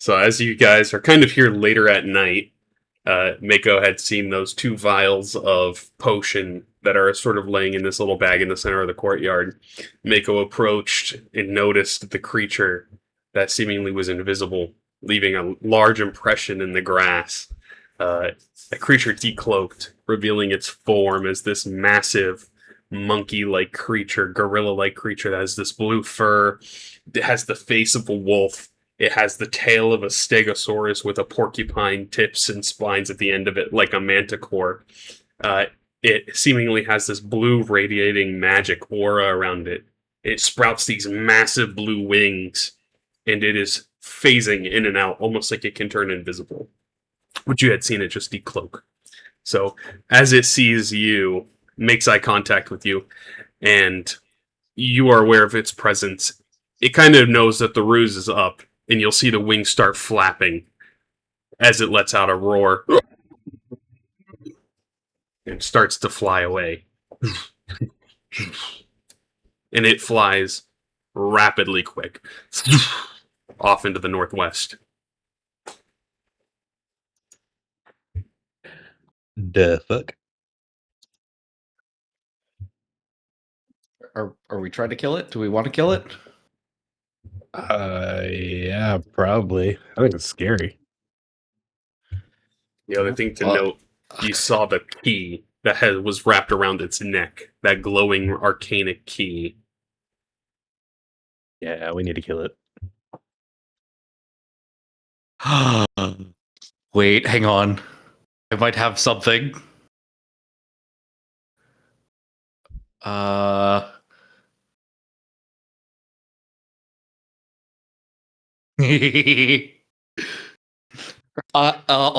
So as you guys are kind of here later at night, Mako had seen those 2 vials of potion that are sort of laying in this little bag in the center of the courtyard. Mako approached and noticed the creature that seemingly was invisible, leaving a large impression in the grass. The creature decloaked, revealing its form as this massive monkey-like creature, gorilla-like creature that has this blue fur. It has the face of a wolf. It has the tail of a stegosaurus with a porcupine tips and spines at the end of it, like a manticore. It seemingly has this blue radiating magic aura around it. It sprouts these massive blue wings, and it is phasing in and out, almost like it can turn invisible. But you had seen it just decloak. So, as it sees you, makes eye contact with you, and you are aware of its presence. It kind of knows that the ruse is up, and you'll see the wings start flapping as it lets out a roar and starts to fly away. And it flies rapidly quick off into the northwest. The fuck? Are we trying to kill it? Do we want to kill it? Yeah, probably. I think it's scary. The other thing to note, you saw the key that was wrapped around its neck. That glowing arcanic key. Yeah, we need to kill it. Wait, hang on. I might have something. I'll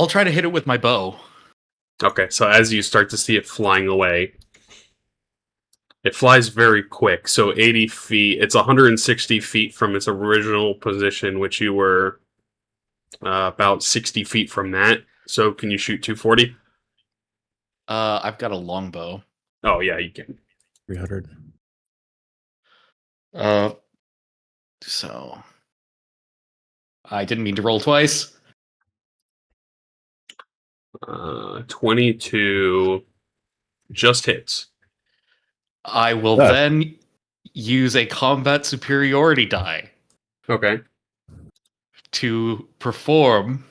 try to hit it with my bow. Okay, so as you start to see it flying away, it flies very quick. So 80 feet, it's 160 feet from its original position, which you were about 60 feet from that. So can you shoot 240? I've got a longbow. Oh, yeah, you can. 300. So I didn't mean to roll twice. 22 just hits. I will then use a combat superiority die. Okay. To perform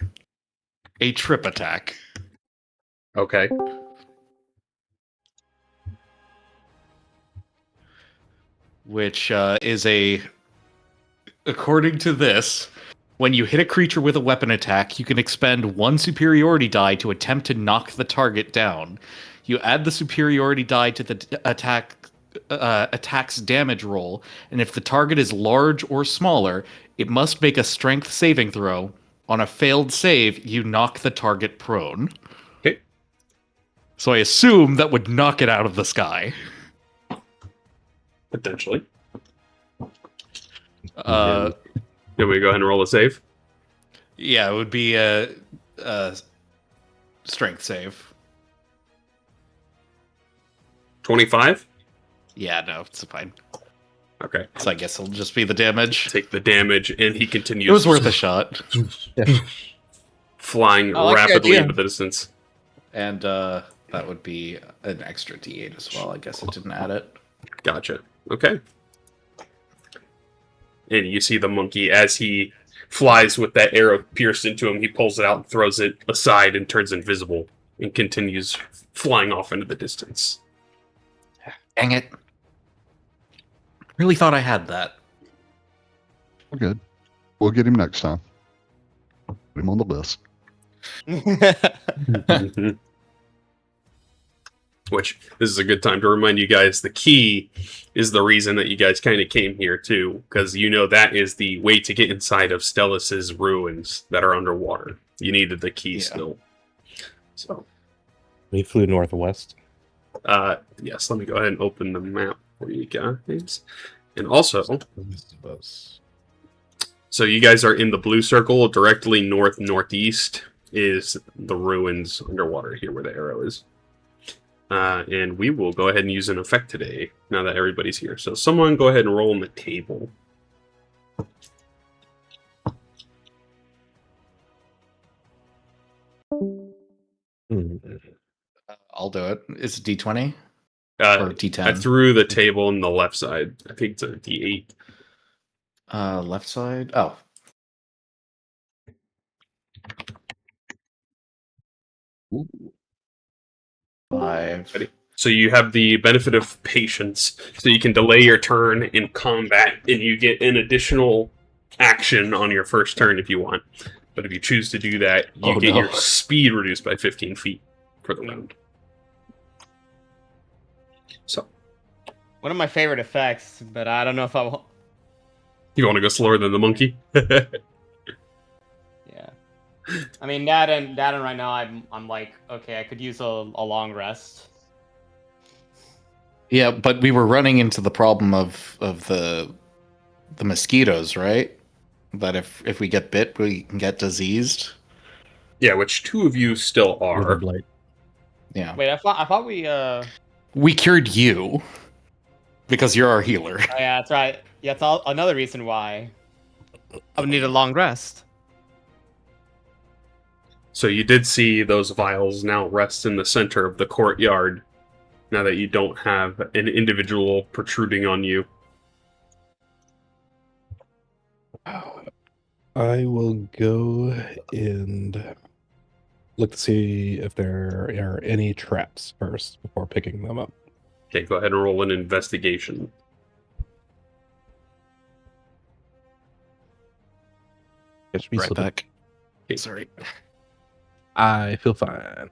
a trip attack. Okay. Which is according to this, when you hit a creature with a weapon attack, you can expend 1 superiority die to attempt to knock the target down. You add the superiority die to the attack's damage roll, and if the target is large or smaller, it must make a strength saving throw. On a failed save, you knock the target prone. Okay. So I assume that would knock it out of the sky. Potentially. Can we go ahead and roll a save? Yeah, it would be a strength save. 25? Yeah, no, it's fine. Okay. So I guess it'll just be the damage. Take the damage, and he continues. It was worth a shot. Flying rapidly into the distance. And that would be an extra D8 as well. I guess it didn't add it. Gotcha. Okay. And you see the monkey as he flies with that arrow pierced into him. He pulls it out and throws it aside and turns invisible and continues flying off into the distance. Dang it. Really thought I had that. We're good. We'll get him next time. Put him on the list. Which, this is a good time to remind you guys, the key is the reason that you guys kind of came here, too. Because you know that is the way to get inside of Stellus's ruins that are underwater. You needed the key still. So, we flew northwest. Yes, let me go ahead and open the map for you guys. And also, so you guys are in the blue circle, directly north-northeast is the ruins underwater here where the arrow is. And we will go ahead and use an effect today, now that everybody's here. So someone go ahead and roll on the table. I'll do it. It's a D20 or I D10. threw the table on the left side. I think it's a D8. Left side. Oh. Ooh. 5. Ready? So you have the benefit of patience, so you can delay your turn in combat, and you get an additional action on your first turn if you want. But if you choose to do that, you get your speed reduced by 15 feet for the round. So One of my favorite effects, but I don't know if I will. you want to go slower than the monkey? Yeah. I mean, that and right now, I'm like, okay, I could use a long rest. Yeah, but we were running into the problem of the mosquitoes, right? That if we get bit, we can get diseased. Yeah, which two of you still Wither are. blight. Yeah. Wait, I thought we We cured you because you're our healer. Oh yeah, that's right. Yeah, that's another reason why I would need a long rest. So you did see those vials now rest in the center of the courtyard, now that you don't have an individual protruding on you. I will go and look to see if there are any traps first before picking them up. Okay, go ahead and roll an investigation. Catch me slipping. back. Okay. Sorry. I feel fine.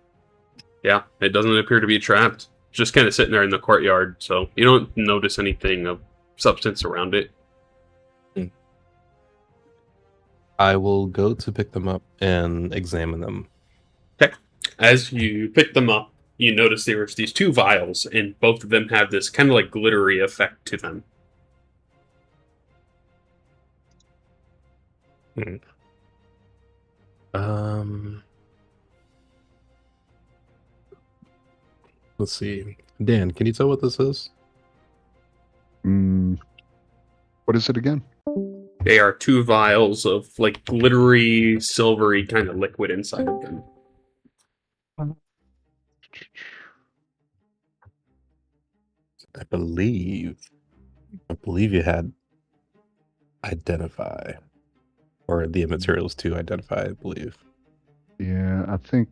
Yeah, it doesn't appear to be trapped. Just kind of sitting there in the courtyard, so you don't notice anything of substance around it. I will go to pick them up and examine them. Okay. As you pick them up, you notice there's these two vials, and both of them have this kind of like glittery effect to them. Let's see. Dan, can you tell what this is? What is it again? They are two vials of like glittery, silvery kind of liquid inside of them. I believe you had identify, or the materials to identify, I believe. Yeah, I think.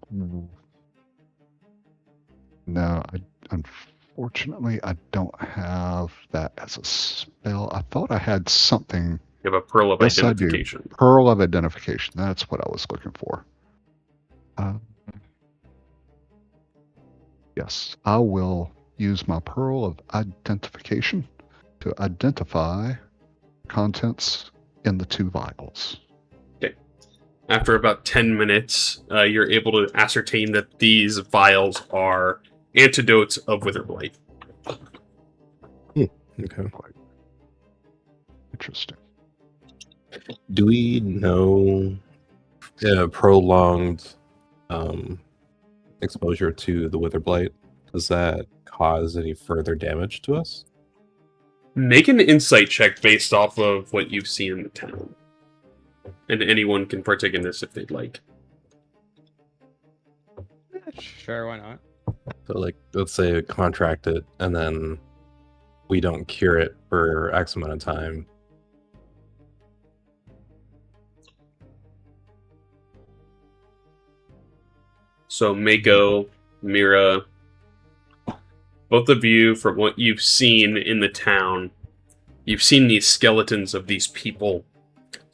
No, unfortunately, I don't have that as a spell. I thought I had something. You have a pearl of Yes, identification. I do. Pearl of identification. That's what I was looking for. Yes, I will use my pearl of identification to identify contents in the two vials. Okay. After about 10 minutes, you're able to ascertain that these vials are antidotes of wither blight. Okay. Quite interesting. Do we know prolonged exposure to the wither blight, does that cause any further damage to us? Make an insight check based off of what you've seen in the town. And anyone can partake in this if they'd like. Sure, why not? So, like, let's say contract it, and then we don't cure it for X amount of time. So Mako, Mira, both of you, from what you've seen in the town, you've seen these skeletons of these people,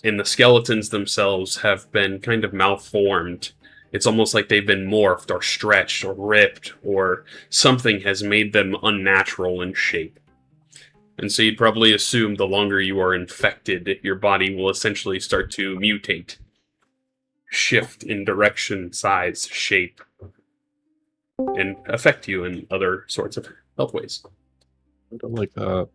and the skeletons themselves have been kind of malformed. It's almost like they've been morphed or stretched or ripped, or something has made them unnatural in shape. And so you'd probably assume the longer you are infected, your body will essentially start to mutate, shift in direction, size, shape, and affect you in other sorts of health ways. I don't like that.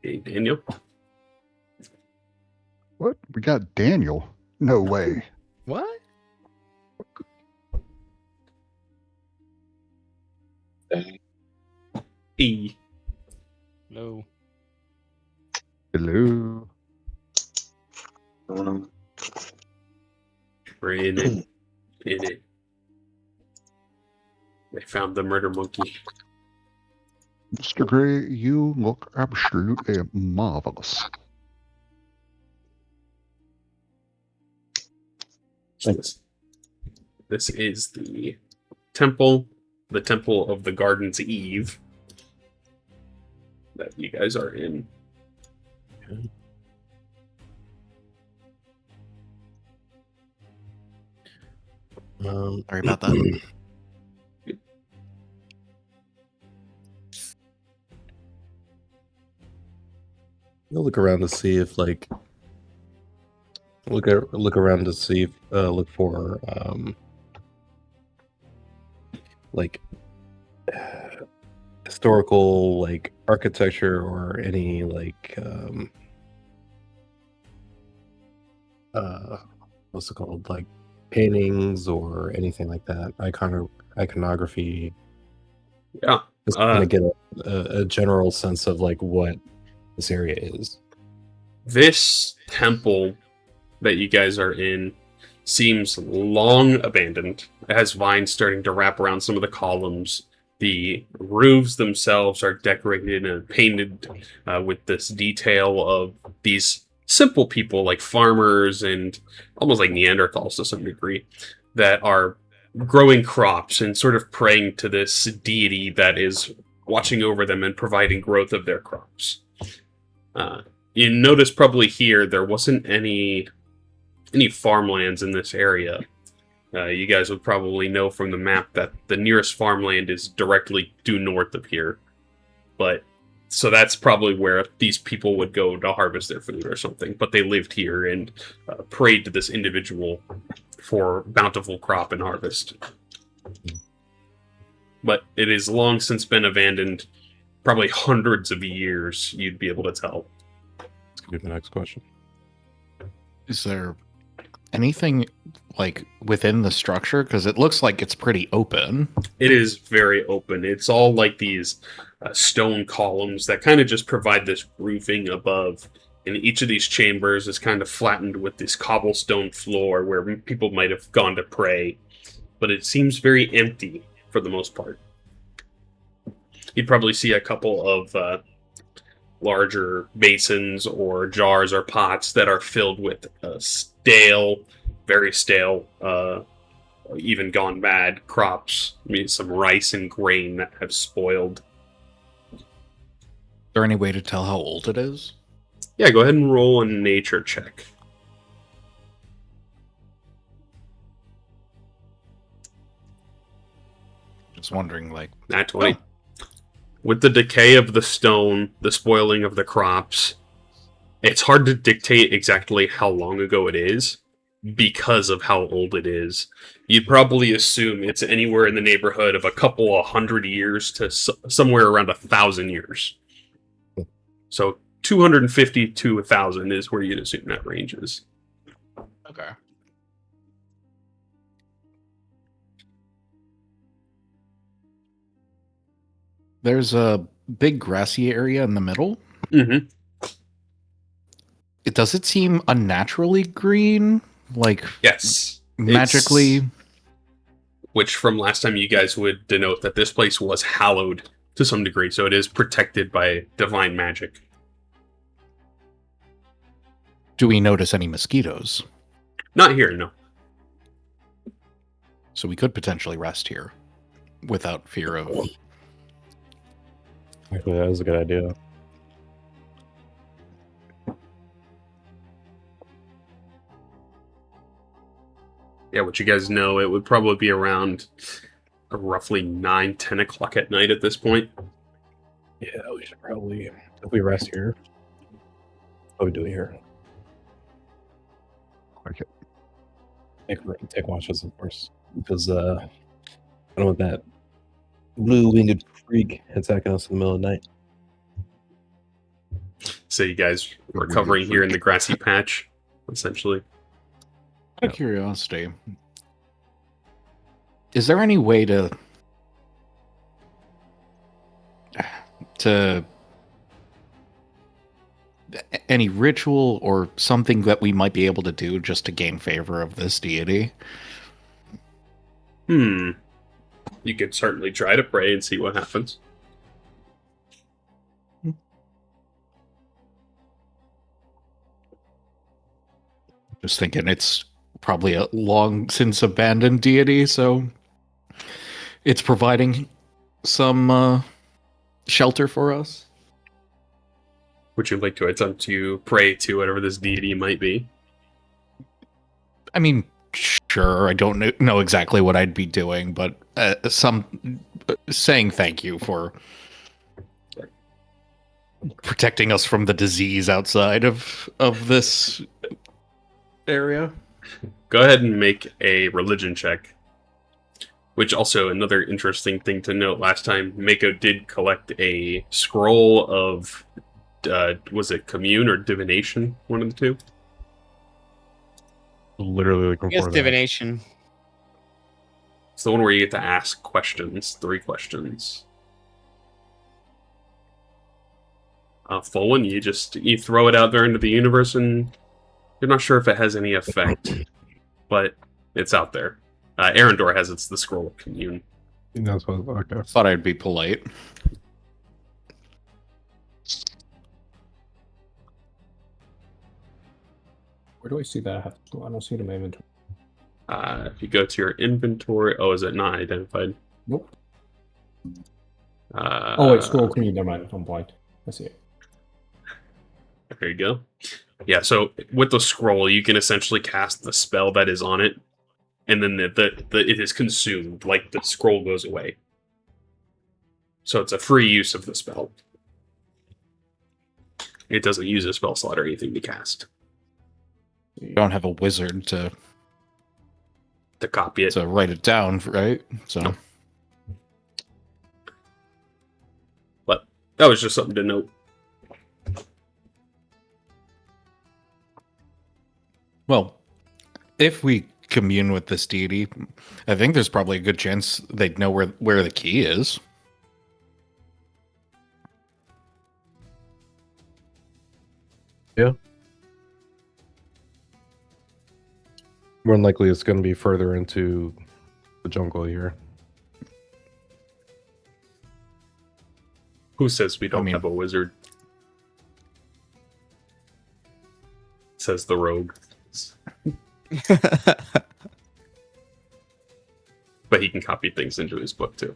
Hey, Daniel? What? We got Daniel? No way. What? E. No. Hello. We're in it. In it. They found the murder monkey. Mr. Gray, you look absolutely marvelous. This is the temple of the Garden's Eve that you guys are in. Sorry about that. I'll look around to see if look around to see if look for like historical architecture or any what's it called, paintings or anything like that, iconography. Yeah. Just kind of get a general sense of what this area is. This temple that you guys are in seems long abandoned. It has vines starting to wrap around some of the columns. The roofs themselves are decorated and painted with this detail of these simple people, like farmers and almost like Neanderthals to some degree, that are growing crops and sort of praying to this deity that is watching over them and providing growth of their crops. You notice probably here there wasn't any farmlands in this area. You guys would probably know from the map that the nearest farmland is directly due north of here. But so that's probably where these people would go to harvest their food or something. But they lived here and prayed to this individual for bountiful crop and harvest. But it has long since been abandoned, probably hundreds of years, you'd be able to tell. That's gonna be the next question. Is there anything within the structure? Because it looks like it's pretty open. It is very open. It's all like these stone columns that kind of just provide this roofing above. And each of these chambers is kind of flattened with this cobblestone floor where people might have gone to pray. But it seems very empty for the most part. You'd probably see a couple of larger basins or jars or pots that are filled with very stale, even gone bad crops. I mean, some rice and grain that have spoiled. Is there any way to tell how old it is? Yeah, go ahead and roll a nature check. Just wondering, Nat 20. Oh. With the decay of the stone, the spoiling of the crops, it's hard to dictate exactly how long ago it is because of how old it is. You'd probably assume it's anywhere in the neighborhood of a couple of 100 years to somewhere around 1,000 years. So 250 to 1,000 is where you'd assume that range is. Okay. There's a big grassy area in the middle. Mm-hmm. Does it seem unnaturally green? Yes. Magically? Which from last time you guys would denote that this place was hallowed to some degree, so it is protected by divine magic. Do we notice any mosquitoes? Not here, no. So we could potentially rest here without fear of... Actually, that was a good idea. Yeah, what you guys know, it would probably be around roughly 9, 10 o'clock at night at this point. Yeah, we should probably, if we rest here, what we do here? Okay. Take watches, of course, because I don't want that blue-winged freak attacking us in the middle of the night. So you guys were covering here in the grassy patch, essentially. Out of curiosity, is there any way to any ritual or something that we might be able to do just to gain favor of this deity? You could certainly try to pray and see what happens. Just thinking it's probably a long since abandoned deity, so it's providing some shelter for us. Would you like to attempt to pray to whatever this deity might be? I mean, sure, I don't know exactly what I'd be doing, but saying thank you for protecting us from the disease outside of this area. Go ahead and make a religion check. Which also, another interesting thing to note, last time Mako did collect a scroll of, was it commune or divination? One of the two? Literally looking Yes, for that. divination. It's the one where you get to ask questions, 3 questions. Full one, you throw it out there into the universe and you're not sure if it has any effect, but it's out there. Arendor has the scroll of commune. That's what. Okay. Thought I'd be polite. Where do I see that? I don't see it in my inventory. If you go to your inventory, is it not identified? Nope. Uh, Oh wait, scroll to me. Never mind. I'm blind. I see it. There you go. Yeah, so with the scroll, you can essentially cast the spell that is on it, and then it is consumed, like the scroll goes away. So it's a free use of the spell. It doesn't use a spell slot or anything to cast. You don't have a wizard to copy it. write it down, right? So No. But that was just something to note. Well, if we commune with this deity, I think there's probably a good chance they'd know where the key is. Yeah. More than likely, it's going to be further into the jungle here. Who says we don't mean- have a wizard? Says the rogue. But he can copy things into his book too.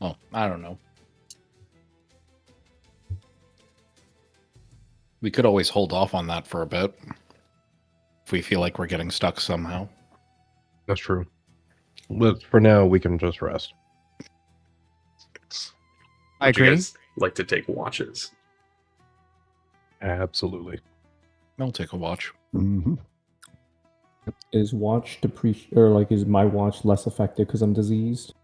Oh, I don't know. We could always hold off on that for a bit if we feel like we're getting stuck somehow. That's true. But for now, we can just rest. I Would you agree. guys like to take watches? Absolutely. I'll take a watch. Mm-hmm. Is watch is my watch less effective because I'm diseased?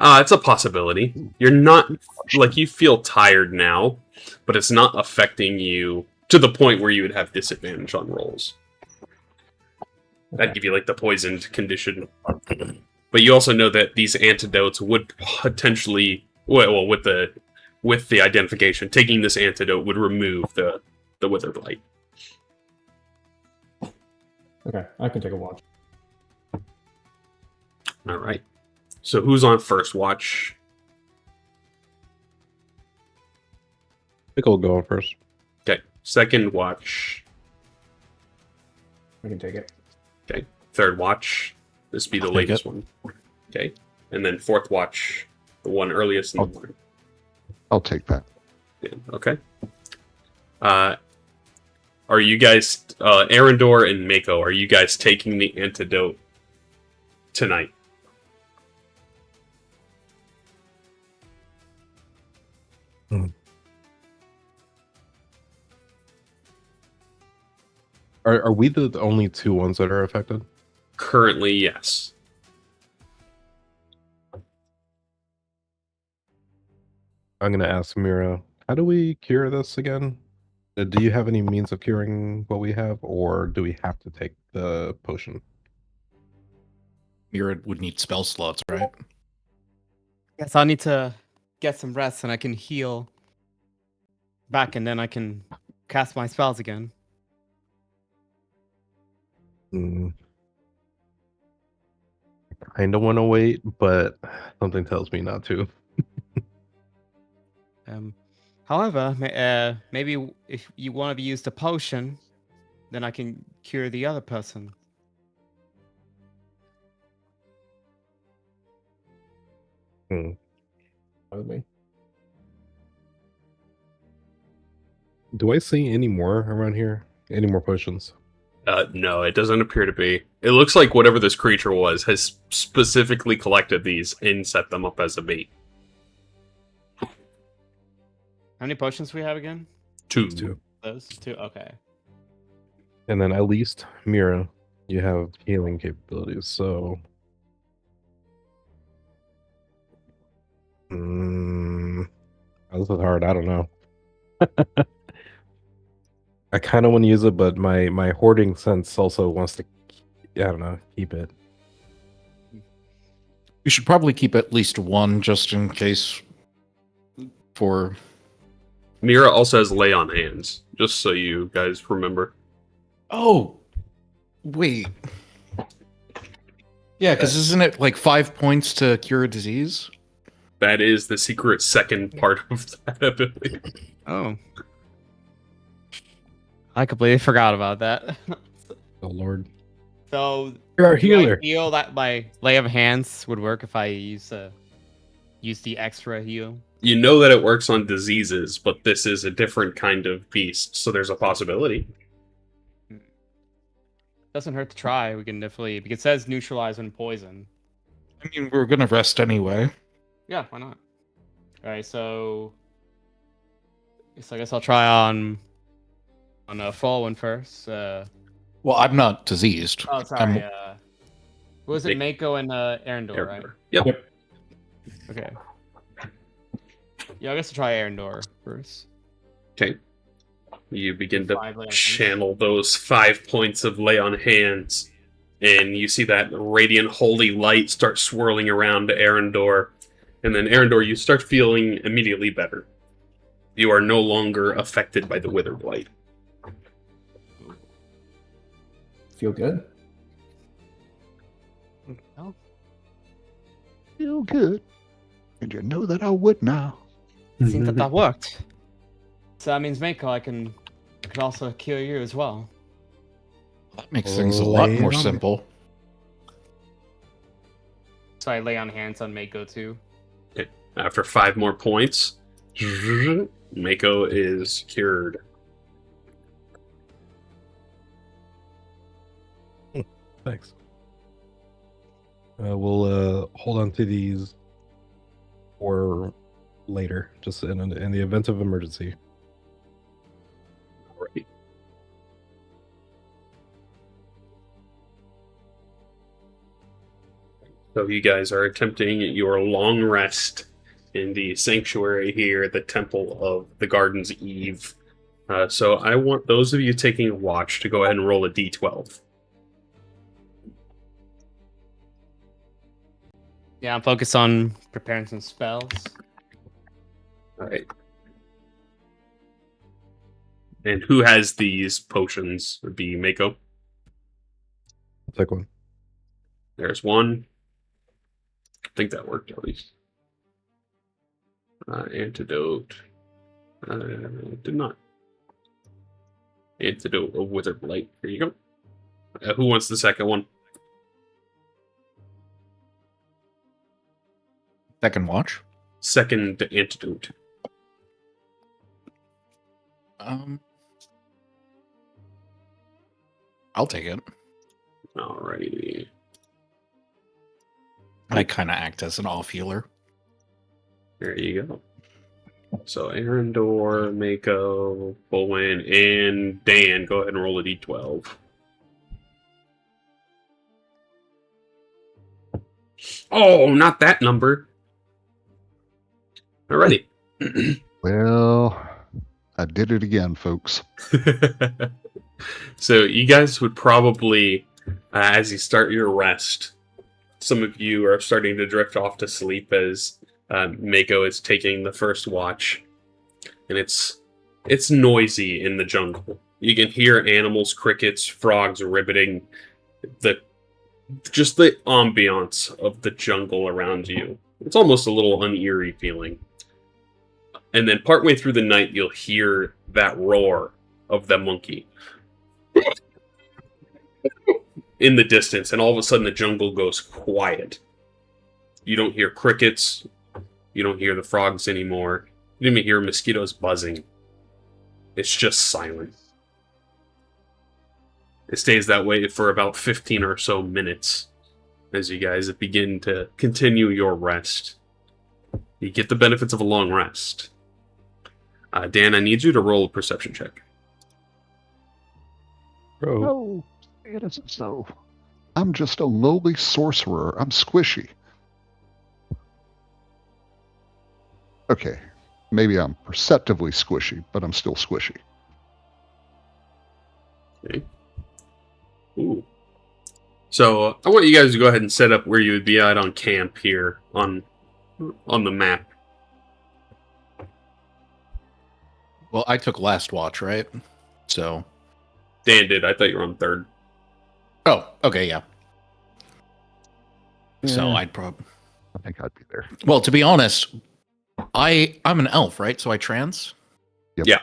It's a possibility. You're not, you feel tired now, but it's not affecting you to the point where you would have disadvantage on rolls. That'd give you, the poisoned condition. But you also know that these antidotes would potentially, with the identification, taking this antidote would remove the withered light. Okay, I can take a watch. All right. So who's on first watch? Pickle go first. Okay. Second watch. I can take it. Okay. Third watch. This be the I'll take latest it. one. Okay. And then fourth watch, the one earliest in the morning. I'll take that. Yeah, okay. Are you guys, Arendor and Mako, are you guys taking the antidote tonight? Are we the only 2 ones that are affected? Currently, yes. I'm going to ask Mira, how do we cure this again? Do you have any means of curing what we have, or do we have to take the potion? Mira would need spell slots, right? Guess I'll need to get some rest and I can heal back and then I can cast my spells again. Hmm. I kind of want to wait, but something tells me not to. However, maybe if you want to use a potion, then I can cure the other person. Hmm. With me. Do I see any more around here? Any more potions? No, it doesn't appear to be. It looks like whatever this creature was has specifically collected these and set them up as a bait. How many potions we have again? Two. Those two. Okay. And then at least, Mira, you have healing capabilities, so... This is hard, I don't know. I kind of want to use it, but my hoarding sense also wants to, I don't know, keep it. You should probably keep at least one just in case for... Mira also has lay on hands, just so you guys remember. Oh! Wait. Yeah, because isn't it like 5 points to cure a disease? That is the secret second part of that ability. Oh. I completely forgot about that. Oh lord. So You're our do healer. I feel that my lay of hands would work if I use the extra heal. You know that it works on diseases, but this is a different kind of beast, so there's a possibility. Doesn't hurt to try. We can definitely, because it says neutralize when poison. I mean, we're gonna rest anyway. Yeah, why not? All right, so I guess I'll try on a full one first. Well, I'm not diseased. Oh, sorry. What was it? Mako and Arendor, right? Yep. Okay. Yeah, I guess I'll try Arendor first. Okay. You begin to 5 lay on hands. channel those 5 points of lay on hands, and you see that radiant holy light start swirling around Arendor. And then Arendor, you start feeling immediately better. You are no longer affected by the wither blight. Feel good? Oh, Feel good. And you know that I would now. it seems that worked. So that means Mako, I could also kill you as well. That makes things a lot Lay more it on me. simple. So I lay on hands on Mako too. After 5 more points, Mako is cured. Thanks. We'll hold on to these for later, just in the event of emergency. Right. So you guys are attempting your long rest in the sanctuary here at the Temple of the Garden's Eve. So I want those of you taking a watch to go ahead and roll a d12. Yeah, I'm focused on preparing some spells. All right. And who has these potions? Would be Mako. I'll take one. There's one. I think that worked at least. Antidote. Did not. Antidote of Wither Blight. Here you go. Who wants the second one? Second watch. Second antidote. I'll take it. Alrighty. I kind of act as an off healer. There you go. So Arendor, Mako, Bowen, and Dan, go ahead and roll a d12. Oh, not that number. Alrighty. Well, I did it again, folks. So you guys would probably, as you start your rest, some of you are starting to drift off to sleep as Mako is taking the first watch, and it's noisy in the jungle. You can hear animals, crickets, frogs ribbiting. Just the ambiance of the jungle around you. It's almost a little uneerie feeling. And then partway through the night, you'll hear that roar of the monkey in the distance, and all of a sudden the jungle goes quiet. You don't hear crickets. You don't hear the frogs anymore. You don't even hear mosquitoes buzzing. It's just silent. It stays that way for about 15 or so minutes as you guys begin to continue your rest. You get the benefits of a long rest. Dan, I need you to roll a perception check. Bro, No, it isn't so. I'm just a lowly sorcerer. I'm squishy. Okay, maybe I'm perceptively squishy, but I'm still squishy. Okay. Ooh. So I want you guys to go ahead and set up where you would be at on camp here on the map. Well, I took last watch, right? So. Dan did. I thought you were on third. Oh, okay, yeah. So Yeah. I'd probably. I think I'd be there. Well, to be honest, I'm an elf, right? So I trans. Yep. Yeah.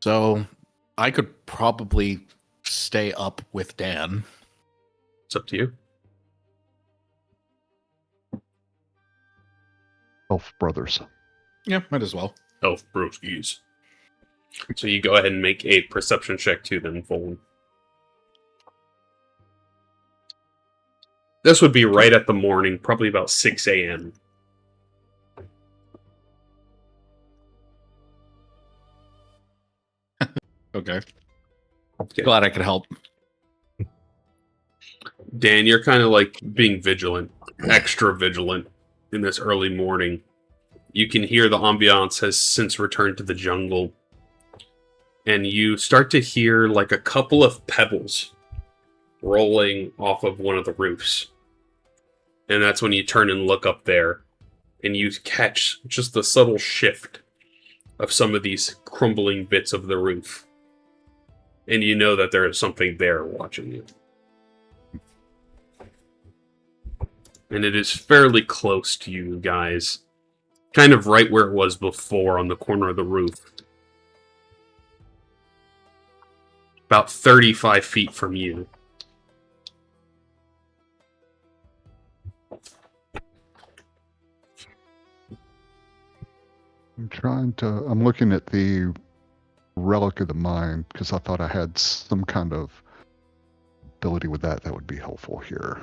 So I could probably stay up with Dan. It's up to you. Elf brothers. Yeah, might as well. Elf broskies. So you go ahead and make a perception check too, then, Fulton. This would be right at the morning, probably about 6 a.m. Okay. Okay. Glad I could help. Dan, you're kind of like being vigilant, extra vigilant in this early morning. You can hear the ambiance has since returned to the jungle. And you start to hear like a couple of pebbles rolling off of one of the roofs. And that's when you turn and look up there. And you catch just the subtle shift of some of these crumbling bits of the roof. And you know that there is something there watching you. And it is fairly close to you guys. Kind of right where it was before on the corner of the roof. About 35 feet from you. I'm looking at the relic of the mind because I thought I had some kind of ability with that would be helpful here.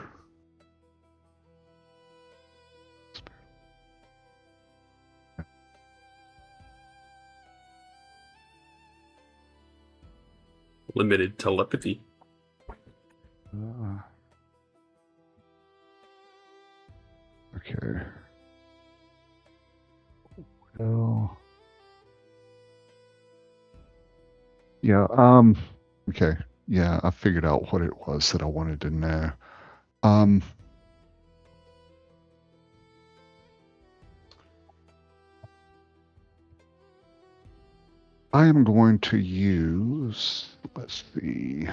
Limited telepathy. Okay. Well. Yeah, okay. Yeah, I figured out what it was that I wanted to know. I am going to use, let's see.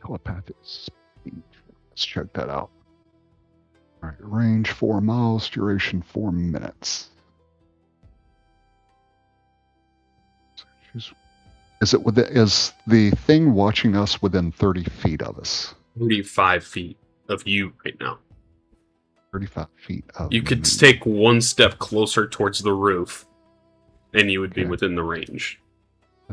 Telepathic speech. Let's check that out. All right, range 4 miles, duration 4 minutes. Is the thing watching us within 30 feet of us? 35 feet of you right now. 35 feet of You could me. take one step closer towards the roof, and you would be Okay. within the range.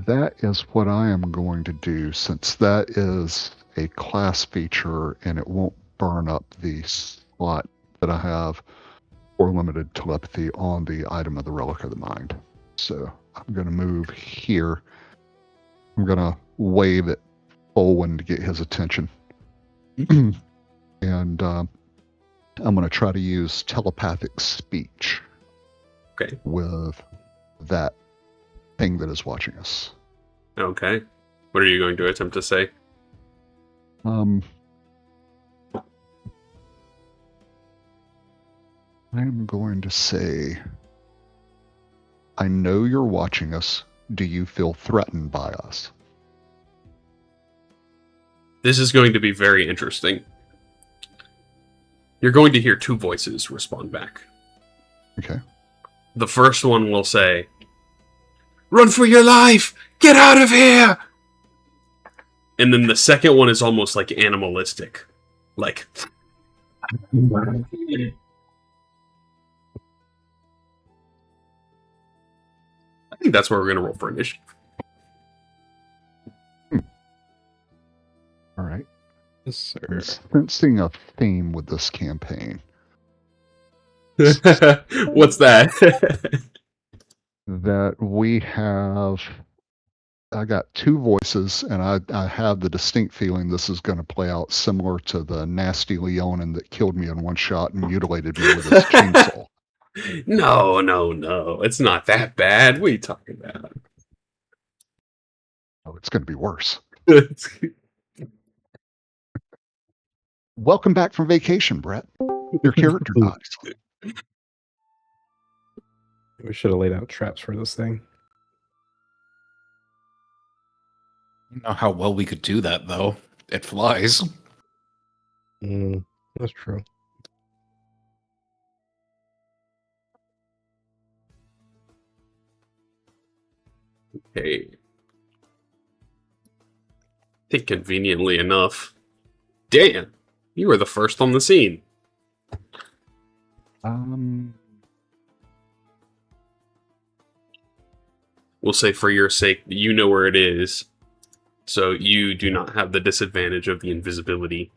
That is what I am going to do, since that is a class feature and it won't burn up the slot that I have for limited telepathy on the item of the Relic of the Mind. So I'm going to move here. I'm going to wave at Olwen to get his attention. And I'm going to try to use telepathic speech Okay. with that thing that is watching us. Okay. What are you going to attempt to say? I'm going to say, I know you're watching us. Do you feel threatened by us? This is going to be very interesting. You're going to hear two voices respond back. Okay. The first one will say, "Run for your life! Get out of here!" And then the second one is almost like animalistic. Like, I think that's where we're going to roll for initiative. All right. Yes, sir. I'm sensing a theme with this campaign. What's that? That we have... I got two voices, and I have the distinct feeling this is going to play out similar to the nasty Leonin that killed me in one shot and mutilated me with his chainsaw. No. It's not that bad. What are you talking about? Oh, it's going to be worse. Welcome back from vacation, Brett. Your character dies. We should have laid out traps for this thing. I don't know how well we could do that, though. It flies. That's true. Okay. I think conveniently enough, Dan, you were the first on the scene. We'll say for your sake, you know where it is, so you do not have the disadvantage of the invisibility.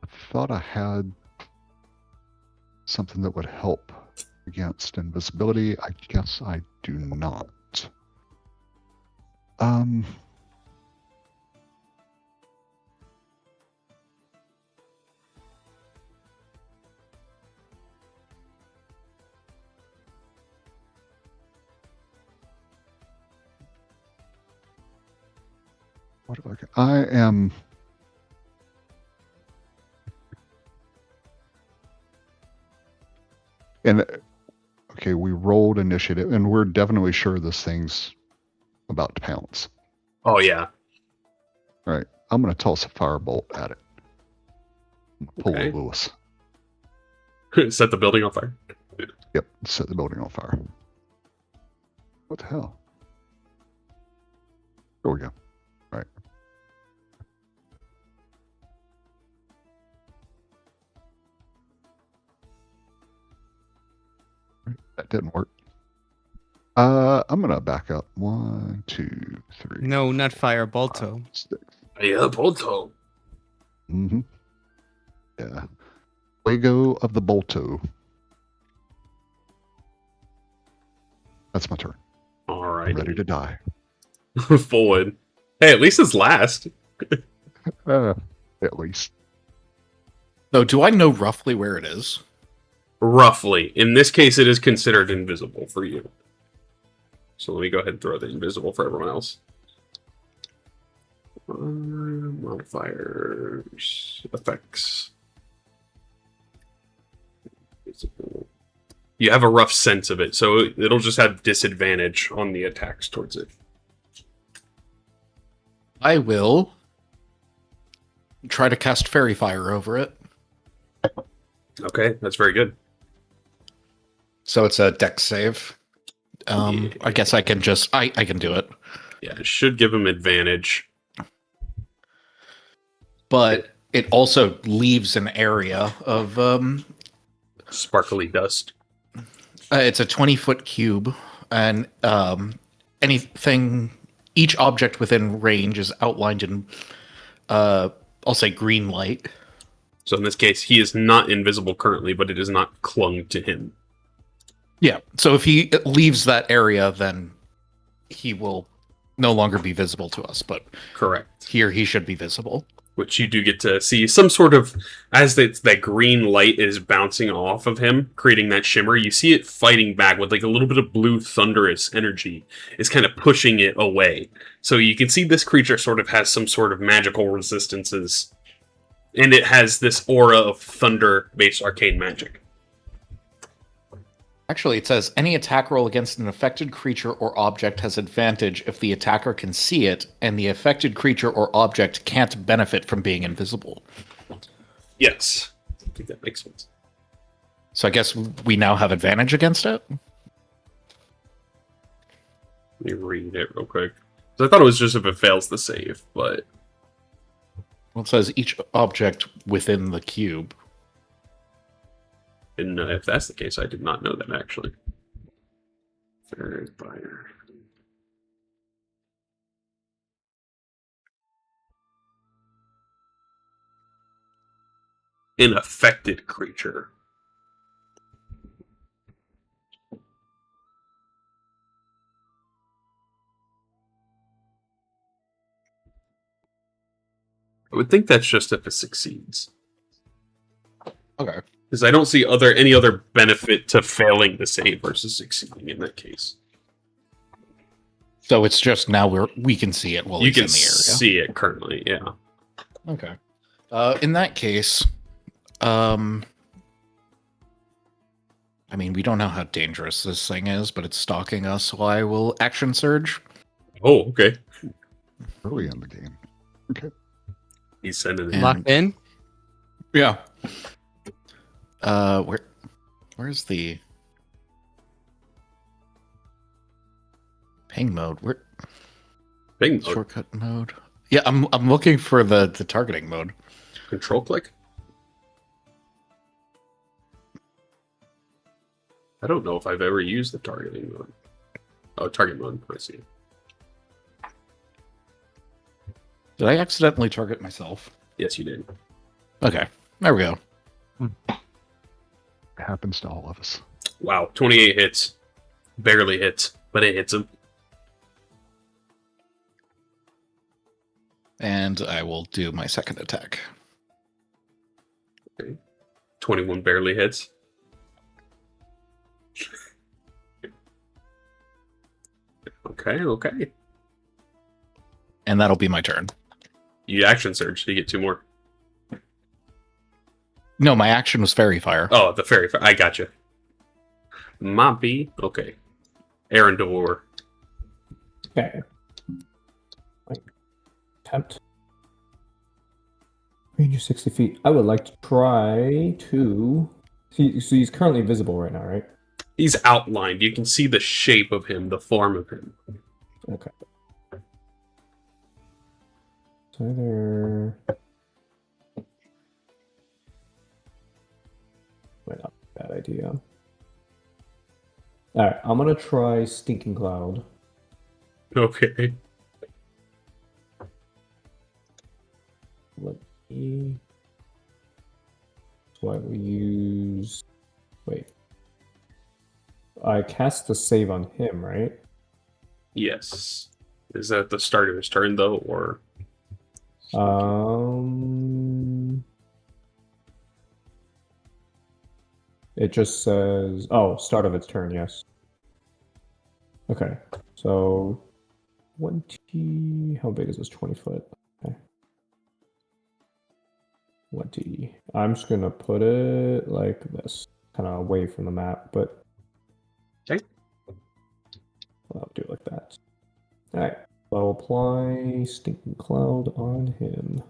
I thought I had something that would help against invisibility. I guess I do not. What do I am... And okay, we rolled initiative, and we're definitely sure this thing's about to pounce. Oh, yeah. All right, I'm going to toss a firebolt at it. Pull Okay. a Lewis. Set the building on fire. Yep, set the building on fire. What the hell? There we go. All right. That didn't work. I'm gonna back up. 1, 2, 3. No, not fire, Bolto. 5, 6. Yeah, Bolto. Mm-hmm. Yeah. Lego of the Bolto. That's my turn. All I'm right. ready to die. Forward. Hey, at least it's last. At least. Though, do I know roughly where it is? Roughly. In this case, it is considered invisible for you. So let me go ahead and throw the invisible for everyone else. Modifiers. Effects. Visible. You have a rough sense of it, so it'll just have disadvantage on the attacks towards it. I will try to cast Fairy Fire over it. Okay, that's very good. So it's a dex save. I guess I can just... I can do it. Yeah, it should give him advantage. But it also leaves an area of... Sparkly dust. It's a 20-foot cube, and anything... Each object within range is outlined in, I'll say, green light. So in this case, he is not invisible currently, but it is not clung to him. Yeah, so if he leaves that area, then he will no longer be visible to us, but Correct. here he should be visible. which you do get to see some sort of, as that green light is bouncing off of him, creating that shimmer, you see it fighting back with like a little bit of blue thunderous energy. It's kind of pushing it away. So you can see this creature sort of has some sort of magical resistances, and it has this aura of thunder-based arcane magic. Actually, it says any attack roll against an affected creature or object has advantage if the attacker can see it, and the affected creature or object can't benefit from being invisible. Yes, I think that makes sense. So I guess we now have advantage against it? Let me read it real quick. So I thought it was just if it fails the save, but... Well, it says each object within the cube. And if that's the case, I did not know that, actually. Third fire. An affected creature. I would think that's just if it succeeds. Okay. Because I don't see any other benefit to failing the save versus succeeding in that case. So it's just now we can see it while You it's can in the area. see it currently, yeah. Okay. In that case, I mean, we don't know how dangerous this thing is, but it's stalking us, so I will action surge. Oh, okay. Early in the game. Okay. He's sending it. And- Locked in. Yeah. Where's the ping mode? Where Bing mode. shortcut mode? Yeah, I'm looking for the targeting mode. Control click? I don't know if I've ever used the targeting mode. Oh, target mode. I see. Did I accidentally target myself? Yes, you did. Okay, there we go. It happens to all of us. Wow, 28 hits. Barely hits, but it hits him. And I will do my second attack. 21 barely hits. Okay. And that'll be my turn. You action surge, so you get 2 more. No, my action was Fairy Fire. Oh, the fairy. I gotcha. Moppy. Okay. Aaron DeWar. Okay. Attempt. Range of 60 feet. I would like to try to. See, so he's currently visible right now, right? He's outlined. You can see the shape of him, the form of him. Okay. So either. Wait, not a bad idea. Alright, I'm gonna try Stinking Cloud. Okay. Let me. So I will use. Wait. I cast the save on him, right? Yes. Is that the start of his turn, though, or? It just says, oh, start of its turn, yes. Okay, so 20, how big is this? 20 foot? Okay. 20. I'm just gonna put it like this, kind of away from the map, but Okay. I'll do it like that. Alright, so I'll apply Stinking Cloud on him.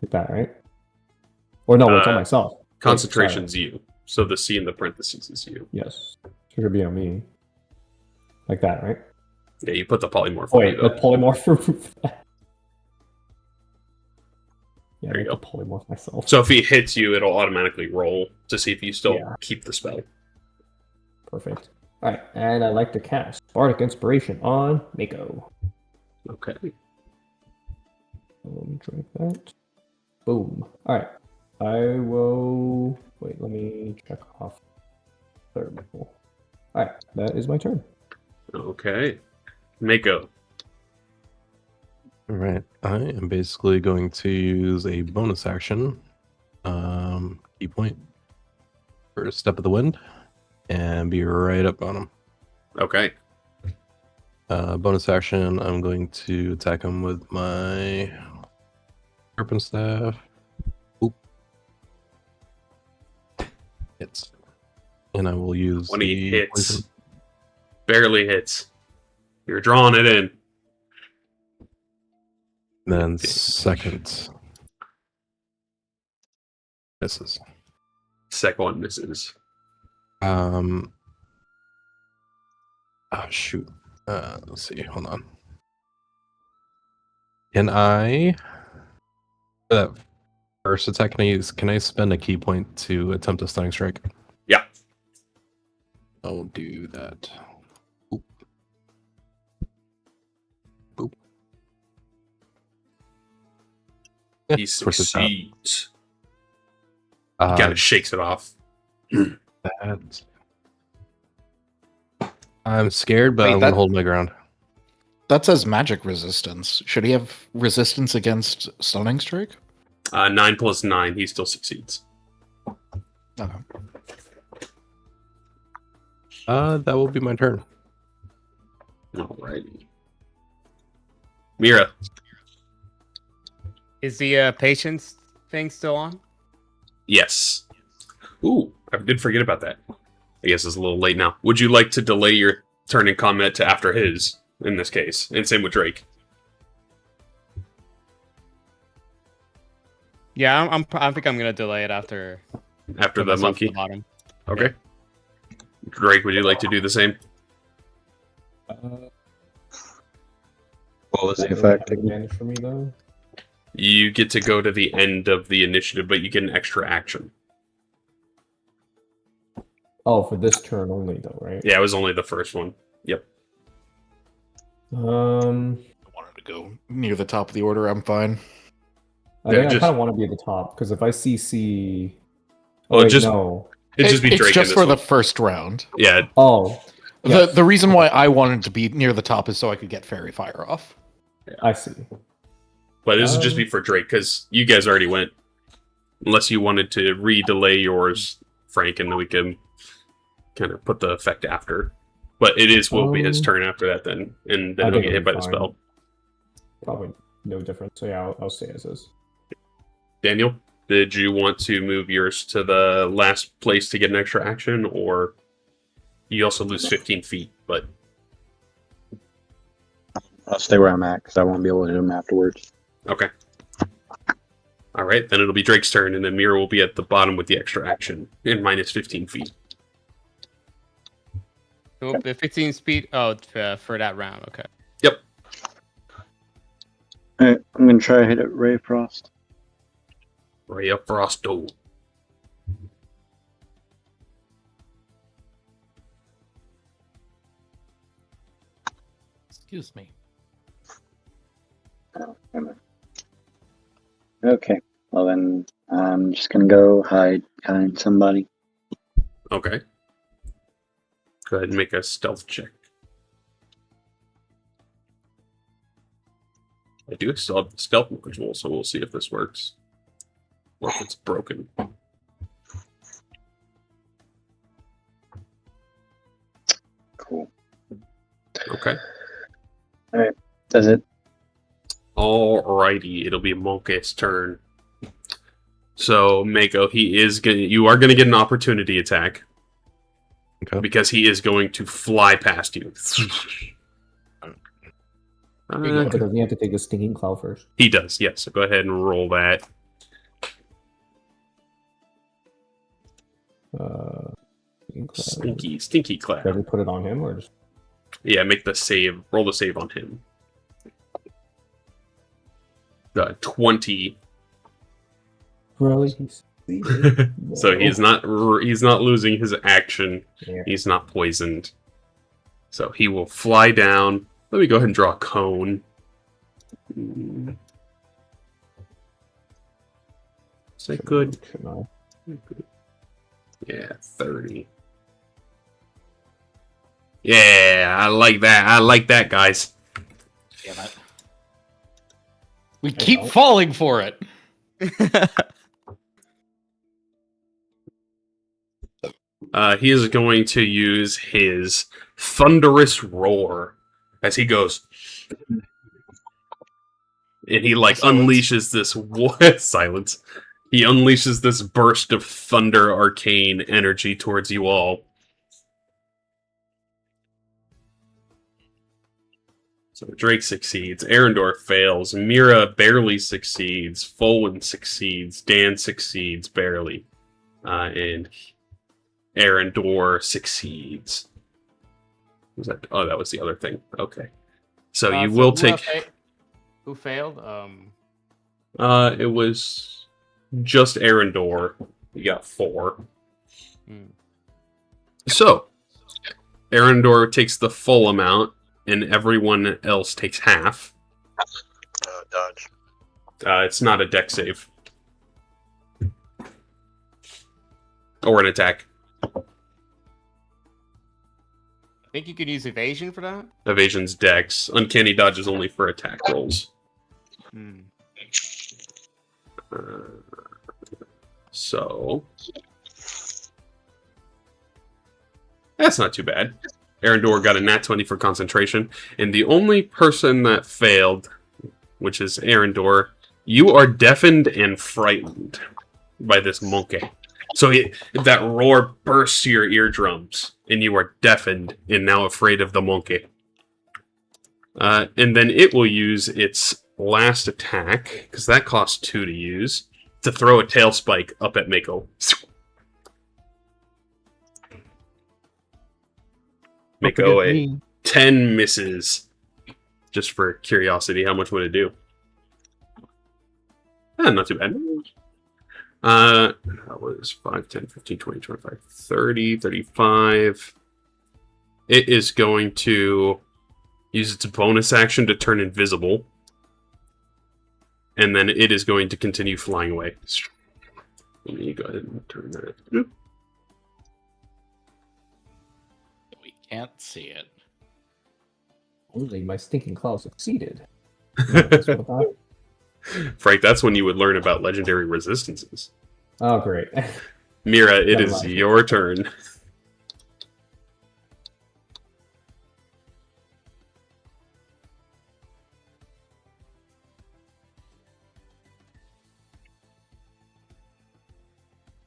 Like that, right? Or no, it's on myself. Wait, sorry. Concentration's you. So the C in the parentheses is you. Yes. It should be on me. Like that, right? Yeah, you put the polymorph Oh, on wait, you, the though. polymorph remove that. Yeah, There I you have to polymorph myself. So if he hits you, it'll automatically roll to see if you still Yeah. keep the spell. Perfect. Alright, and I like to cast Bardic Inspiration on Mako. Okay. Drink that. Boom. Alright. I will. Wait, let me check off third level. Alright, that is my turn. Okay. Mako. All right. I am basically going to use a bonus action, key point for Step of the Wind, and be right up on him. Okay. Bonus action, I'm going to attack him with my Sharpen Staff. Oop. Hits. And I will use 20 the hits. poison. Barely hits. You're drawing it in. Then second. Misses. Second one misses. Oh shoot. Let's see. Hold on. Can I for that first attack? Can I spend a key point to attempt a stunning strike? Yeah. I'll do that. Oop. Oop. He Worth a shot. succeeds. He kind of shakes it off. That. I'm scared, but Wait, I'm gonna hold my ground. That says magic resistance. Should he have resistance against stunning strike? 9 plus 9, he still succeeds. Okay. That will be my turn. Alrighty. Mira. Is the patience thing still on? Yes. Ooh, I did forget about that. I guess it's a little late now. Would you like to delay your turn in combat to after his, in this case? And same with Drake. Yeah, I think I'm gonna delay it after After put the myself monkey? at the bottom. Okay. Drake, would you like to do the same? What was the effect? Advantage for me though. You get to go to the end of the initiative, but you get an extra action. Oh, for this turn only though, right? Yeah, it was only the first one. Yep. I wanted to go near the top of the order. I'm fine. I Yeah, think I just- kind of want to be at the top because if I CC, Well, wait, just- no. It'd just be It's Drake in just this for one. the first round. Yeah, Oh, yes. The reason why I wanted to be near the top is so I could get fairy fire off. I see. but this would just be for Drake, because you guys already went. Unless you wanted to re-delay yours, Frank, and then we can kind of put the effect after. But it will be his turn after that then, and then I he'll think get hit it'll by be the fine. spell. Probably no difference. So yeah, I'll stay as is. Daniel, did you want to move yours to the last place to get an extra action, or you also lose 15 feet, but I'll stay where I'm at because I won't be able to do them afterwards. okay. Alright, then it'll be Drake's turn, and then Mira will be at the bottom with the extra action, in minus 15 feet. So the 15 speed. Oh, for that round. Okay. Yep. Alright, I'm gonna try to hit it Ray Frost. Ray of Frosto. Excuse me. Oh, never mind. Okay, well then I'm just gonna go hide behind somebody. Okay. Go ahead and make a stealth check. I do still have the stealth module, so we'll see if this works. Or if it's broken. Cool. Okay. Does it? Alrighty, it'll be Monke's turn. So, Mako, you are gonna get an opportunity attack. Okay. Because he is going to fly past you. But doesn't he have to take a stinging cloud first? He does, yes. So go ahead and roll that. Stinging cloud. Stinky clap. Should I put it on him or just? Yeah, make the save. Roll the save on him. 20. Really? So he's not losing his action. Yeah. He's not poisoned. So he will fly down. Let me go ahead and draw a cone. Is that good? Should I? Yeah, 30. Yeah, I like that. I like that, guys. Damn it. We keep don't. falling for it. He is going to use his thunderous roar as he goes, and he like Silence. unleashes this silence. He unleashes this burst of thunder arcane energy towards you all. So Drake succeeds, Arendor fails, Mira barely succeeds, Folwyn succeeds, Dan succeeds barely, and Arendor succeeds. Was that? Oh, that was the other thing. Okay, so you will take. Who failed? It was just Arendor. You got 4. Hmm. So Arendor takes the full amount, and everyone else takes half. Dodge. It's not a deck save or an attack. I think you could use evasion for that. Evasion's dex. Uncanny dodge is only for attack rolls. Hmm. So that's not too bad. Arendor got a nat 20 for concentration, and the only person that failed, which is Arendor, you are deafened and frightened by this monkey. So that roar bursts your eardrums, and you are deafened and now afraid of the monkey. And then it will use its last attack, because that costs 2 to use, to throw a tail spike up at Mako. Mako, a 10 misses. Just for curiosity, how much would it do? Not too bad. That was 5, 10, 15, 20, 25, 30, 35. It is going to use its bonus action to turn invisible. And then it is going to continue flying away. Let me go ahead and turn that. We can't see it. Only my stinking cloud succeeded. That's what I thought. Frank, that's when you would learn about legendary resistances. Oh, great. Mira, it Never is mind. your turn.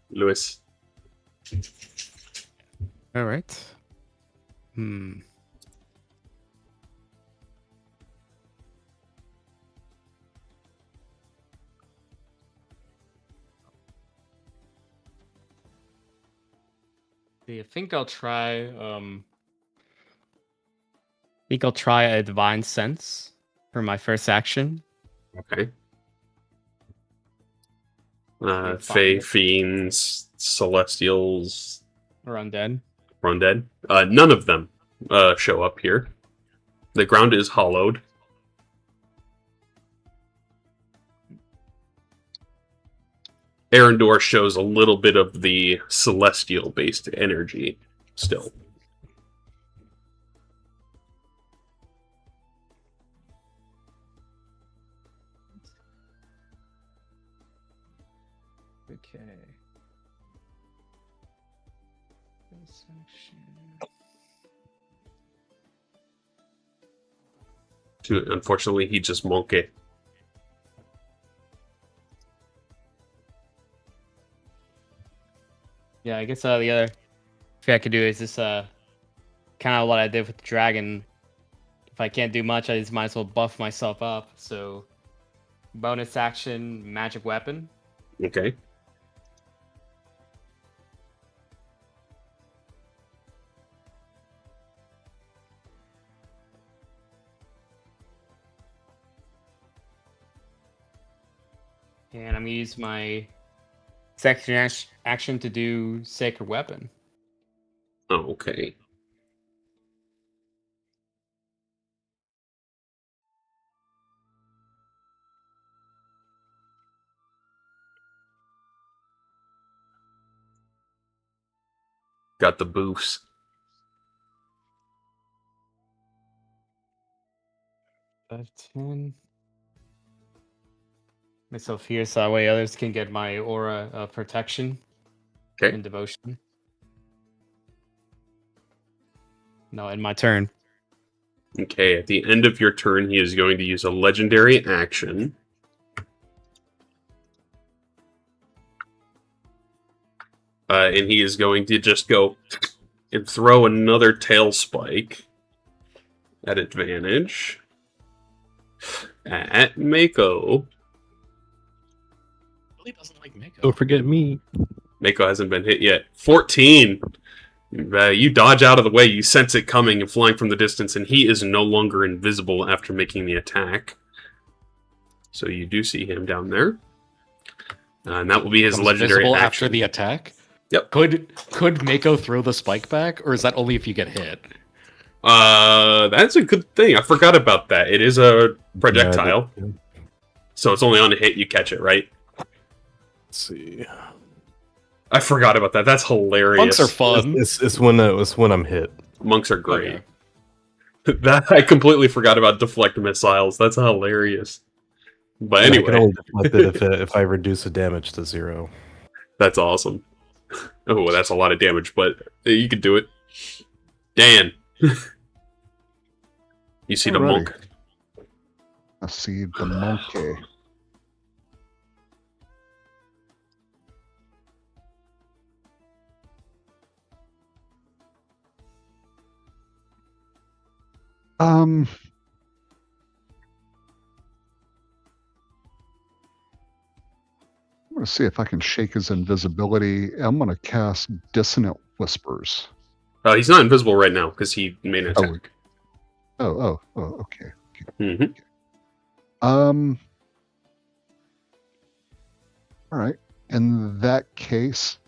Lewis. All right. I think I'll try. A divine sense for my first action. Okay. Okay, Fey, fine. fiends, celestials, Or undead. undead. None of them show up here. The ground is hollowed. Arendor shows a little bit of the celestial-based energy still. Okay. Unfortunately, he just monkey. Yeah, I guess the other thing I could do is just kind of what I did with the dragon. If I can't do much, I just might as well buff myself up. So, bonus action, magic weapon. Okay. And I'm gonna use my second action to do sacred weapon. Oh, okay. Got the boofs. Five, 10. myself here so that way others can get my aura of protection Okay. and devotion. No, in my turn. Okay, at the end of your turn, he is going to use a legendary action. And he is going to just go and throw another tail spike at advantage at Mako. Really doesn't like Mako. Don't forget me. Mako hasn't been hit yet. 14. You dodge out of the way. You sense it coming and flying from the distance, and he is no longer invisible after making the attack. So you do see him down there. And that will be his Becomes legendary visible action. after the attack. Yep. Could Mako throw the spike back, or is that only if you get hit? That's a good thing. I forgot about that. It is a projectile. Yeah, So it's only on a hit you catch it, right? let's see. I forgot about that. That's hilarious. Monks are fun. It's when I'm hit. Monks are great. Okay. That I completely forgot about deflect missiles. That's hilarious. But I can anyway, only deflect it if I reduce the damage to 0. that's awesome. Oh, that's a lot of damage, but you can do it. Dan. You see the Alrighty. monk. I see the monkey. I'm going to see if I can shake his invisibility. I'm going to cast Dissonant Whispers. He's not invisible right now because he made an attack. Oh, okay. Mm-hmm. All right. In that case,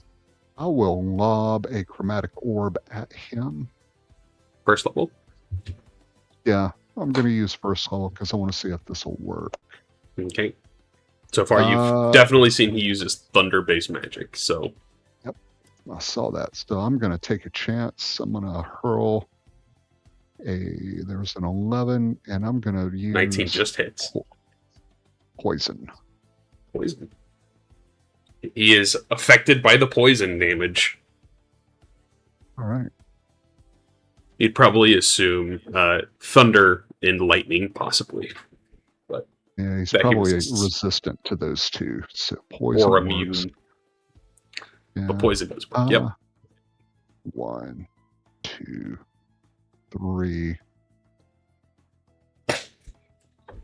I will lob a chromatic orb at him. First level. Yeah, I'm going to use first level because I want to see if this will work. Okay. So far, you've definitely seen he uses thunder-based magic. So I saw that. So I'm going to take a chance. I'm going to hurl there's an 11, and I'm going to use 19 just hits. poison. Poison. He is affected by the poison damage. All right. You'd probably assume thunder and lightning, possibly. Yeah, he's That he probably resists. resistant to those two. So poison Or works. immune. Yeah. But poison does work. Yep. 1, 2, 3.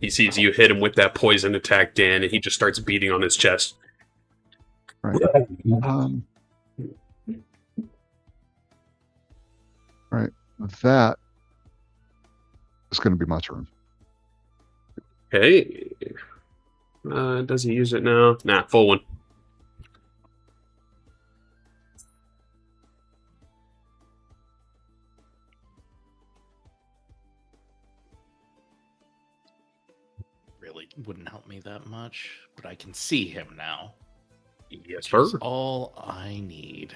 He sees you hit him with that poison attack, Dan, and he just starts beating on his chest. Right. Right. That is going to be my turn. Okay. Does he use it now? Nah, full one. Really wouldn't help me that much, but I can see him now. Yes, Which sir. is all I need.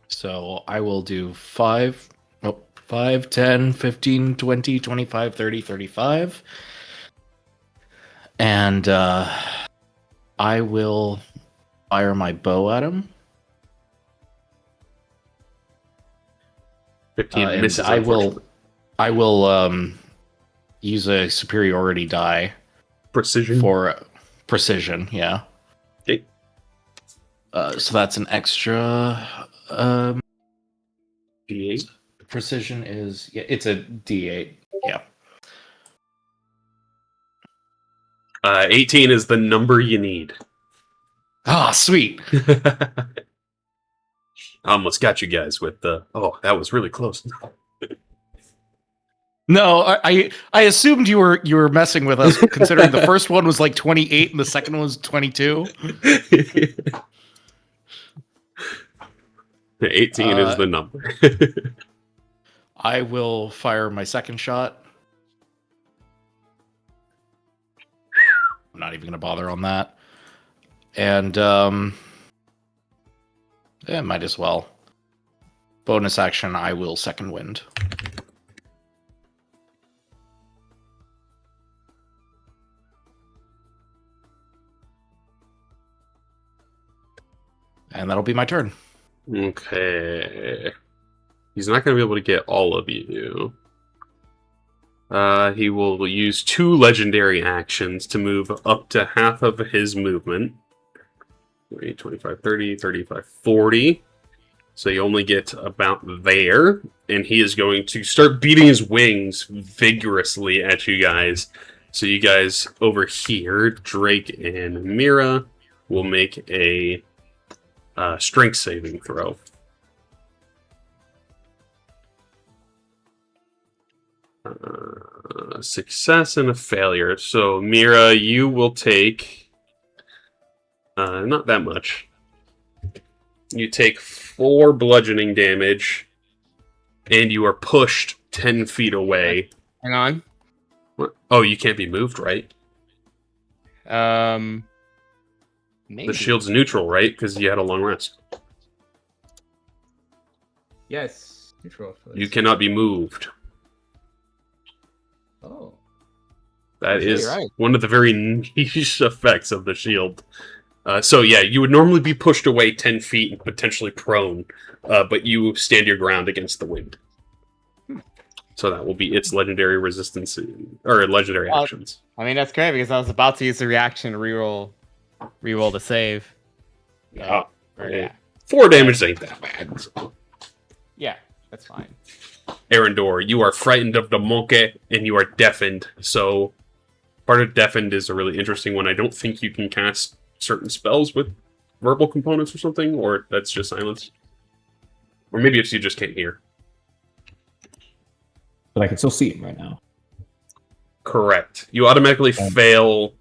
So I will do 5, 10, 15, 20, 25, 30, 35. And I will fire my bow at him. 15 And misses. I will unfortunately. use a superiority die Precision. for precision, yeah. Okay. So that's an extra D8. precision is it's a D8. Yeah. 18 is the number you need. Ah, sweet. I almost got you guys with the. Oh, that was really close. No, I assumed you were messing with us, considering the first one was like 28 and the second one was 22. 18 is the number. I will fire my second shot. I'm not even going to bother on that. And yeah, might as well. Bonus action, I will second wind. And that'll be my turn. Okay. He's not going to be able to get all of you. He will use 2 legendary actions to move up to half of his movement. 20, 25, 30, 35, 40. So you only get about there. And he is going to start beating his wings vigorously at you guys. So you guys over here, Drake and Mira, will make a strength saving throw. A success and a failure. So Mira, you will take not that much. You take 4 bludgeoning damage, and you are pushed 10 feet away. Hang on. What? Oh, you can't be moved, right? Maybe. The shield's neutral, right? Because you had a long rest. Yes. Neutral. You cannot be moved. Oh. That Yeah, is you're right. one of the very niche effects of the shield. So yeah, you would normally be pushed away 10 feet and potentially prone, but you stand your ground against the wind. So that will be its legendary resistance, or legendary actions. I mean, that's great because I was about to use the reaction to reroll the save. Yeah. Or, yeah. 4 damage ain't that bad. So. Yeah, that's fine. Arendor, you are frightened of the monkey, and you are deafened. So part of deafened is a really interesting one. I don't think you can cast certain spells with verbal components or something, or that's just silence. Or maybe it's you just can't hear. But I can still see him right now. Correct. You automatically fail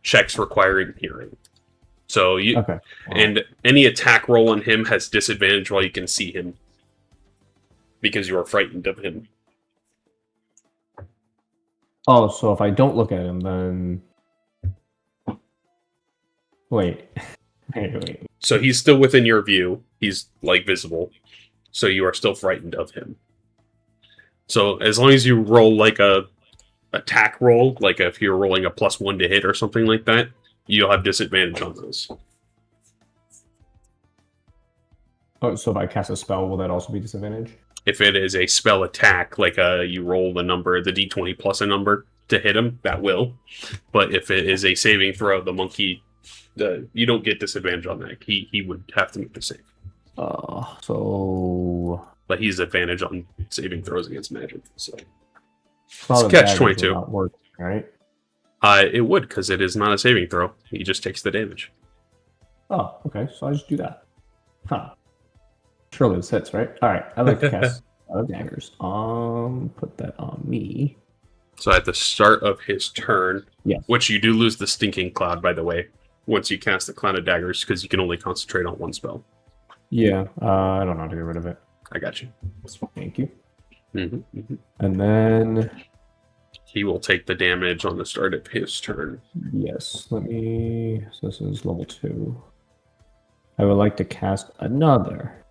checks requiring hearing. So you Okay. and any attack roll on him has disadvantage while you can see him. Because you are frightened of him. Oh, so if I don't look at him, then... Wait. Wait. So he's still within your view. He's, like, visible. So you are still frightened of him. So as long as you roll, like, a attack roll, like if you're rolling a +1 to hit or something like that, you'll have disadvantage on those. Oh, so if I cast a spell, will that also be disadvantage? If it is a spell attack, like you roll the number, the d20 plus a number to hit him, that will. But if it is a saving throw, the monkey, you don't get disadvantage on that. He would have to make the save. So... But he's advantage on saving throws against magic. So Probably catch daggers 22. will not work, right? It would, because it is not a saving throw. He just takes the damage. Oh, okay. So I just do that. Huh. Surely this hits, right? All right. I'd like to cast daggers. Put that on me. So at the start of his turn, Yes. which you do lose the stinking cloud, by the way, once you cast the cloud of daggers, because you can only concentrate on one spell. Yeah. I don't know how to get rid of it. I got you. Thank you. Mm-hmm, mm-hmm. And then, He will take the damage on the start of his turn. yes, let me. So this is level 2. I would like to cast another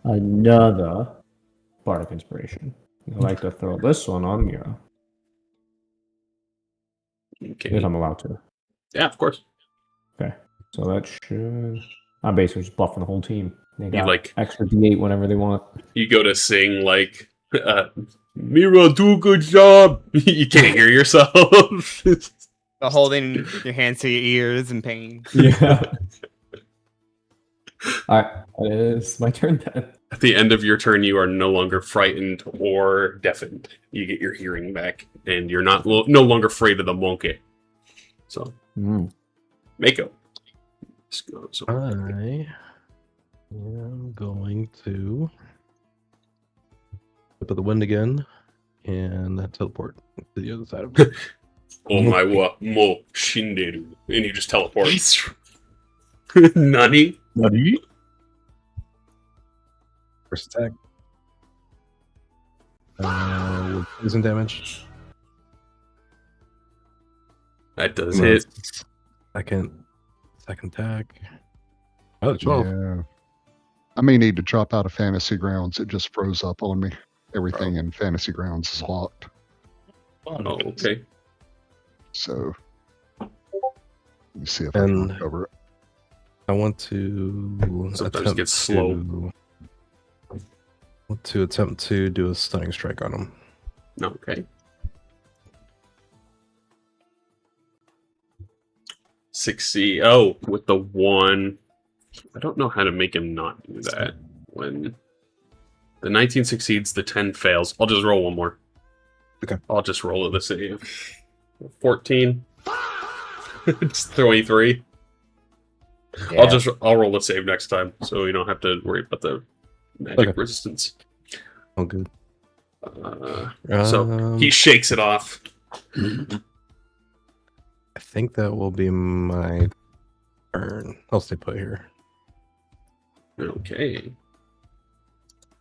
Bardic Inspiration. I'd like to throw this one on Mira, Okay. if I'm allowed to. Yeah, of course. Okay, so that should. I'm basically just buffing the whole team. They got like- extra D8 whenever they want. You go to sing like, Mira, do a good job. You can't hear yourself. Holding your hands to your ears in pain. Yeah. All right, it is my turn then. At the end of your turn, you are no longer frightened or deafened. You get your hearing back, and you're no longer afraid of the monkey. So, Mako. Let's go. So, I am going to tip of the wind again and teleport to the other side of it. oh my wa mo shinderu. And he just teleports. Nani? First attack. With poison damage. That does hit. Second attack. Oh, 12. Yeah. I may need to drop out of Fantasy Grounds. It just froze up on me. Everything in Fantasy Grounds is locked. Oh, okay. So let me see if I can And- recover it. I want to Sometimes it gets slow. Want to attempt to do a stunning strike on him. Okay. 6C. Oh, with the 1. I don't know how to make him not do that. When the 19 succeeds, the 10 fails. I'll just roll one more. Okay. I'll just roll it the save. 14. It's 23. Yeah. I'll roll a save next time, so you don't have to worry about the magic resistance. Oh, good. So he shakes it off. I think that will be my turn. I'll stay put here. Okay.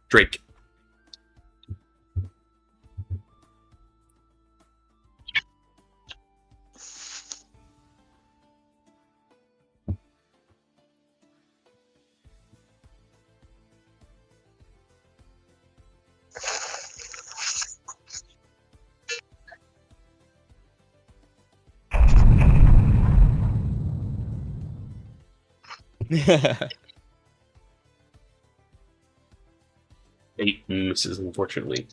Drake. Eight misses, unfortunately.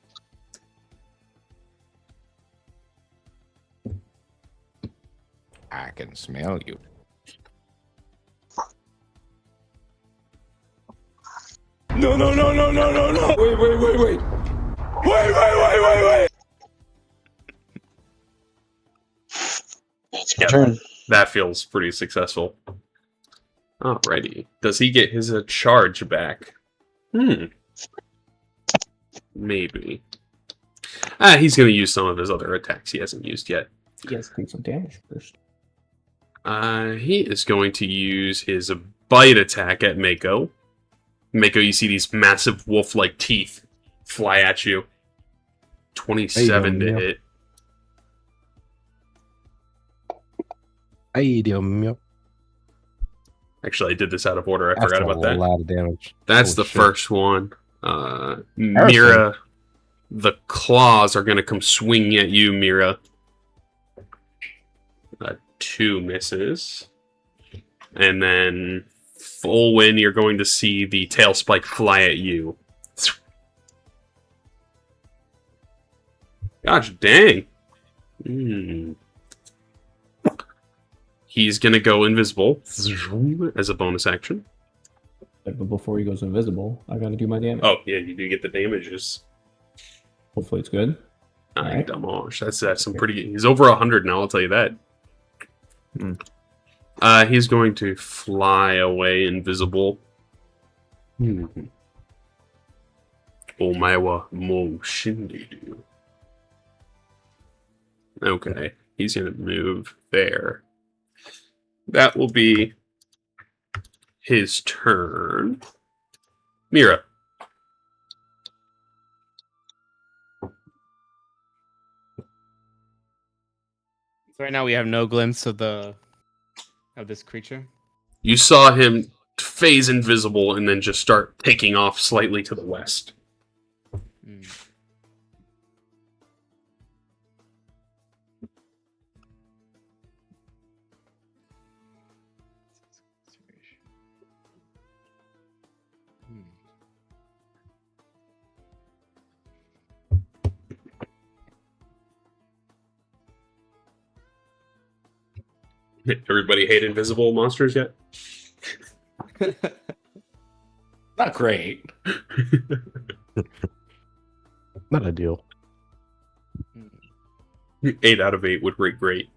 I can smell you. No, no, no, no, no, no, no! Wait, wait, wait, wait! Wait, wait, wait, wait, wait! It's my turn. That feels pretty successful. Alrighty. Does he get his charge back? Maybe. He's going to use some of his other attacks he hasn't used yet. He has to take some damage first. He is going to use his bite attack at Mako. Mako, you see these massive wolf-like teeth fly at you. 27 to hit. Actually, I did this out of order. I forgot about that. A lot of damage. That's the first one. Mira, the claws are going to come swinging at you, Mira. 2 misses. And then, full win, you're going to see the tail spike fly at you. Gosh dang. He's going to go invisible as a bonus action. But before he goes invisible, I gotta do my damage. Oh, yeah, you do get the damages. Hopefully it's good. Alright. Damage. That's some pretty... He's over 100 now, I'll tell you that. He's going to fly away invisible. Omaewa mo shinderu. Okay, he's going to move there. That will be his turn. Mira. So right now we have no glimpse of this creature. You saw him phase invisible and then just start taking off slightly to the west. Everybody hate invisible monsters yet? Not great. Not ideal. 8 out of 8 would rate great.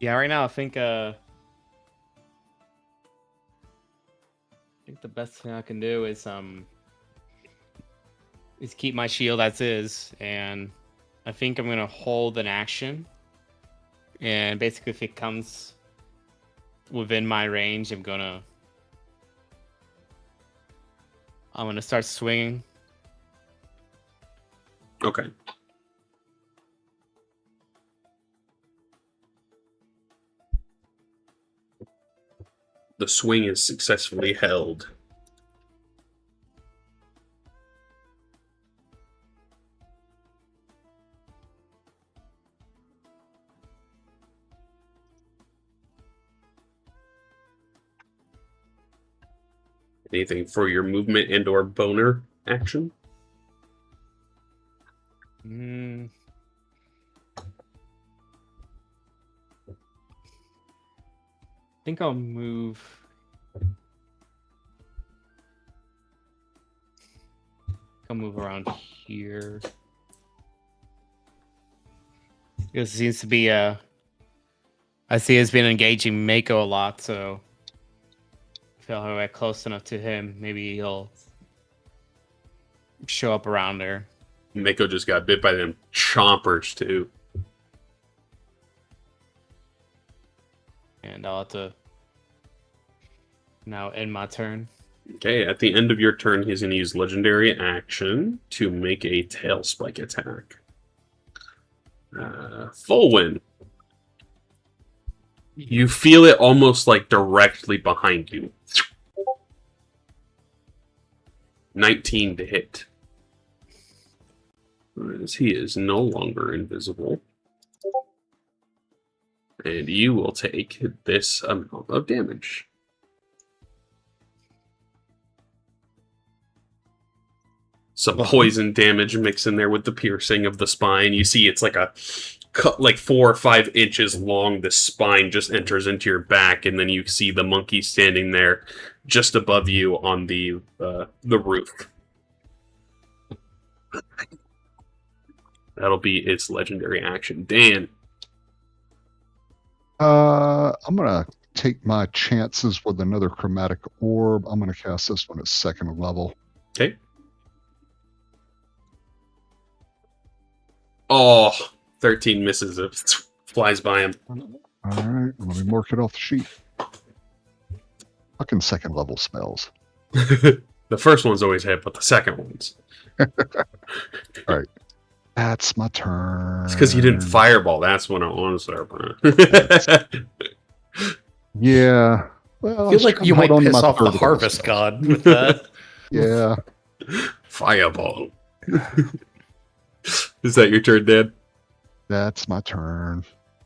Yeah, right now I think the best thing I can do is keep my shield as is, and I think I'm gonna hold an action, and basically if it comes within my range, I'm gonna start swinging. Okay. The swing is successfully held. Anything for your movement and or boner action? Mm. I think I'll move. I'll move around here. Because it seems to be I see it's been engaging Mako a lot, so I feel like we're close enough to him. Maybe he'll show up around her. Mako just got bit by them chompers too. And I'll have to now end my turn. Okay, at the end of your turn, he's going to use legendary action to make a tail spike attack. Full win. You feel it almost like directly behind you. 19 to hit. As he is no longer invisible. And you will take this amount of damage. Some poison damage mixed in there with the piercing of the spine. You see it's like a cut, like 4 or 5 inches long. The spine just enters into your back, and then you see the monkey standing there just above you on the roof. That'll be its legendary action. Dan. I'm gonna take my chances with another chromatic orb. I'm gonna cast this one at 2nd level. Okay. Oh, 13 misses. It flies by him. All right, let me mark it off the sheet. Fucking 2nd level spells. The first one's always hit, but the second one's. All right. That's my turn. It's because you didn't fireball. That's when I want to start. Yeah. Well, I feel like you might piss off the harvest god with that. Yeah. Fireball. Is that your turn, Dan? That's my turn.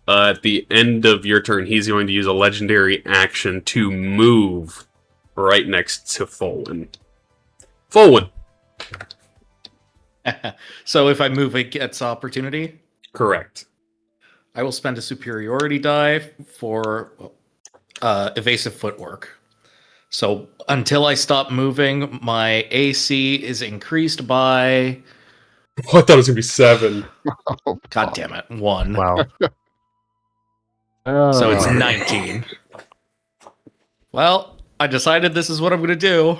At the end of your turn, he's going to use a legendary action to move right next to Folwin. Folwin. So if I move, it gets opportunity? Correct. I will spend a superiority die for evasive footwork. So until I stop moving, my AC is increased by... Oh, I thought it was going to be 7. Oh, God damn it, 1. Wow. So it's 19. Well, I decided this is what I'm going to do.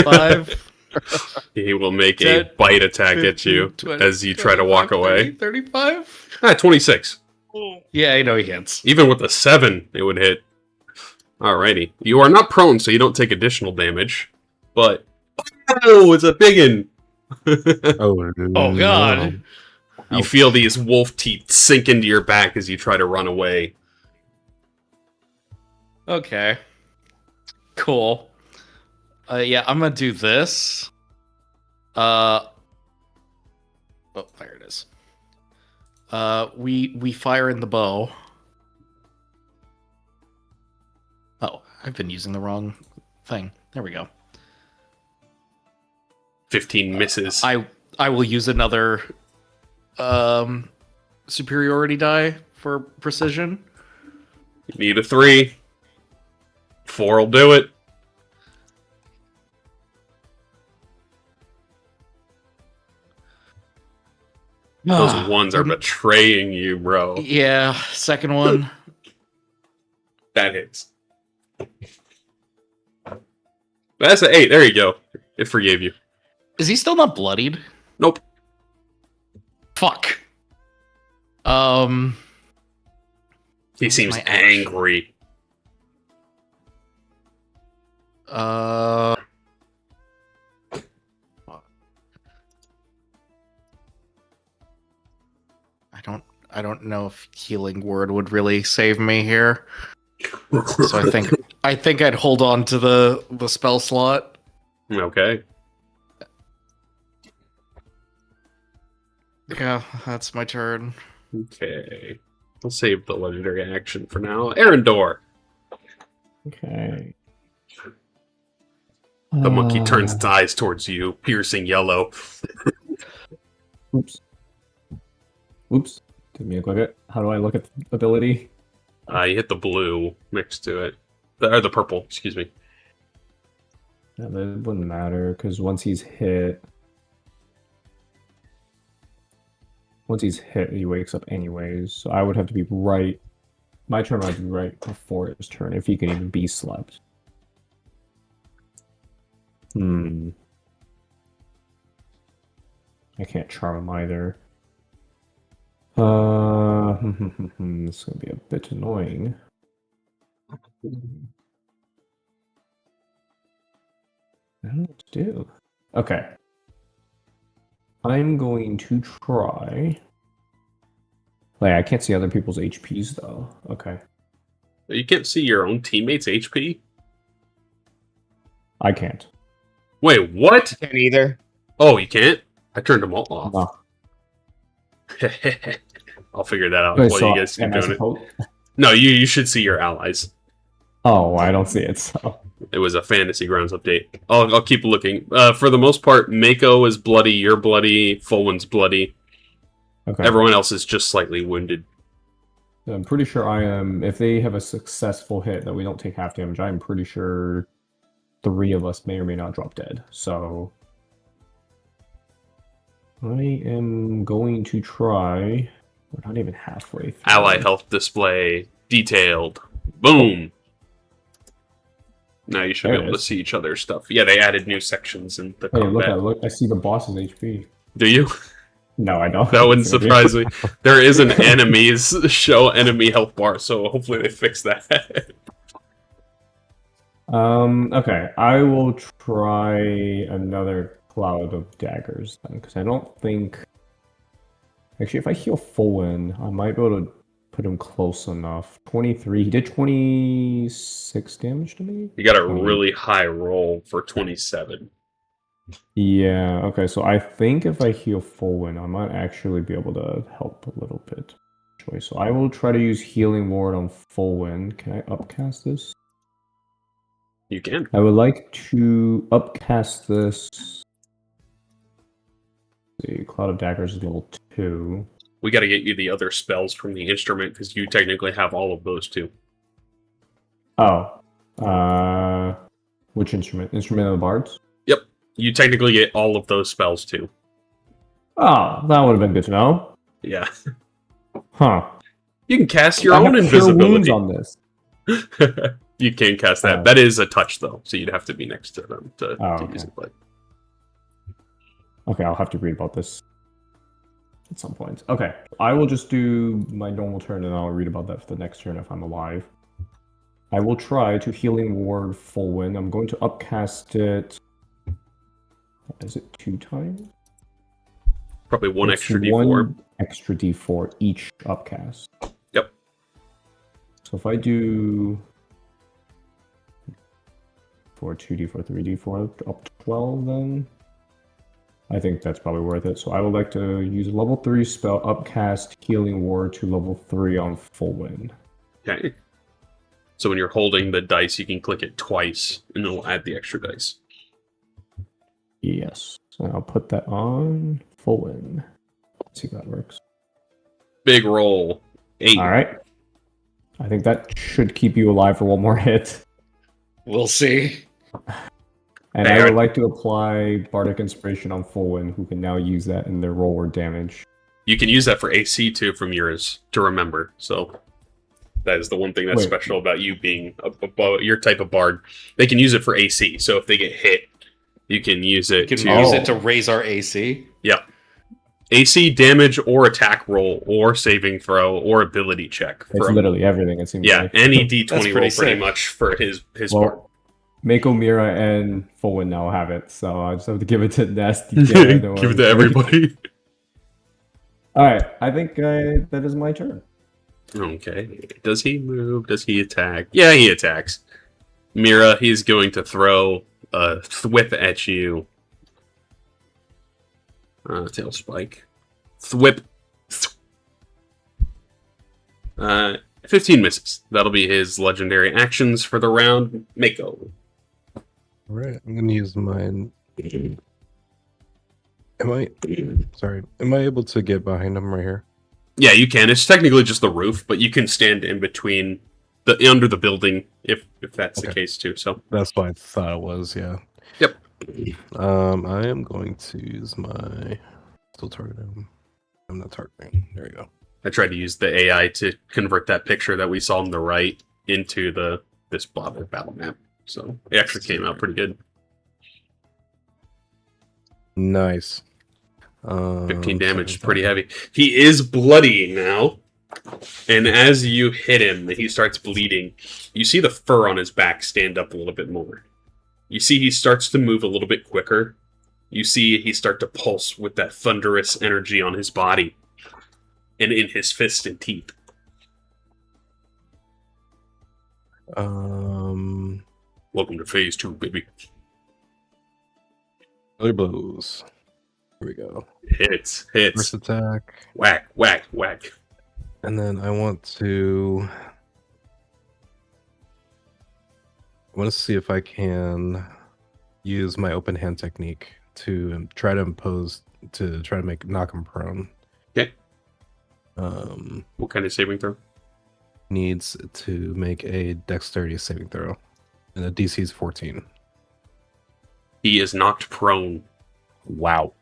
5... He will make 10, a bite attack 15, at you 20, as you try to walk 30, away. 35? 26. Yeah, you know he hits. Even with a 7, it would hit. Alrighty. You are not prone, so you don't take additional damage. But... Oh, it's a biggin! Oh God. You feel these wolf teeth sink into your back as you try to run away. Okay. Cool. Yeah, I'm gonna do this. Oh, there it is. We fire in the bow. Oh, I've been using the wrong thing. There we go. 15 misses. I will use another superiority die for precision. You need a 3. 4 will do it. Those ones are betraying you, bro. Yeah, second one. That hits. That's an 8. There you go. It forgave you. Is he still not bloodied? Nope. Fuck. He seems angry. I don't know if healing word would really save me here. So I think I'd hold on to the spell slot. Okay. Yeah, that's my turn. Okay. I'll save the legendary action for now. Arendor. Okay. The monkey turns its eyes towards you, piercing yellow. Oops. Oops. Didn't mean to click it. How do I look at the ability? You hit the blue next to it. Or the purple, excuse me. Yeah, but it wouldn't matter, because once he's hit, he wakes up anyways. So I would have to be right. My turn might be right before his turn, if he can even be slept. I can't charm him either. This is gonna be a bit annoying. I don't know what to do. Okay. I'm going to try. Like, I can't see other people's HPs though. Okay. You can't see your own teammates' HP? I can't. Wait, what? Can't either. Oh, you can't? I turned them all off. No. I'll figure that out Wait, while so you guys keep am I doing it. supposed- No, you should see your allies. Oh, I don't see it, so. It was a fantasygrounds update. I'll keep looking. For the most part, Mako is bloody, you're bloody, Fulwin's bloody. Okay. Everyone else is just slightly wounded. I'm pretty sure I am. If they have a successful hit that we don't take half damage, I'm pretty sure 3 of us may or may not drop dead. So I am going to try. We're not even halfway through. Ally health display detailed. Boom. Now you should There be it able to is. see each other's stuff. Yeah, they added new sections in the Hey, combat. look! I see the boss's HP. Do you? No, I don't. That wouldn't surprise me. There is an enemies show enemy health bar, so hopefully they fix that. Okay, I will try another cloud of daggers then, because I don't think. Actually, if I heal Fulwin, I might be able to put him close enough. 23. He did 26 damage to me. You got a 20. really high roll for 27. Yeah. Okay, so I think if I heal Fulwin, I might actually be able to help a little bit. Actually, so I will try to use Healing Ward on Fulwin. Can I upcast this? You can. I would like to upcast this. Let's see, Cloud of Daggers is level 2. We got to get you the other spells from the instrument because you technically have all of those too. Oh. Which instrument? Instrument of the Bards? Yep. You technically get all of those spells too. Oh, that would have been good to know. Yeah. Huh. You can cast your I own have Cure Wounds invisibility. on this. You can cast that. Oh. That is a touch though, so you'd have to be next to them to Oh, use okay. it. But Okay, I'll have to read about this at some point. Okay, I will just do my normal turn and I'll read about that for the next turn if I'm alive. I will try to Healing Ward Fulwin. I'm going to upcast it. Is it 2 times? probably one It's extra D4. One extra D4 each upcast. Yep. So if I do 4, 2D4, 3D4, up to 12 then. I think that's probably worth it. So I would like to use a level 3 spell, upcast Healing Ward to level 3 on Fulwin. Okay. So when you're holding the dice, you can click it twice, and it'll add the extra dice. Yes. So I'll put that on Fulwin. Let's see if that works. Big roll. 8. All right. I think that should keep you alive for one more hit. We'll see. And Hey, I would alright. like to apply Bardic Inspiration on Fulwin, who can now use that in their roll or damage. You can use that for AC too from yours to remember. So that is the one thing that's Wait. special about you being your type of bard. They can use it for AC. So if they get hit, you can use it You can to use it to raise our AC. AC damage or attack roll or saving throw or ability check. It's From, literally everything, it seems yeah, like. any That's D20 roll pretty pretty sick. much for his bard. Well, Mako, Mira, and Fulwin now have it, so I just have to give it to Nasty Dan. Give it to everybody. Alright, I think that is my turn. Okay. Does he move? Does he attack? Yeah, he attacks. Mira, he's going to throw a thwip at you. Tail spike. Thwip. 15 misses. That'll be his legendary actions for the round. Mako. All right, I'm gonna use mine. Am I? Sorry. Am I able to get behind him right here? Yeah, you can. It's technically just the roof, but you can stand in between under the building if that's the Okay. case too. So That's what I thought it was. Yeah. Yep. I am going to use my still targeting. I'm not targeting. There you go. I tried to use the AI to convert that picture that we saw on the right into this battle map. So it actually came out pretty good. Nice. 15 damage, pretty heavy. He is bloody now, and as you hit him, he starts bleeding. You see the fur on his back stand up a little bit more. You see he starts to move a little bit quicker. You see he start to pulse with that thunderous energy on his body and in his fists and teeth. Welcome to phase 2, baby. Other blows. Here we go. Hits. First attack. Whack, whack, whack. And then I want to see if I can use my open hand technique to try to knock him prone. Okay. What kind of saving throw? Needs to make a dexterity saving throw. And the DC is 14. He is knocked prone. Wow.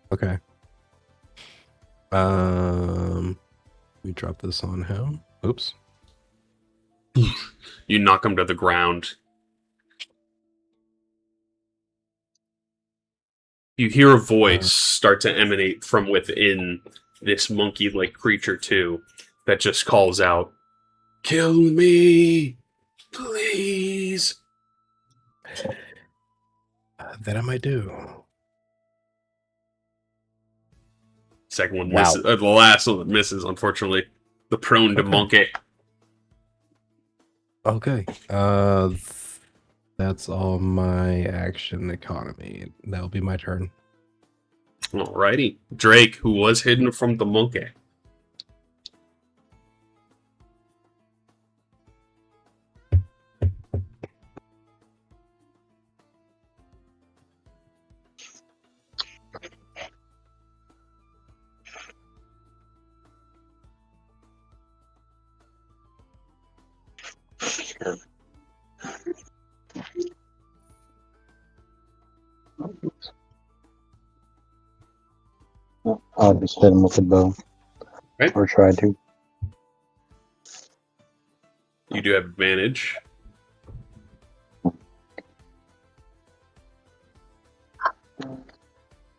Okay. We drop this on him. Oops. You knock him to the ground. You hear a voice start to emanate from within this monkey-like creature too, that just calls out, "Kill me, please." That I might do. Second one misses. The last one that misses, unfortunately. The prone to monkey. Okay. That's all my action economy. That'll be my turn. Alrighty. Drake, who was hidden from the monkey. I'll just hit him with a bow. Right. Or try to. You do have advantage.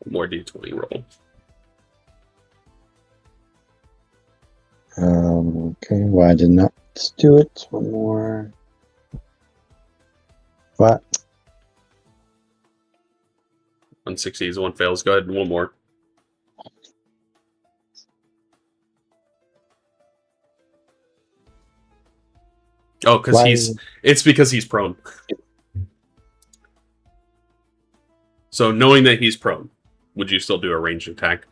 More d20 roll. Okay, well, I did not do it. One more. What? One succeeds, one fails. Go ahead, one more. Oh, because it's because he's prone. So knowing that he's prone, would you still do a ranged attack?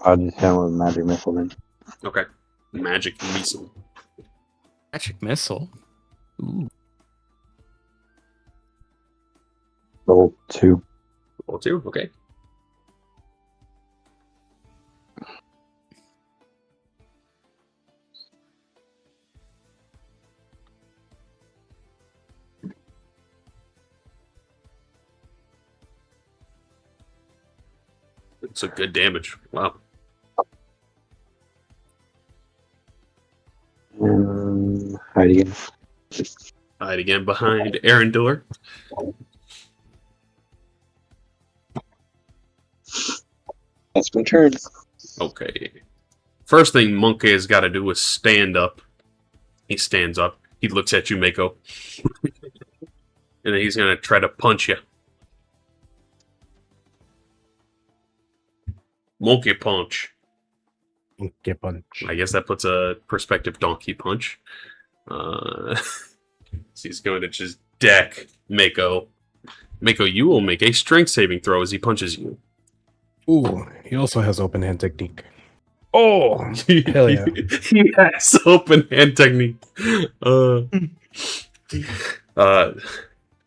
I'll just hit him with a magic missile then. Okay. Magic missile. Magic missile. Ooh. Roll 2. Roll 2, okay. It's a good damage. Wow. Hide again. Hide again behind Aaron Diller. That's my turn. Okay. First thing Monkey has got to do is stand up. He stands up. He looks at you, Mako. And then he's going to try to punch you. Monkey punch. Monkey punch. I guess that puts a perspective donkey punch. So he's going to just deck Mako Mako, you will make a strength saving throw as he punches you. Ooh, he also has open hand technique. Oh, hell yeah. He has open hand technique.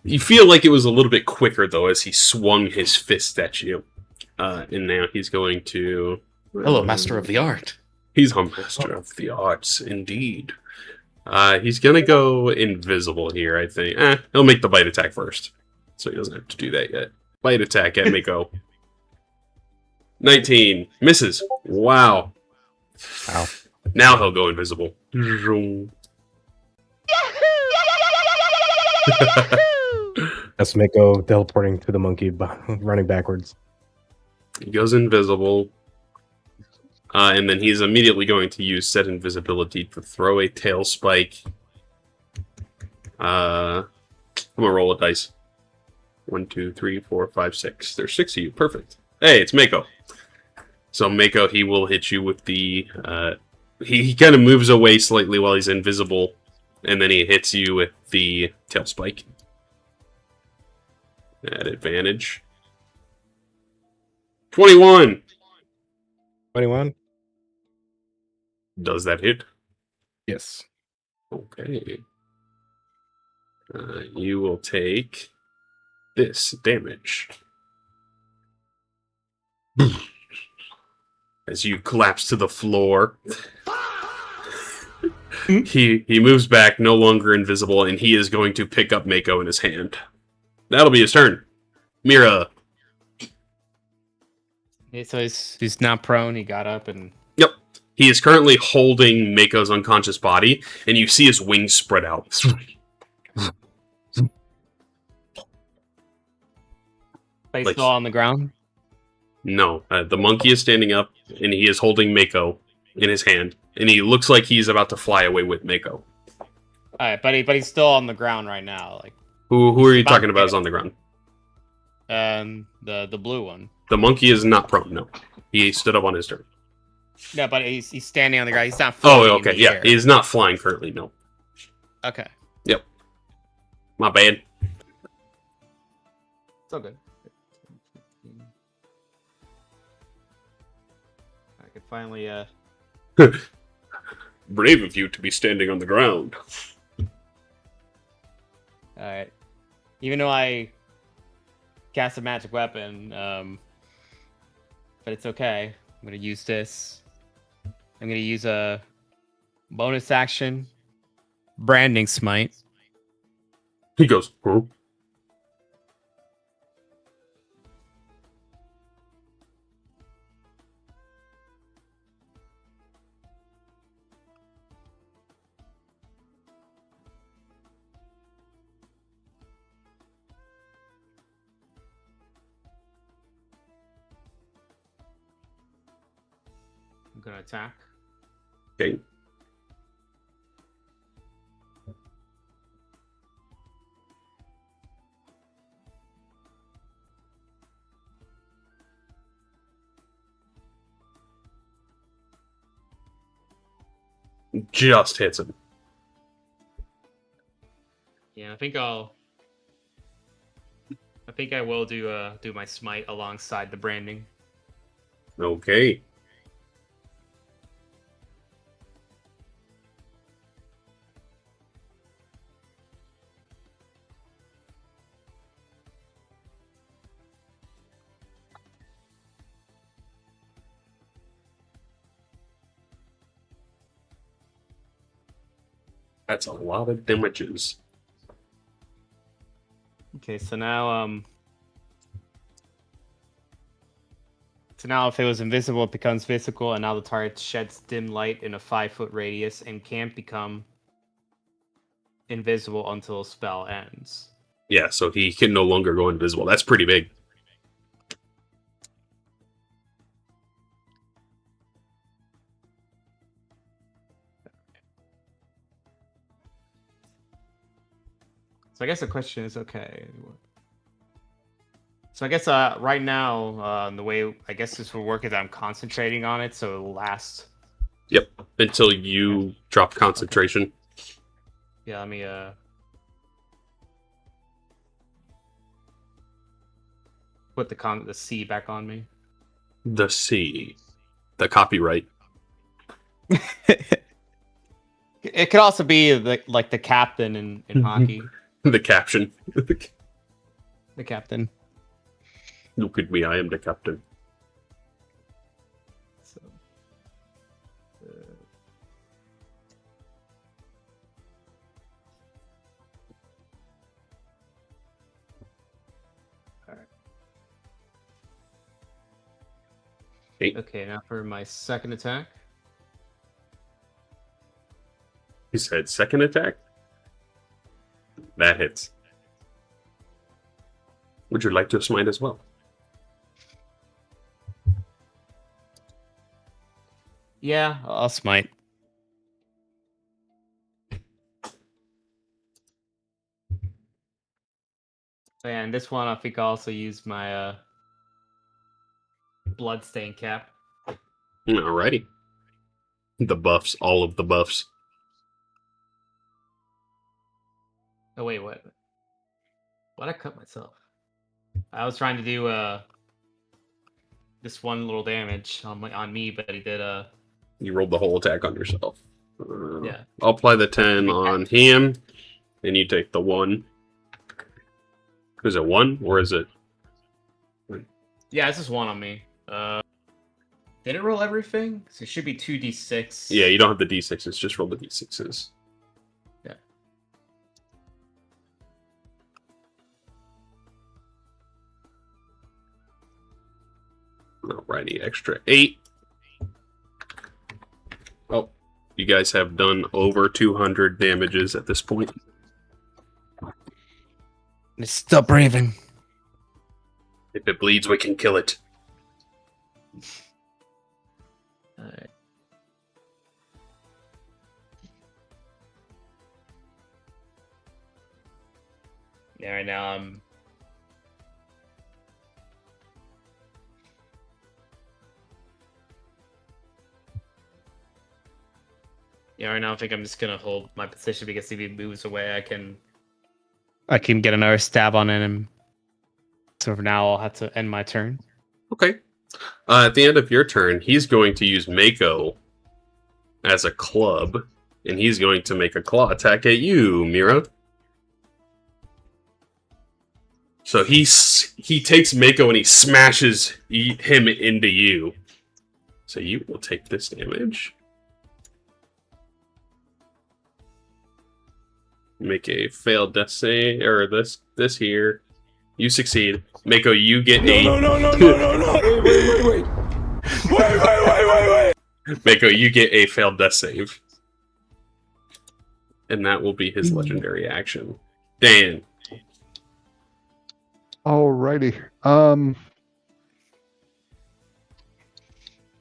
You feel like it was a little bit quicker, though, as he swung his fist at you. And now he's going to... Hello, master of the art. He's a master of the arts, indeed. He's going to go invisible here, I think. He'll make the bite attack first. So he doesn't have to do that yet. Bite attack at Mako. 19. Misses. Wow. Wow. Now he'll go invisible. That's Mako teleporting to the monkey, running backwards. He goes invisible. And then he's immediately going to use set invisibility to throw a tail spike. I'm gonna roll a dice. 1, 2, 3, 4, 5, 6. There's 6 of you. Perfect. Hey, it's Mako. So Mako, he will hit you with the... He kind of moves away slightly while he's invisible, and then he hits you with the tail spike. At advantage. 21! 21? Does that hit? Yes. Okay. You will take this damage. As you collapse to the floor. He moves back, no longer invisible, and he is going to pick up Mako in his hand. That'll be his turn. Mira. Yeah, so he's not prone. He got up and... Yep. He is currently holding Mako's unconscious body, and you see his wings spread out. He's Like- still on the ground? No, the monkey is standing up, and he is holding Mako in his hand, and he looks like he's about to fly away with Mako. Alright, but he's still on the ground right now. Like, Who are you About- talking about is on the ground? the blue one. The monkey is not prone, no. He stood up on his turn. No, but he's standing on the ground. He's not Oh, floating in okay, the yeah. air. He's not flying currently, no. Okay. My bad. It's all good. I could finally Brave of you to be standing on the ground. Alright. Even though I cast a magic weapon, but it's okay. I'm gonna use this. I'm gonna use a bonus action branding smite. He goes, huh? I'm gonna attack. Okay. Just hits him. Yeah, I think I will do my smite alongside the branding. Okay. That's a lot of damages. Okay, so now if it was invisible, it becomes visible, and now the target sheds dim light in a 5-foot radius and can't become invisible until a spell ends. Yeah, so he can no longer go invisible. That's pretty big. So I guess the question is, okay. So I guess right now, the way I guess this will work is I'm concentrating on it, so it'll last. Yep. Until you drop concentration. Yeah, let me put the C back on me. The C. The copyright. It could also be the captain in hockey. The caption. The captain. Look at me, I am the captain. So, alright. Eight. Okay, now for my second attack. He said second attack? That hits. Would you like to smite as well? Yeah, I'll smite. And this one, I think I'll also use my bloodstain cap. Alrighty. The buffs, all of the buffs. Oh wait, what? Why'd I cut myself? I was trying to do this one little damage on me, but he did You rolled the whole attack on yourself. Yeah. I'll apply the 10 on him, and you take the 1. Is it 1, or is it... Yeah, it's just 1 on me. Did it roll everything? So it should be 2d6. Yeah, you don't have the d6s, just roll the d6s. Yeah. Alrighty, extra 8. Oh, you guys have done over 200 damages at this point. It's still breathing. If it bleeds, we can kill it. Alright. Yeah, right now I'm... Yeah, right now I think I'm just gonna hold my position because if he moves away, I can get another stab on him. So for now, I'll have to end my turn. Okay. At the end of your turn, he's going to use Mako as a club, and he's going to make a claw attack at you, Mira. So he takes Mako and he smashes him into you. So you will take this damage. Make a failed death save, or this here. You succeed. Mako, you get a... No. Wait. Wait. Mako, you get a failed death save. And that will be his legendary action. Dan. Alrighty.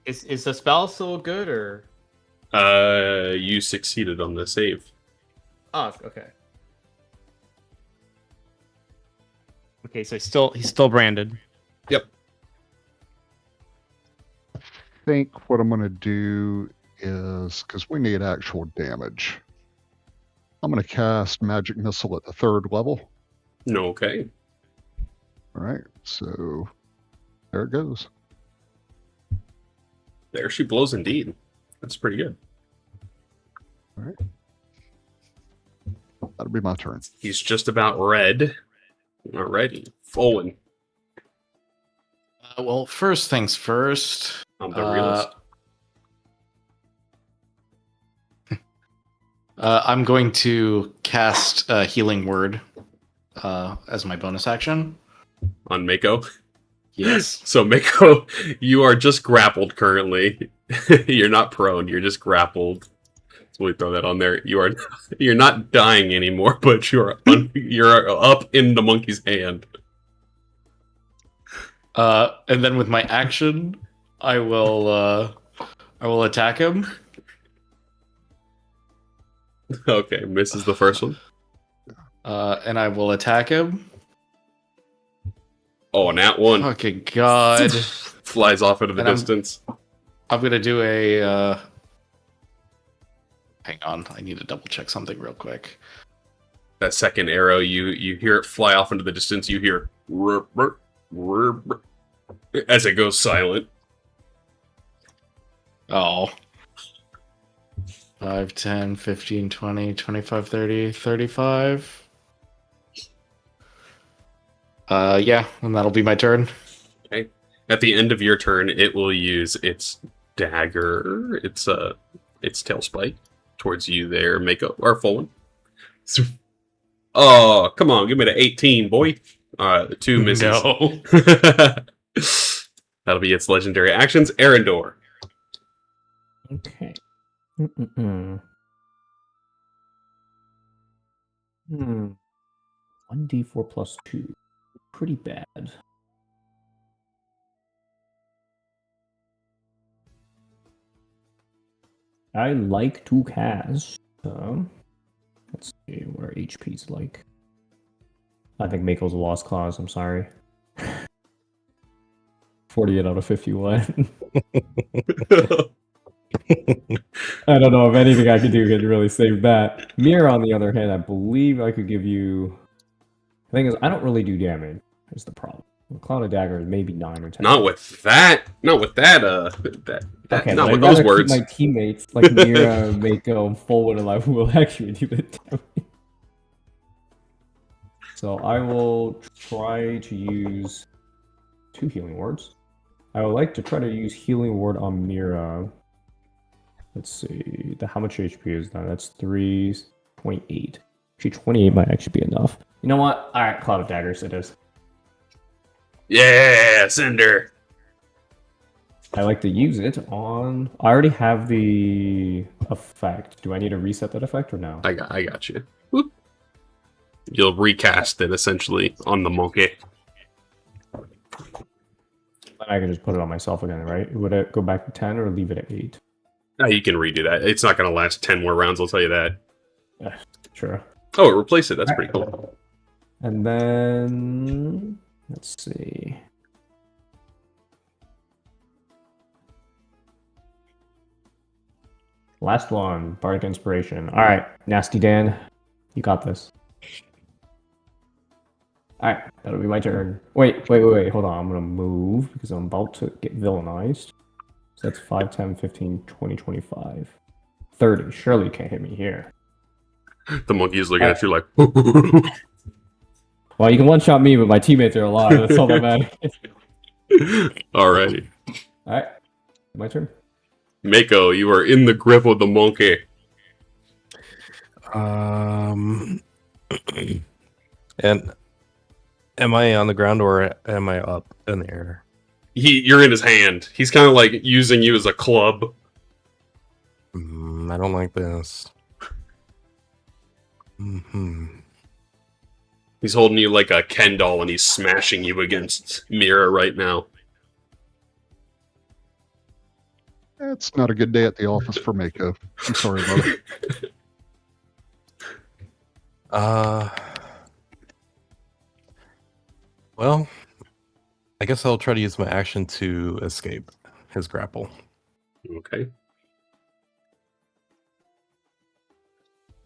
Is the spell still good, or? You succeeded on the save. Oh, okay. Okay, so he's still branded. Yep. I think what I'm going to do is, because we need actual damage, I'm going to cast Magic Missile at the 3rd level. Okay. All right, so there it goes. There she blows indeed. That's pretty good. All right. That'll be my turn. He's just about red. Alrighty. Owen. Well, first things first. I'm the realist. I'm going to cast Healing Word as my bonus action. On Mako. Yes. So Mako, you are just grappled currently. You're not prone, you're just grappled. So we throw that on there. You're not dying anymore, but you're up in the monkey's hand. And then with my action, I will attack him. Okay, misses the first one. And I will attack him. Oh, and that one Fucking God. flies off into the distance. I'm gonna do a hang on, I need to double check something real quick. That second arrow, you hear it fly off into the distance. You hear "Rrr, rrr," as it goes silent. Oh. 5, 10, 15, 20, 25, 30, 35. Yeah, and that'll be my turn. Okay. At the end of your turn, it will use its dagger, its tail spike towards you there, or full one. Oh, come on, give me the 18, boy. The 2 misses. No. That'll be its legendary actions. Arendor. Okay. Mm-mm-mm. 1d4 plus 2. Pretty bad. I like to cast. Let's see what our HP's like. I think Mako's a lost cause. I'm sorry. 48 out of 51. I don't know if anything I could do could really save that. Mirror, on the other hand, I believe I could give you. The thing is, I don't really do damage. Is the problem? Cloud of Dagger is maybe 9 or 10. Not with that. Not with that. Okay, not but with I'd those rather words. keep my teammates like Mira, Mako, Forward, and Life who will actually do the damage. So I will try to use 2 healing words. I would like to try to use healing word on Mira. Let's see. How much HP is that? That's 3.8. Actually, 28 might actually be enough. You know what? All right, Cloud of Daggers it is. Yeah, Cinder. I like to use it on. I already have the effect. Do I need to reset that effect or no? I got you. Whoop. You'll recast it essentially on the monkey. I can just put it on myself again, right? Would it go back to 10 or leave it at 8? No, you can redo that. It's not going to last 10 more rounds, I'll tell you that. Sure. Oh, replace it. That's pretty cool. And then let's see. Last one, Bardic Inspiration. All right, Nasty Dan, you got this. All right, that'll be my turn. Wait. Hold on. I'm going to move because I'm about to get villainized. So that's 5, 10, 15, 20, 25, 30. Surely you can't hit me here. The monkey is looking at you like... Well, you can one-shot me, but my teammates are alive. That's all that matters. Alrighty. All right, my turn. Mako, you are in the grip of the monkey. And am I on the ground or am I up in the air? You're in his hand. He's kind of like using you as a club. I don't like this. He's holding you like a Ken doll and he's smashing you against Mira right now. It's not a good day at the office for Mako. I'm sorry about it. Well, I guess I'll try to use my action to escape his grapple. Okay.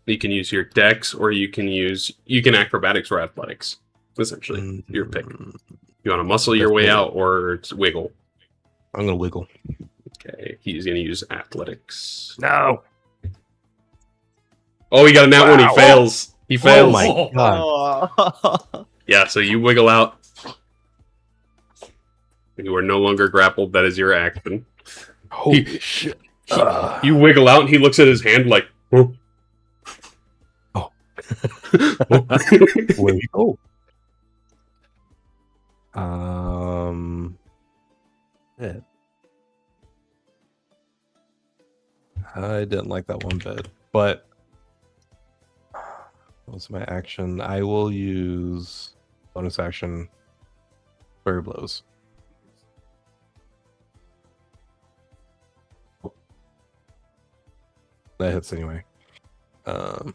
You can use your dex, or you can acrobatics or athletics. Essentially, your pick. You want to muscle your way out or wiggle? I'm gonna wiggle. Okay, he's gonna use athletics. No. Oh, he got a nat one. He fails. He fails. Oh my god. Yeah, so you wiggle out. You are no longer grappled. That is your action. Holy shit. You wiggle out, and he looks at his hand like, oh. Where you go? Yeah. I didn't like that one bit, but what's my action? I will use bonus action Fairy Blows. That hits anyway. I'm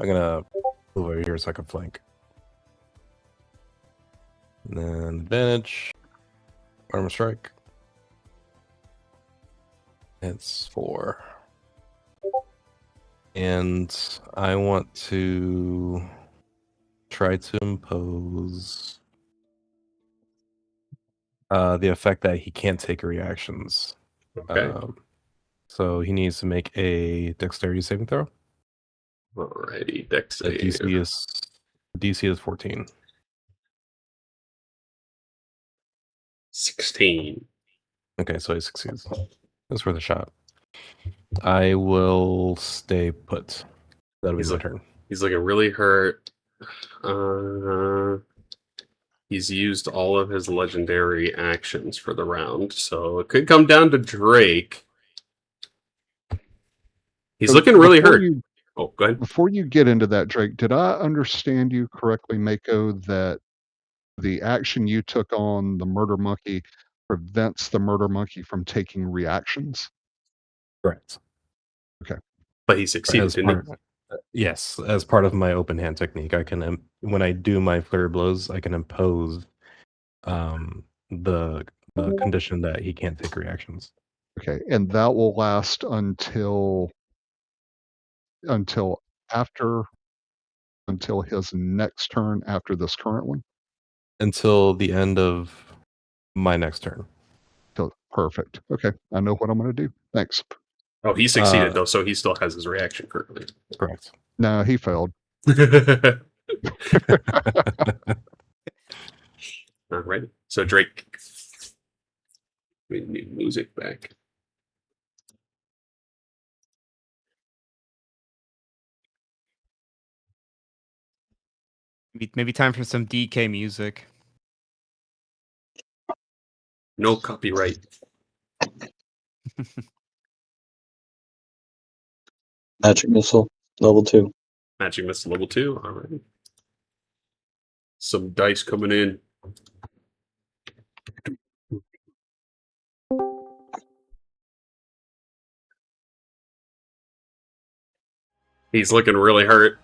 gonna move over here so I can flank. And then advantage. Armor strike. It's 4. And I want to try to impose the effect that he can't take reactions. Okay. So he needs to make a dexterity saving throw. Alrighty, dex The save. DC is 14. 16. Okay, so he succeeds. It's worth a shot. I will stay put. That'll be my turn. He's looking really hurt. He's used all of his legendary actions for the round, so it could come down to Drake. He's looking really hurt. Oh, go ahead. Before you get into that, Drake, did I understand you correctly, Mako, that the action you took on the murder monkey prevents the murder monkey from taking reactions? Correct. Okay. But he succeeded, didn't he? Yes, as part of my open hand technique, I can when I do my flurry blows, I can impose the condition that he can't take reactions. Okay, and that will last until his next turn after this current one? Until the end of my next turn. Perfect. Okay, I know what I'm going to do. Thanks. Oh, he succeeded, though, so he still has his reaction currently. Correct. No, he failed. Alright, so Drake. We need music back. Maybe time for some DK music. No copyright. Magic missile, level 2. Magic missile level 2. Alright. Some dice coming in. He's looking really hurt.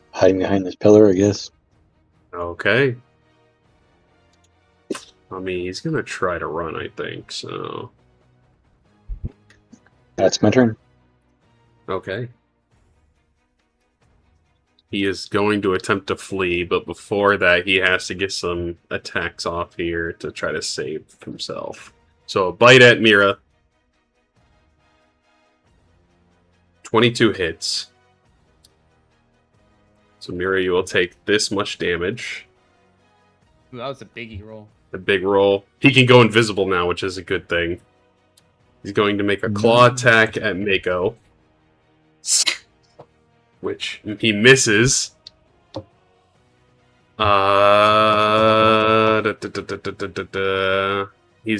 Hiding behind this pillar, I guess. Okay. I mean, he's gonna try to run, I think, so... That's my turn. Okay. He is going to attempt to flee, but before that, he has to get some attacks off here to try to save himself. So, a bite at Mira. 22 hits. So, Mira, you will take this much damage. Ooh, that was a biggie roll. A big roll. He can go invisible now, which is a good thing. He's going to make a claw attack at Mako. Which he misses. He's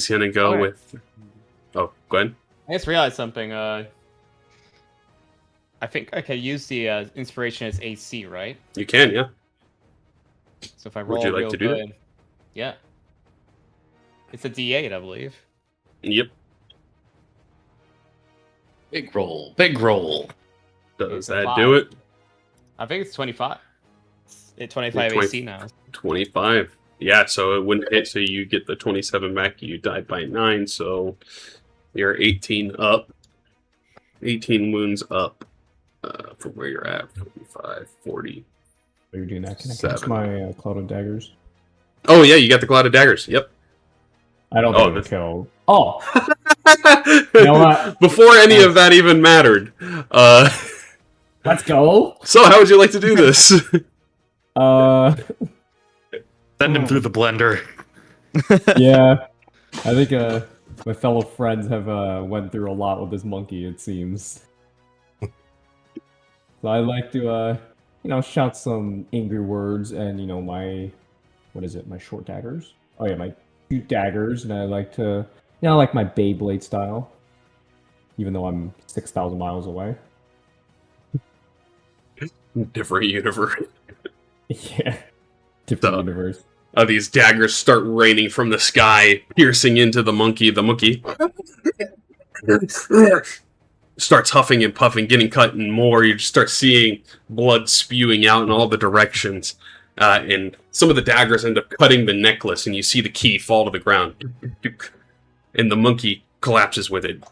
gonna go with... Oh, go ahead. I just realized something. I think I can use the inspiration as AC, right? You can, yeah. So if I roll Would you like real to do good, that? yeah. It's a D8, I believe. Yep. Big roll. Big roll. Does It's a that 5. do it? I think it's 25. It's 25 20 AC now. 25. Yeah, so it wouldn't hit, so you get the 27 back. You died by 9, so you're 18 up. 18 wounds up from where you're at. 45, 40. While you're doing that, can I cast my Cloud of Daggers? Oh, yeah, you got the Cloud of Daggers. Yep. I don't think it'll kill. Oh! You know what? Before any of that even mattered. Let's go! So, how would you like to do this? Send him through the blender. Yeah. I think my fellow friends have went through a lot with this monkey, it seems. So I like to, shout some angry words and, my... What is it? My short daggers? Oh, yeah, my 2 daggers, and I like to... I like my Beyblade style. Even though I'm 6,000 miles away. Different universe. Yeah. Different universe. These daggers start raining from the sky, piercing into the monkey. The monkey starts huffing and puffing, getting cut and more. You just start seeing blood spewing out in all the directions. And some of the daggers end up cutting the necklace, and you see the key fall to the ground. And the monkey collapses with it.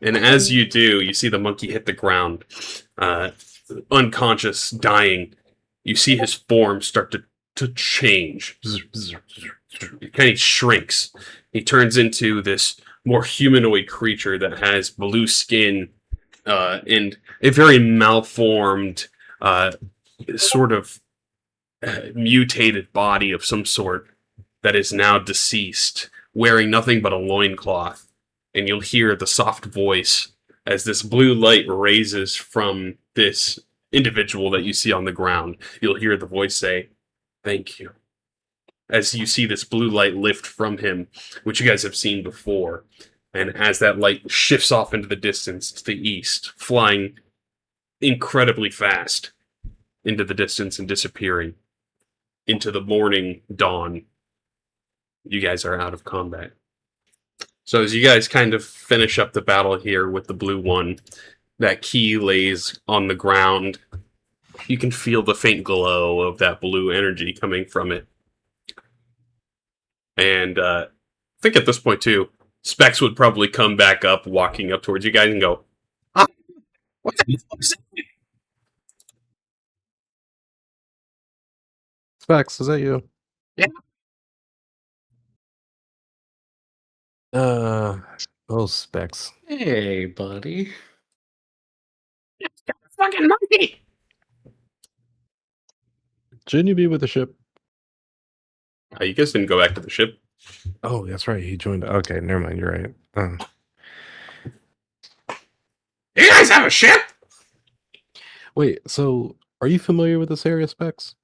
And as you do, you see the monkey hit the ground, unconscious, dying. You see his form start to change. It kind of shrinks. He turns into this more humanoid creature that has blue skin and a very malformed, sort of mutated body of some sort that is now deceased, wearing nothing but a loincloth. And you'll hear the soft voice as this blue light raises from this individual that you see on the ground. You'll hear the voice say, "Thank you." As you see this blue light lift from him, which you guys have seen before. And as that light shifts off into the distance to the east, flying incredibly fast into the distance and disappearing into the morning dawn, you guys are out of combat. So as you guys kind of finish up the battle here with the blue one, that key lays on the ground. You can feel the faint glow of that blue energy coming from it. And I think at this point, too, Specs would probably come back up, walking up towards you guys and go, "Ah, what the fuck is that?" Specs, is that you? Yeah. Oh, Specs. Hey, buddy. It's got a fucking monkey! Shouldn't you be with the ship? You guys didn't go back to the ship. Oh, that's right. He joined. Okay, never mind. You're right. You guys have a ship? Wait, so are you familiar with this area, Specs?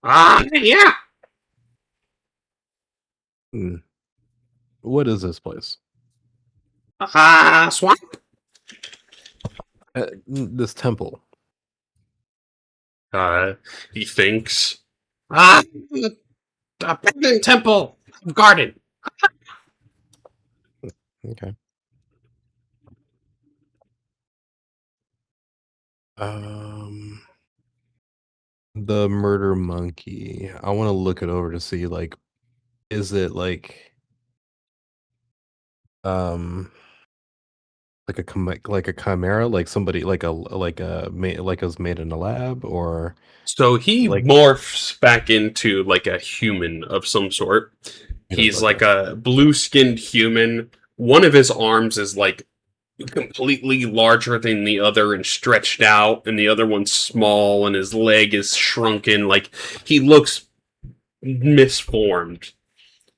Yeah. What is this place? Swamp? This temple. He thinks. The Pagan Temple Garden. Okay. The murder monkey. I want to look it over to see, like, is it like like a chimera, like somebody like it was made in a lab, or So he like morphs back into like a human of some sort. He's like a blue-skinned human. One of his arms is like completely larger than the other and stretched out, and the other one's small, and his leg is shrunken. Like, he looks misformed.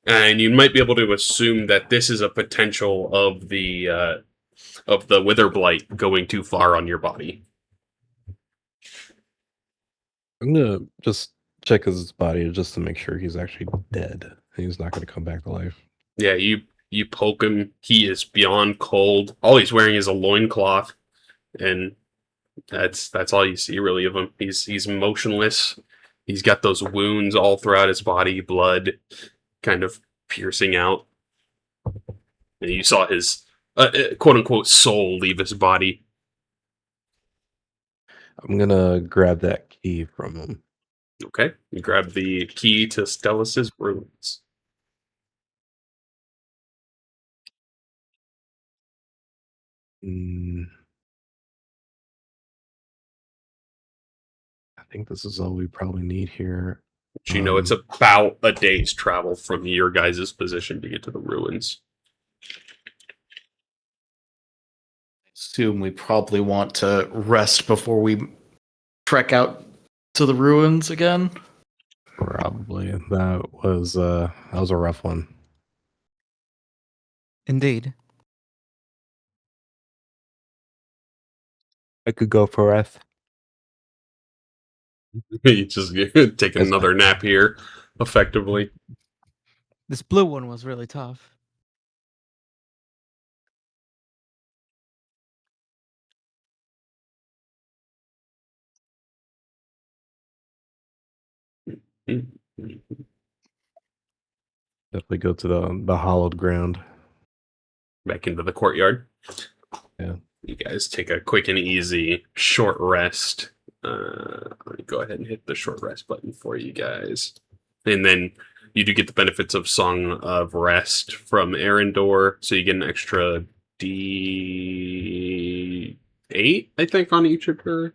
And you might be able to assume that this is a potential of the wither blight going too far on your body. I'm gonna just check his body just to make sure he's actually dead. He's not gonna come back to life. Yeah, you poke him. He is beyond cold. All he's wearing is a loincloth, and that's all you see really of him. He's motionless. He's got those wounds all throughout his body, blood kind of piercing out. And you saw his quote unquote soul leave his body. I'm gonna grab that key from him. Okay, you grab the key to Stellus's ruins. I think this is all we probably need here. But you know it's about a day's travel from your guys' position to get to the ruins. Assume we probably want to rest before we trek out to the ruins again. Probably. That was a rough one. Indeed. I could go for rest. You just take another nap here, effectively. This blue one was really tough. Definitely go to the hollowed ground. Back into the courtyard. Yeah. You guys take a quick and easy short rest. Let me go ahead and hit the short rest button for you guys. And then you do get the benefits of Song of Rest from Arendor, so you get an extra D8, I think, on each of your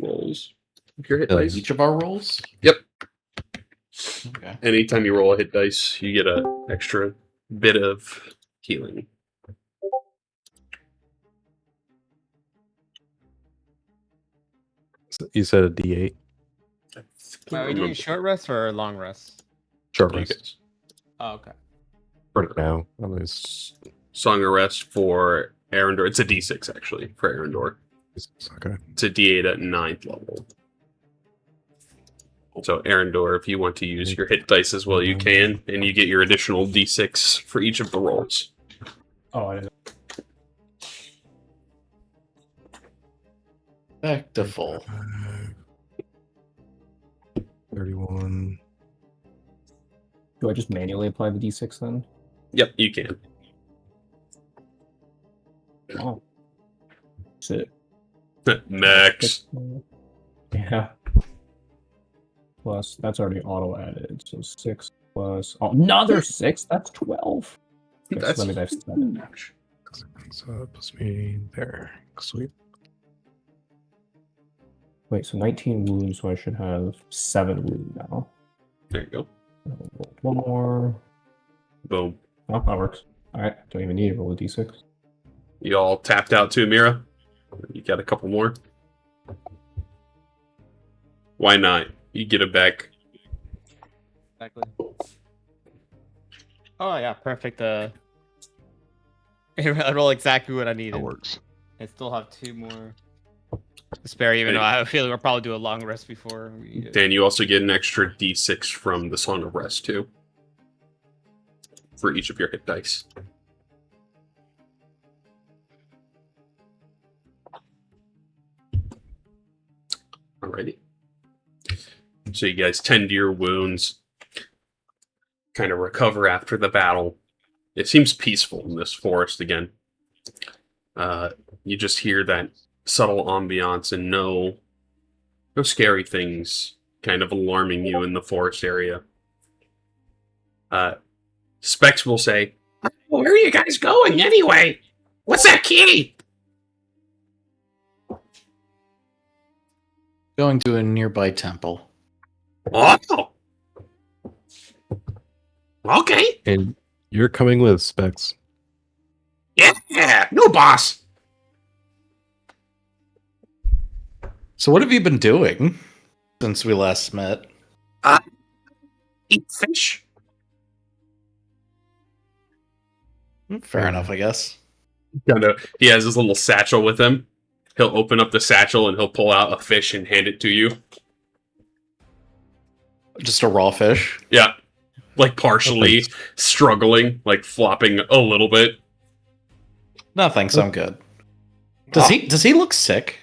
rolls. If your hit dice. Each of our rolls? Yep. Okay. Anytime you roll a hit dice, you get an extra bit of healing. You said a D8. Are we doing short rest or long rest? Short You rest. guys. Oh, okay. For now, at least. Song of Rest for Arendor. It's a D6, actually, for Arendor. Okay. It's a D8 at 9th level. So, Arendor, if you want to use your hit dice as well, you can, and you get your additional D6 for each of the rolls. Oh, I didn't. Back to full. 31. Do I just manually apply the D6 then? Yep, you can. Oh. Sick. Max. Yeah. Plus, that's already auto added. So 6 plus. Oh, another 6? That's 12. Okay, That's so let me dice that. much. So plus me there. Sweet. Wait, so 19 wounds, so I should have 7 wounds now. There you go. One more. Boom. Oh, that works. Alright, don't even need to roll a d6. You all tapped out to Amira. You got a couple more. Why not? You get it back. Exactly. Oh yeah, perfect. I roll exactly what I needed. That works. I still have 2 more to spare, even though I have a feeling we'll probably do a long rest before we. Dan, you also get an extra D6 from the Song of Rest, too. For each of your hit dice. Alrighty. So you guys tend to your wounds, kind of recover after the battle. It seems peaceful in this forest again. You just hear that subtle ambiance and no scary things kind of alarming you in the forest area. Specs will say, "Where are you guys going anyway? What's that key?" Going to a nearby temple. Oh! Okay. And you're coming with Specs. Yeah, no boss. So what have you been doing since we last met? Eat fish. Fair enough, I guess. He has his little satchel with him. He'll open up the satchel and he'll pull out a fish and hand it to you. Just a raw fish? Yeah. Like partially struggling, like flopping a little bit. No thanks, I'm good. Does he look sick?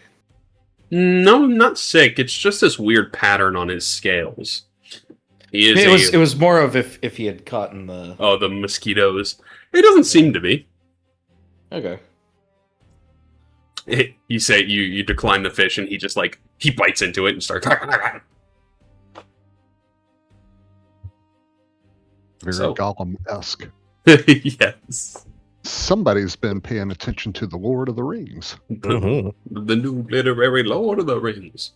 No, not sick. It's just this weird pattern on his scales. He is It was more of if he had caught in the... Oh, the mosquitoes. It doesn't seem to be. Okay. You say you decline the fish and he just he bites into it and starts Very So- Gollum-esque. Yes. Somebody's been paying attention to the Lord of the Rings. The new literary Lord of the Rings.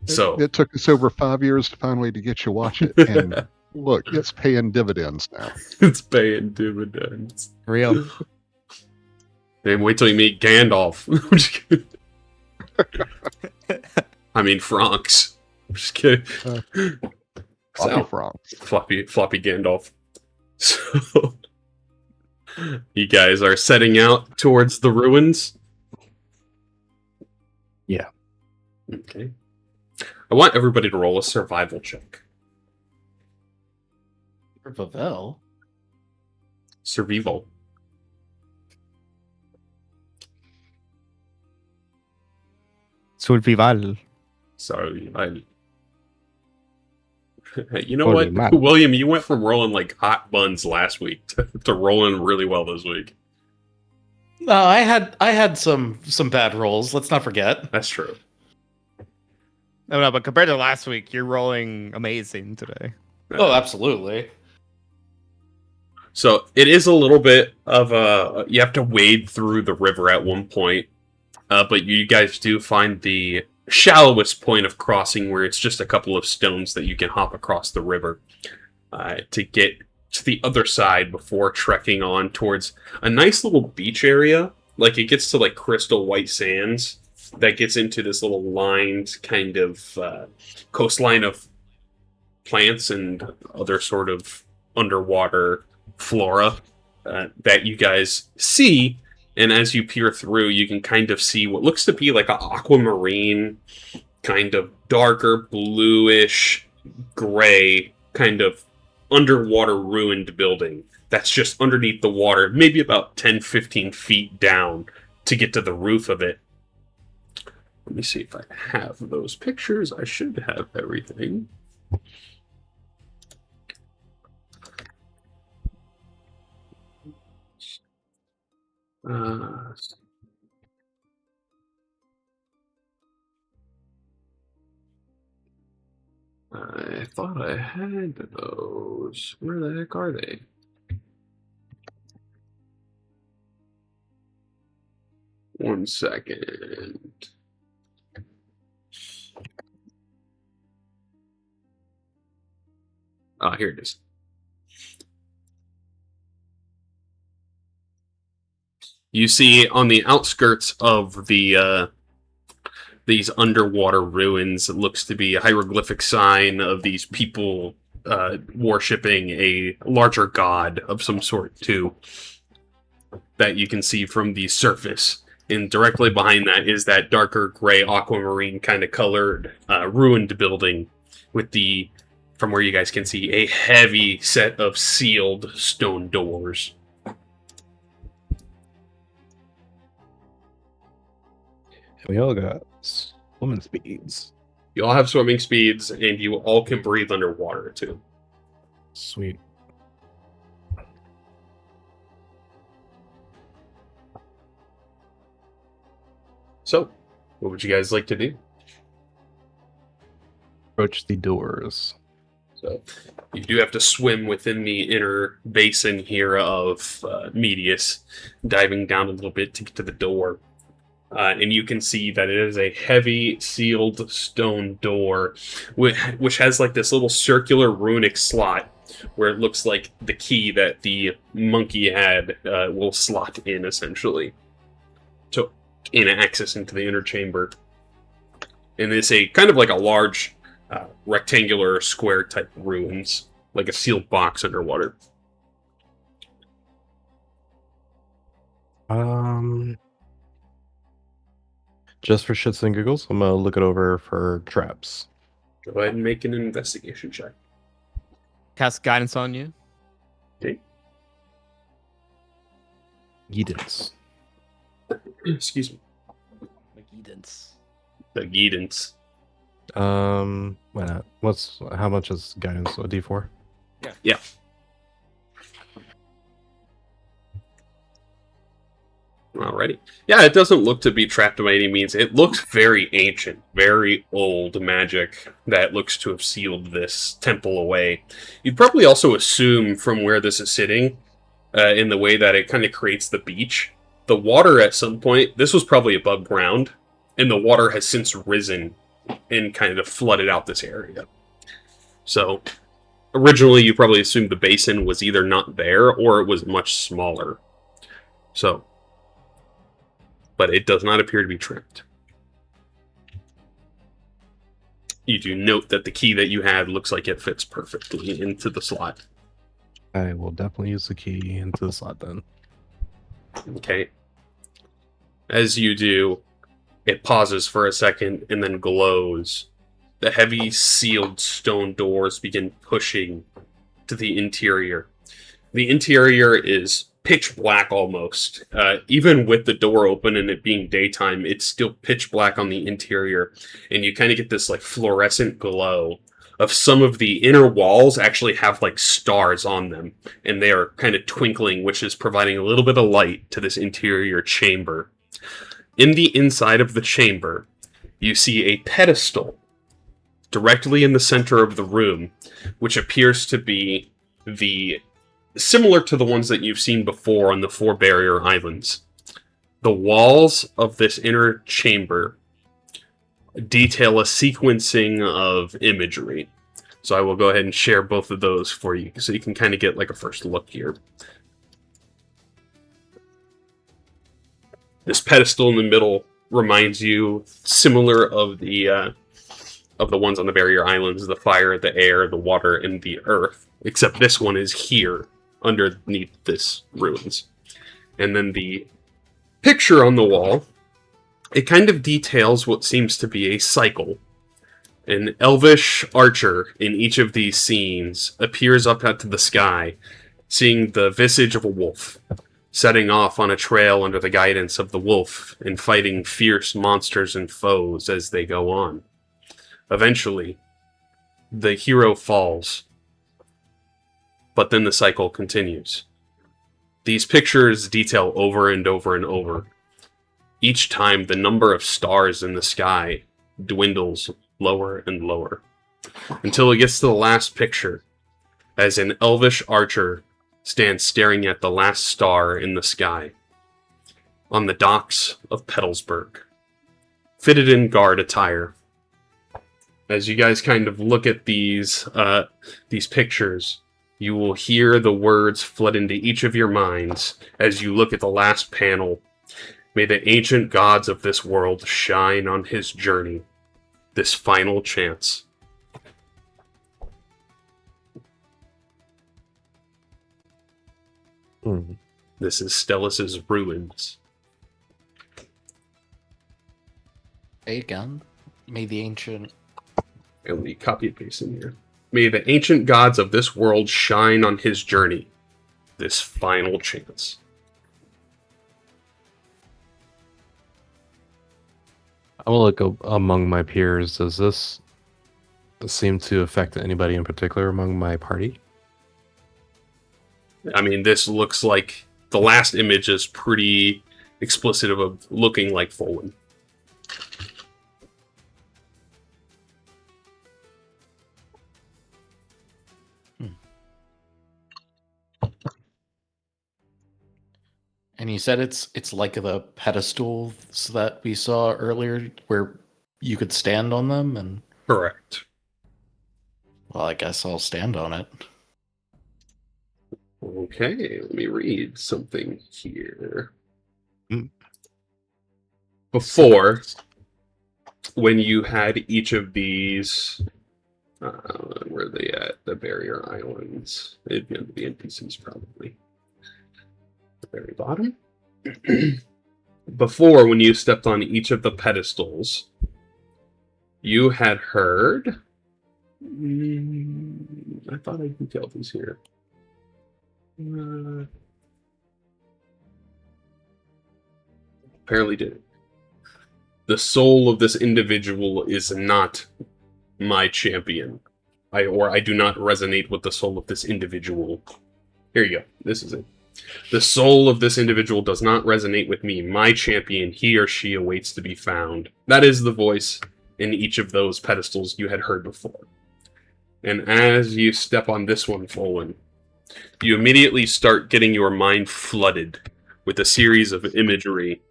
So It took us over 5 years finally to get you watch it, and look, it's paying dividends now. it's paying dividends. Real. Then wait till you meet Gandalf. I'm just kidding. I mean Franks. I'm just kidding. Floppy frogs. Floppy Gandalf. So you guys are setting out towards the ruins? Yeah. Okay. I want everybody to roll a survival check. Vavel? Survival. Survival. Sorry, you know Holy what, man. William? You went from rolling like hot buns last week to rolling really well this week. No, I had some bad rolls. Let's not forget. That's true. No, but compared to last week, you're rolling amazing today. Oh, absolutely. So it is a little bit of a... You have to wade through the river at one point. But you guys do find the shallowest point of crossing where it's just a couple of stones that you can hop across the river to get to the other side before trekking on towards a nice little beach area. Like, it gets to, like, crystal white sands that gets into this little lined kind of coastline of plants and other sort of underwater flora that you guys see. And as you peer through, you can kind of see what looks to be like an aquamarine, kind of darker bluish gray kind of underwater ruined building that's just underneath the water, maybe about 10-15 feet down to get to the roof of it. Let me see if I have those pictures. I should have everything. I thought I had those. Where the heck are they? One second. Ah, here it is. You see on the outskirts of the these underwater ruins, it looks to be a hieroglyphic sign of these people worshipping a larger god of some sort too, that you can see from the surface. And directly behind that is that darker gray aquamarine kind of colored ruined building with the, from where you guys can see, a heavy set of sealed stone doors. We all got swimming speeds. You all have swimming speeds, and you all can breathe underwater, too. Sweet. So, what would you guys like to do? Approach the doors. So, you do have to swim within the inner basin here of Medius, diving down a little bit to get to the door. And you can see that it is a heavy sealed stone door, which has like this little circular runic slot where it looks like the key that the monkey had will slot in, essentially, to gain access into the inner chamber. And it's a kind of like a large rectangular square type ruins, like a sealed box underwater. Just for shits and giggles, I'm gonna look it over for traps. Go ahead and make an investigation check. Cast guidance on you. Okay. Guidance. Excuse me. Guidance. The guidance. Why not? How much is guidance? A D4? Yeah. Alrighty. Yeah, it doesn't look to be trapped by any means. It looks very ancient, very old magic that looks to have sealed this temple away. You'd probably also assume from where this is sitting, in the way that it kind of creates the beach, the water at some point, this was probably above ground, and the water has since risen and kind of flooded out this area. So, originally you probably assumed the basin was either not there or it was much smaller. So, but it does not appear to be trapped. You do note that the key that you had looks like it fits perfectly into the slot. I will definitely use the key into the slot then. Okay. As you do, it pauses for a second and then glows. The heavy sealed stone doors begin pushing to the interior. The interior is pitch black almost. Even with the door open and it being daytime, it's still pitch black on the interior. And you kind of get this like fluorescent glow of some of the inner walls actually have like stars on them. And they are kind of twinkling, which is providing a little bit of light to this interior chamber. In the inside of the chamber, you see a pedestal directly in the center of the room, which appears to be the similar to the ones that you've seen before on the 4 barrier islands. The walls of this inner chamber detail a sequencing of imagery. So I will go ahead and share both of those for you, so you can kind of get like a first look here. This pedestal in the middle reminds you similar of the ones on the barrier islands: the fire, the air, the water, and the earth. Except this one is here underneath this ruins. And then the picture on the wall, it kind of details what seems to be a cycle. An elvish archer in each of these scenes appears up into the sky, seeing the visage of a wolf, setting off on a trail under the guidance of the wolf and fighting fierce monsters and foes as they go on. Eventually, the hero falls, but then the cycle continues. These pictures detail over and over and over. Each time, the number of stars in the sky dwindles lower and lower, until it gets to the last picture, as an elvish archer stands staring at the last star in the sky, on the docks of Petalsburg, fitted in guard attire. As you guys kind of look at these pictures, you will hear the words flood into each of your minds as you look at the last panel. May the ancient gods of this world shine on his journey, this final chance. This is Stellus's Ruins. Again, may the ancient... And we copy and paste in here. May the ancient gods of this world shine on his journey, this final chance. I will look among my peers. Does this seem to affect anybody in particular among my party? I mean, this looks like the last image is pretty explicit of looking like Folwyn. And you said it's like the pedestals that we saw earlier, where you could stand on them, and Correct. well, I guess I'll stand on it. Okay, let me read something here. Mm. Before, when you had each of these, where are they at? The barrier islands. It'd be under the NPCs probably. The very bottom. Before, when you stepped on each of the pedestals, you had heard. I thought I detailed these here. Apparently didn't. The soul of this individual is not my champion. I do not resonate with the soul of this individual. Here you go. This is it. The soul of this individual does not resonate with me. My champion, he or she awaits to be found. That is the voice in each of those pedestals you had heard before. And as you step on this one, Folwyn, you immediately start getting your mind flooded with a series of imagery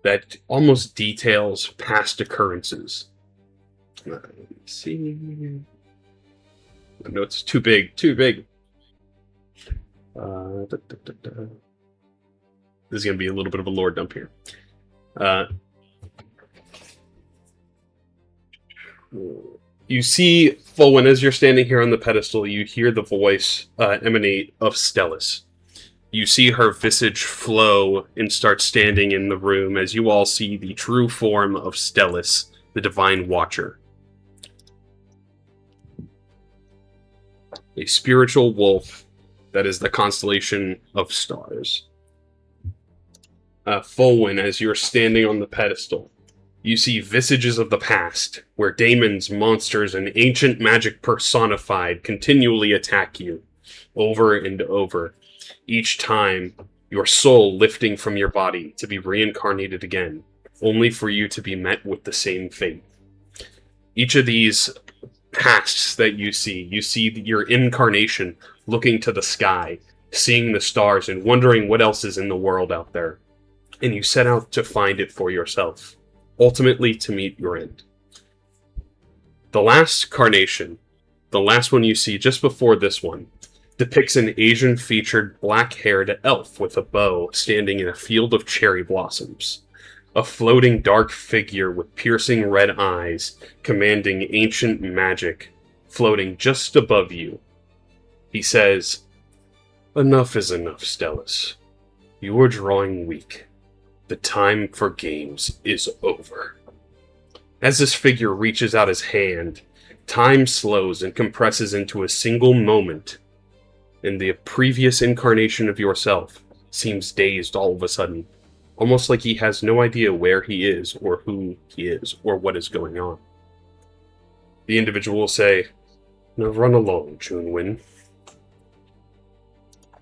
that almost details past occurrences. Let's see. No, it's too big. This is going to be a little bit of a lore dump here. You see, Folwyn, as you're standing here on the pedestal, you hear the voice emanate of Stellus. You see her visage flow and start standing in the room as you all see the true form of Stellus, the Divine Watcher. A spiritual wolf that is the constellation of stars. Folwyn, as you're standing on the pedestal, you see visages of the past, where daemons, monsters, and ancient magic personified continually attack you, over and over, each time your soul lifting from your body to be reincarnated again, only for you to be met with the same fate. Each of these pasts that you see your incarnation looking to the sky, seeing the stars, and wondering what else is in the world out there. And you set out to find it for yourself, ultimately to meet your end. The last carnation, the last one you see just before this one, depicts an Asian-featured black-haired elf with a bow standing in a field of cherry blossoms. A floating dark figure with piercing red eyes, commanding ancient magic, floating just above you. He says, "Enough is enough, Stellus. You are drawing weak. The time for games is over." As this figure reaches out his hand, time slows and compresses into a single moment, and the previous incarnation of yourself seems dazed all of a sudden, almost like he has no idea where he is, or who he is, or what is going on. The individual will say, "Now run along, Junwin."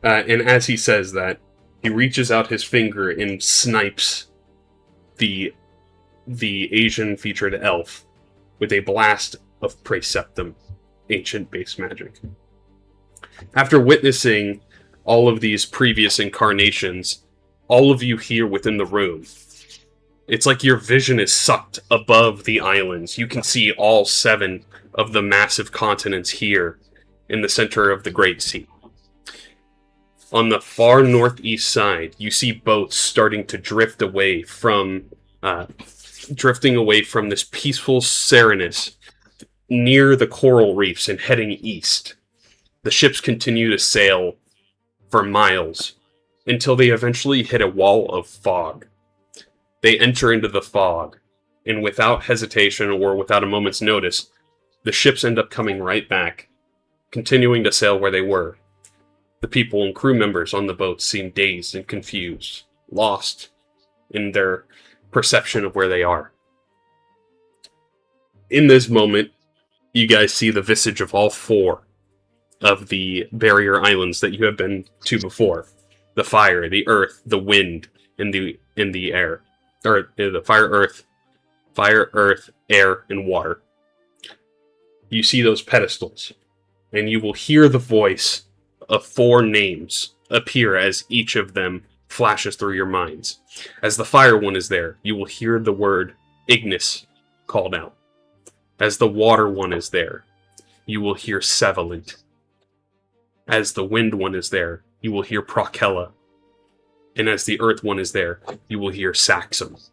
And as he says that, he reaches out his finger and snipes the Asian-featured elf with a blast of Preceptum, ancient-based magic. After witnessing all of these previous incarnations, all of you here within the room, it's like your vision is sucked above the islands. You can see all 7 of the massive continents here in the center of the Great Sea. On the far northeast side, you see boats starting to drift away from this peaceful Serenus near the coral reefs and heading east. The ships continue to sail for miles until they eventually hit a wall of fog. They enter into the fog, and without hesitation or without a moment's notice, the ships end up coming right back, continuing to sail where they were. The people and crew members on the boats seem dazed and confused, lost in their perception of where they are. In this moment, you guys see the visage of all 4 of the barrier islands that you have been to before. The fire, the earth, the wind, and the air. Or the fire, earth, air, and water. You see those pedestals, and you will hear the voice of 4 names appear as each of them flashes through your minds. As the fire one is there, you will hear the word Ignis called out. As the water one is there, you will hear Sevalent. As the wind one is there, you will hear Procella. And as the earth one is there, you will hear Saxum.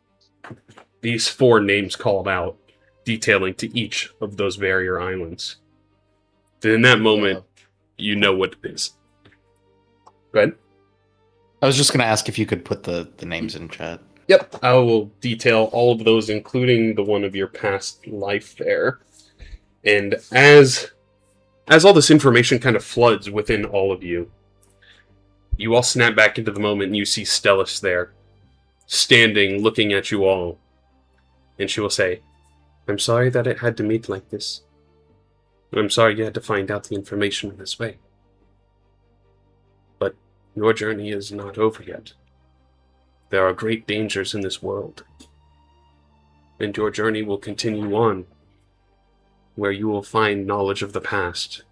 These 4 names called out, detailing to each of those barrier islands. Then in that moment, you know what it is. Go ahead. I was just going to ask if you could put the names in chat. Yep, I will detail all of those, including the one of your past life there. And as all this information kind of floods within all of you, you all snap back into the moment and you see Stellus there, standing, looking at you all. And she will say, "I'm sorry that it had to meet like this. I'm sorry you had to find out the information in this way. But your journey is not over yet. There are great dangers in this world. And your journey will continue on, where you will find knowledge of the past,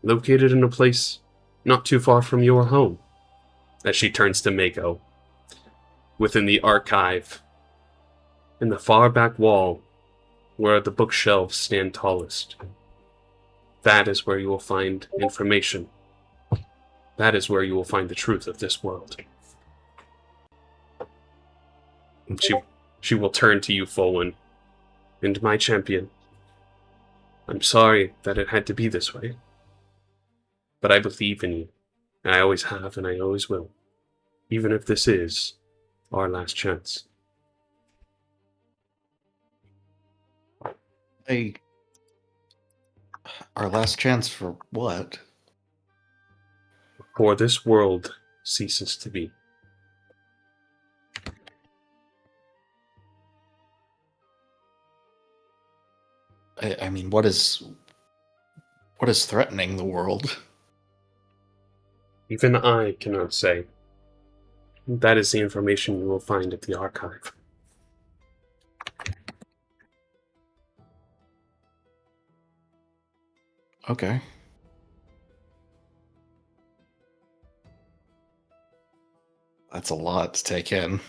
located in a place not too far from your home." As she turns to Mako, within the archive, in the far back wall, where the bookshelves stand tallest. That is where you will find information. That is where you will find the truth of this world. And she will turn to you, Folwyn, and my champion. I'm sorry that it had to be this way, but I believe in you, and I always have, and I always will, even if this is our last chance. Our last chance for what? For this world ceases to be. I mean, what is threatening the world? Even I cannot say. That is the information you will find at the archive. Okay. That's a lot to take in.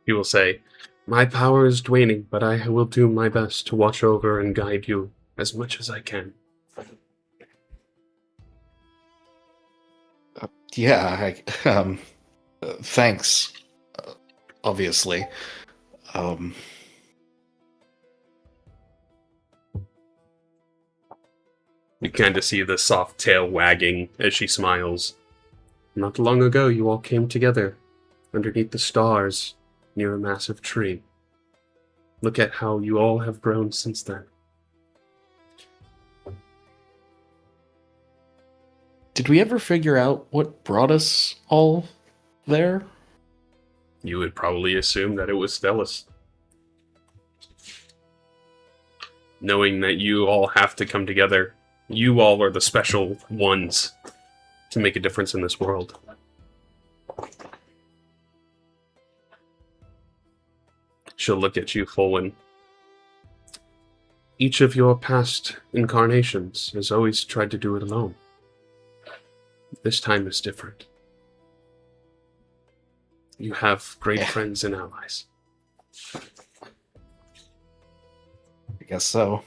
He will say, "My power is waning, but I will do my best to watch over and guide you as much as I can." Yeah, thanks. Obviously. You kind of see the soft tail wagging as she smiles. "Not long ago, you all came together underneath the stars near a massive tree. Look at how you all have grown since then." Did we ever figure out what brought us all there? You would probably assume that it was Stellus. Knowing that you all have to come together, you all are the special ones to make a difference in this world. She'll look at you, Fulwin. "Each of your past incarnations has always tried to do it alone. This time is different. You have great friends and allies." I guess so.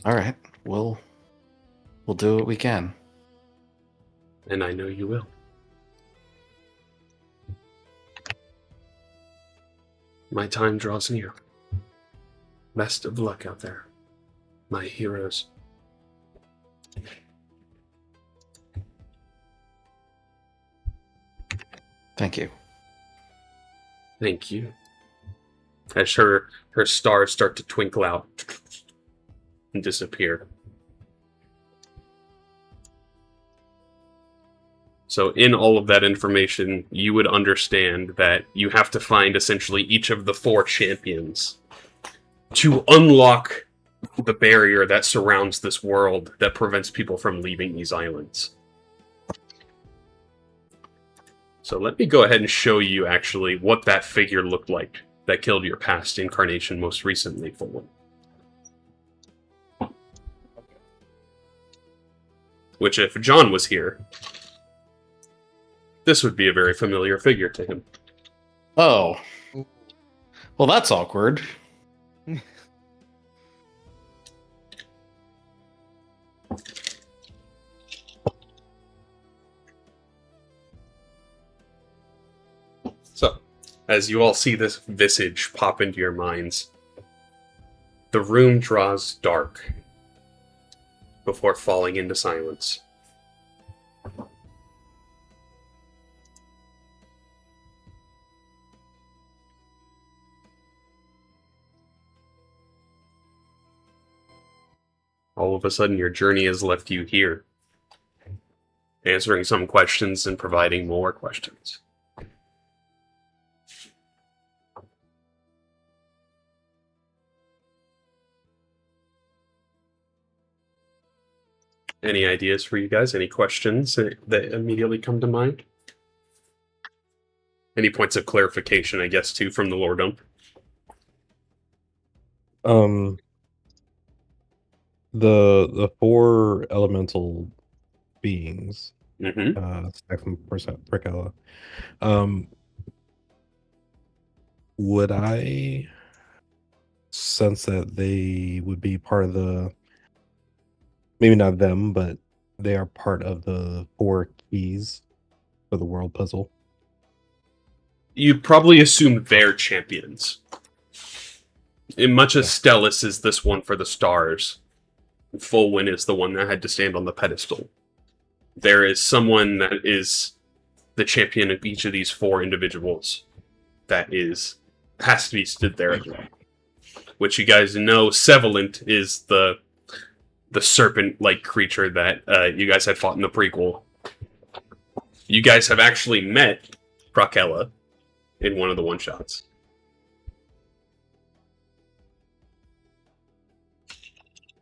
All right, we'll do what we can. And I know you will. My time draws near. Best of luck out there, my heroes. Thank you. Thank you. As her stars start to twinkle out and disappear. So in all of that information, you would understand that you have to find essentially each of the 4 champions to unlock the barrier that surrounds this world that prevents people from leaving these islands. So let me go ahead and show you actually what that figure looked like that killed your past incarnation most recently, Fulham. Which, if John was here, this would be a very familiar figure to him. Oh. Well, that's awkward. So, as you all see this visage pop into your minds, the room draws dark before falling into silence. All of a sudden, your journey has left you here, answering some questions and providing more questions. Any ideas for you guys? Any questions that immediately come to mind? Any points of clarification, I guess, too, from the Lordum? The 4 elemental beings, stack from prequel. Would I sense that they would be part of the, maybe not them, but they are part of the 4 keys for the world puzzle? You probably assume they're champions. In much as Stellus is this one for the stars, Fulwin is the one that had to stand on the pedestal. There is someone that is the champion of each of these 4 individuals that has to be stood there as well. Which you guys know, Sevenfold is the serpent-like creature that you guys had fought in the prequel. You guys have actually met Prakella in one of the one-shots.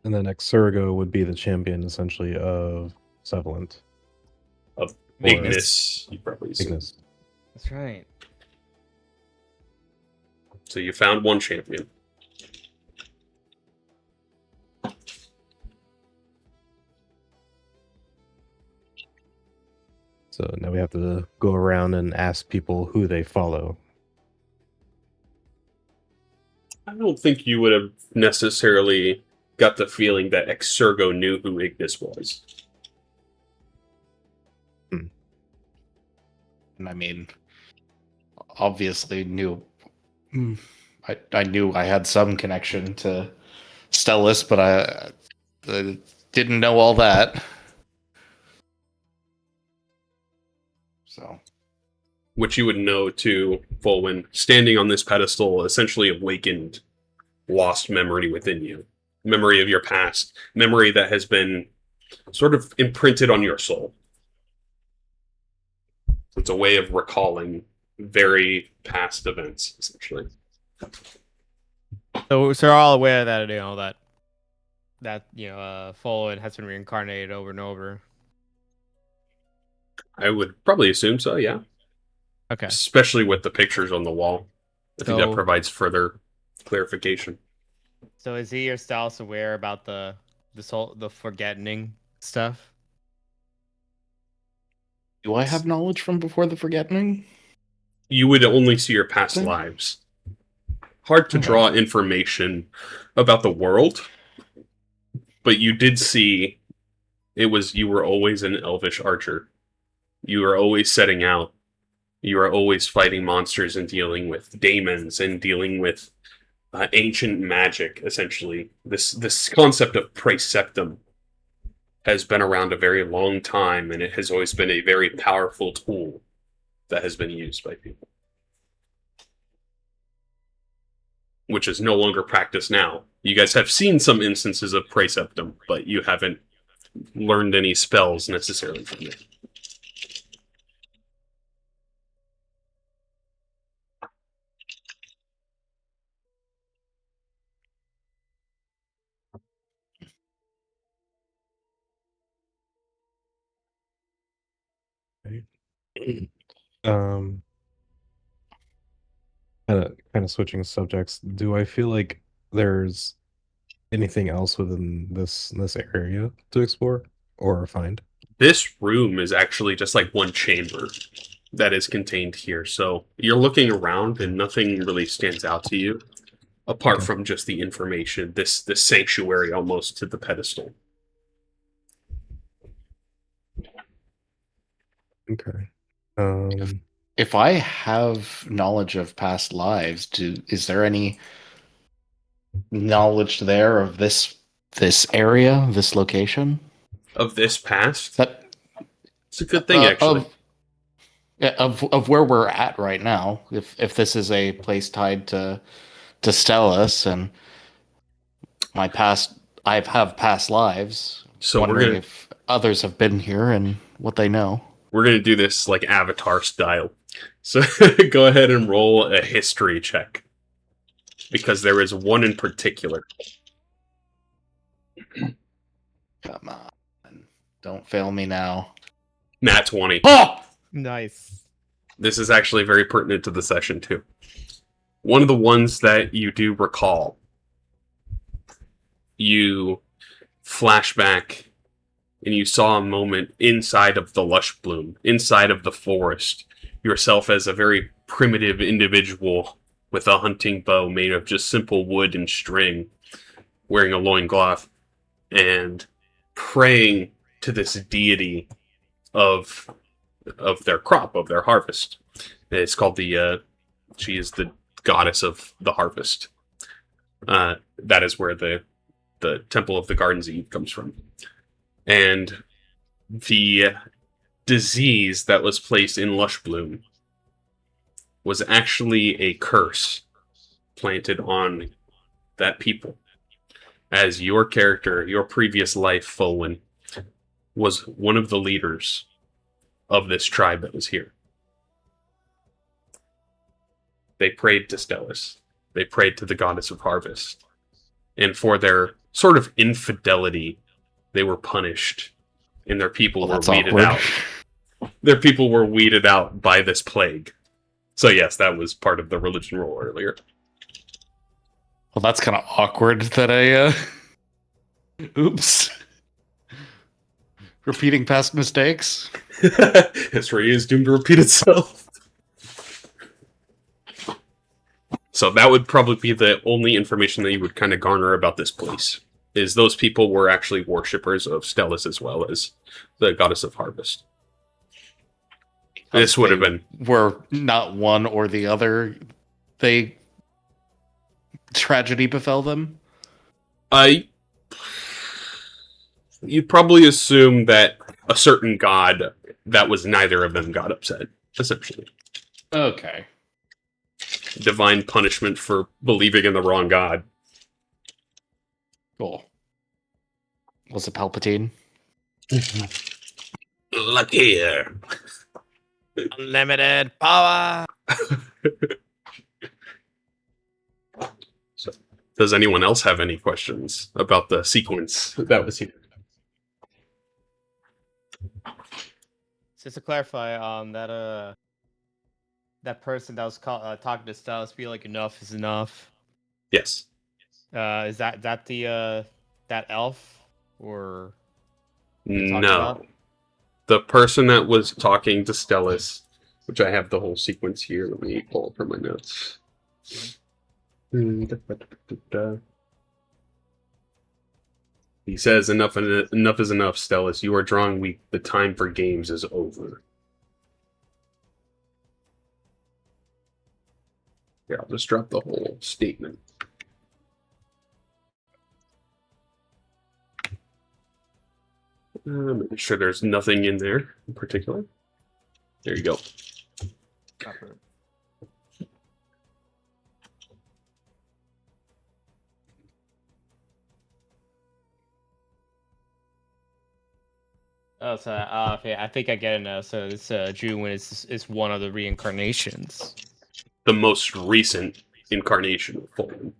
And then nxsRaven would be the champion, essentially, of Sevenfold. Of Ignis, you probably say. Ignis. That's right. So you found one champion. So now we have to go around and ask people who they follow. I don't think you would have necessarily got the feeling that Exergo knew who Ignis was. And I mean, obviously knew. I knew I had some connection to Stellus, but I didn't know all that. So, Which you would know too, Fulwin, standing on this pedestal essentially awakened lost memory within you. Memory of your past. Memory that has been sort of imprinted on your soul. It's a way of recalling very past events, essentially. So we're all aware that Fallen has been reincarnated over and over. I would probably assume so, yeah. Okay. Especially with the pictures on the wall. I think that So- provides further clarification. So is he or Styles aware about the forgetting stuff? do I have knowledge from before the forgetting? You would only see your past Okay. lives. Hard to Okay. draw information about the world, but you did see you were always an elvish archer. You were always setting out. You were always fighting monsters and dealing with daemons and dealing with ancient magic, essentially. This concept of praeceptum has been around a very long time, and it has always been a very powerful tool that has been used by people. Which is no longer practiced now. You guys have seen some instances of praeceptum, but you haven't learned any spells necessarily from it. Um, kind of switching subjects. Do I feel like there's anything else within this area to explore or find? This room is actually just like one chamber that is contained here. So you're looking around and nothing really stands out to you apart Okay. from just the information, this sanctuary almost to the pedestal. Okay. If I have knowledge of past lives, is there any knowledge there of this area, this location? Of this past? That It's a good thing, actually. of where we're at right now. If this is a place tied to Stellus and my past, I have past lives. So wondering if others have been here and what they know. We're going to do this like Avatar style. So go ahead and roll a history check. Because there is one in particular. Come on. Don't fail me now. Nat 20. Oh! Nice. This is actually very pertinent to the session, too. One of the ones that you do recall, you flash back and you saw a moment inside of the lush bloom, inside of the forest, yourself as a very primitive individual with a hunting bow made of just simple wood and string, wearing a loincloth, and praying to this deity of their crop, of their harvest. It's called she is the goddess of the harvest. That is where the Temple of the Gardens of Eve comes from. And the disease that was placed in Lush Bloom was actually a curse planted on that people. As your character, your previous life, Folwyn, was one of the leaders of this tribe that was here. They prayed to Stellus. They prayed to the goddess of harvest. And for their sort of infidelity, they were punished, and their people were weeded out. Their people were weeded out by this plague. So yes, that was part of the religion roll earlier. Well, that's kind of awkward that I, oops. Repeating past mistakes. History is doomed to repeat itself. So that would probably be the only information that you would kind of garner about this place. Is those people were actually worshippers of Stellus as well as the goddess of harvest. This would have been were not one or the other. Tragedy befell them. You'd probably assume that a certain god that was neither of them got upset, essentially. Okay. Divine punishment for believing in the wrong god. Cool. Was it Palpatine? Look here. Unlimited power. So, does anyone else have any questions about the sequence that was here? Just to clarify, that person that was talking to Styles, be like, enough is enough. Yes. Is that the that elf or No. The person that was talking to Stellus, which I have the whole sequence here. Let me pull up from my notes. He says, enough is enough, Stellus. You are drawing weak. The time for games is over. Here, I'll just drop the whole statement. Make sure there's nothing in there in particular. There you go. Oh, so okay, I think I get it now. So this Juwin is one of the reincarnations. The most recent incarnation of Fulham.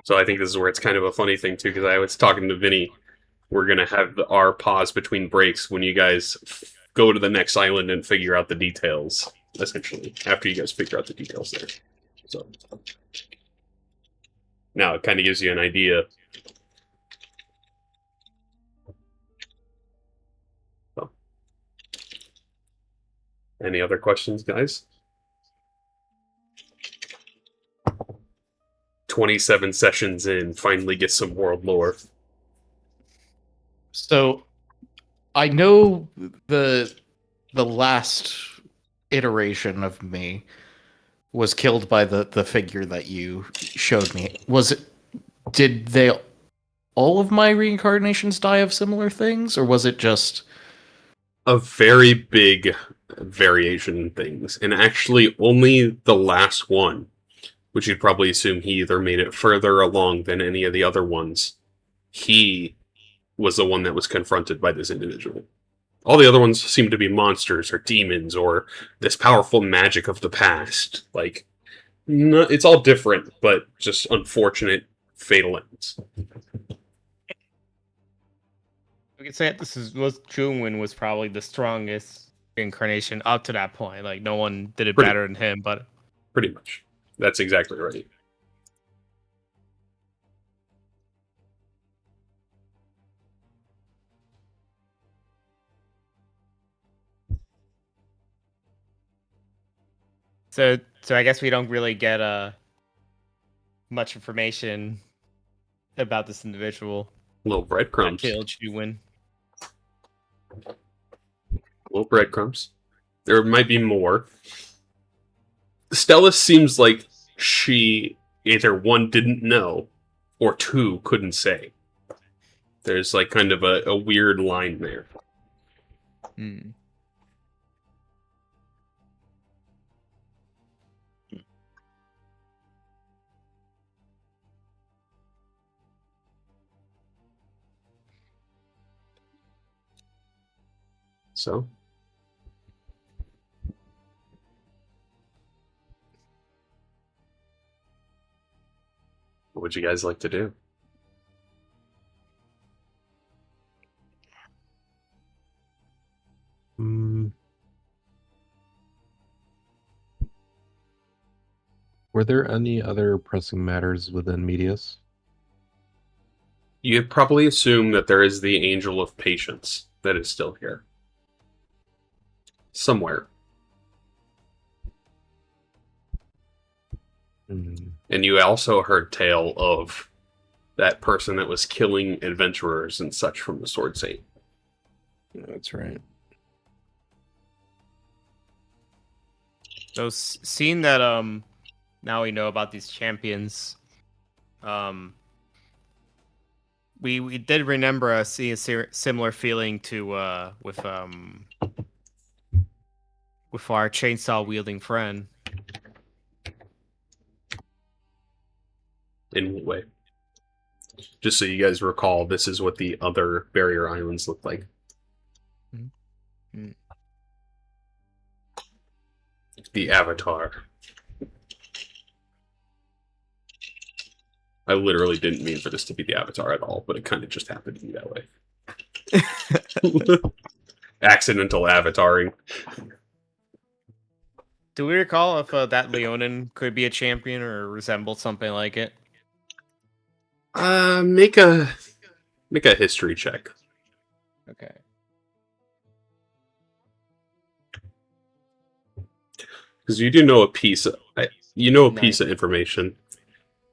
So I think this is where it's kind of a funny thing too, because I was talking to Vinny. We're gonna have our pause between breaks when you guys go to the next island and figure out the details. Essentially, after you guys figure out the details there. So now it kind of gives you an idea. So, any other questions, guys? 27 sessions in, finally get some world lore. So, I know the last iteration of me was killed by the figure that you showed me. Did all of my reincarnations die of similar things, or was it just a very big variation in things? And actually only the last one, which you'd probably assume he either made it further along than any of the other ones, he was the one that was confronted by this individual. All the other ones seem to be monsters or demons or this powerful magic of the past. Like, no, it's all different, but just unfortunate fatal ends. We could say Juwin was probably the strongest incarnation up to that point. Like no one did it better than him, but pretty much. That's exactly right. So I guess we don't really get much information about this individual. Little breadcrumbs. Killed Juwin. Little breadcrumbs. There might be more. Stellus seems like she either one didn't know or two couldn't say. There's like kind of a weird line there. So, what would you guys like to do? Were there any other pressing matters within Medius? You probably assume that there is the Angel of Patience that is still here. Somewhere. And you also heard tale of that person that was killing adventurers and such from the Sword Saint. That's right. So seeing that now we know about these champions, we did remember seeing a similar feeling to with our chainsaw wielding friend. In what way? Just so you guys recall, this is what the other barrier islands look like. Mm-hmm. The Avatar. I literally didn't mean for this to be the Avatar at all, but it kind of just happened to be that way. Accidental avataring. Do we recall if that Leonin could be a champion or resemble something like it? Make a history check. Okay. Because you do know a piece of information.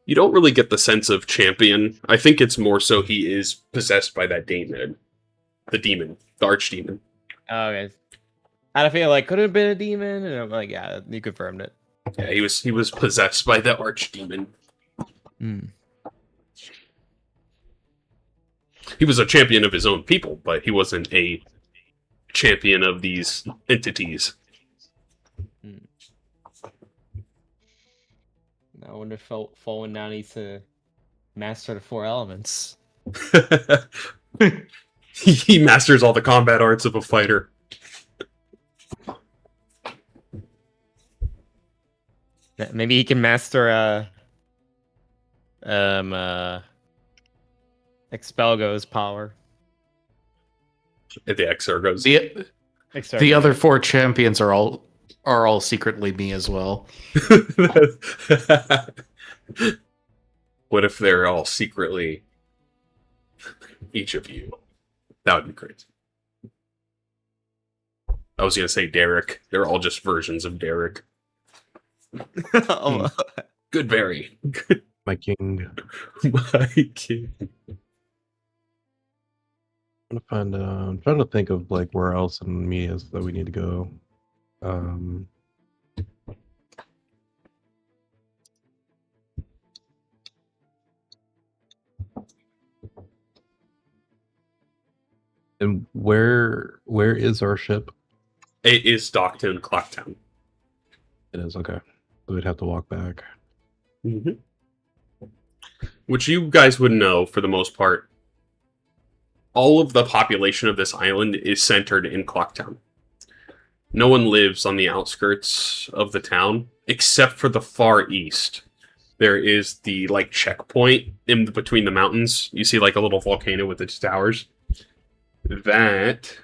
You don't really get the sense of champion. I think it's more so he is possessed by that demon. The archdemon. Oh, okay. I had a feeling like could have been a demon, and I'm like, yeah, you confirmed it. Yeah, he was possessed by the archdemon. He was a champion of his own people, but he wasn't a champion of these entities. I wonder if Fallen now needs to master the 4 elements. He masters all the combat arts of a fighter. Maybe he can master Expelgo's power. The Exergos. The other 4 champions are all secretly me as well. What if they're all secretly each of you? That would be crazy. I was going to say Derek. They're all just versions of Derek. Good berry. My king. My king. I'm trying to think of like where else in Medius that we need to go. And where is our ship? It is docked in Clocktown. It is, okay. So we'd have to walk back. Mm-hmm. Which you guys would know, for the most part, all of the population of this island is centered in Clocktown. No one lives on the outskirts of the town, except for the far east. There is the, like, checkpoint in between the mountains. You see, like, a little volcano with its towers. That,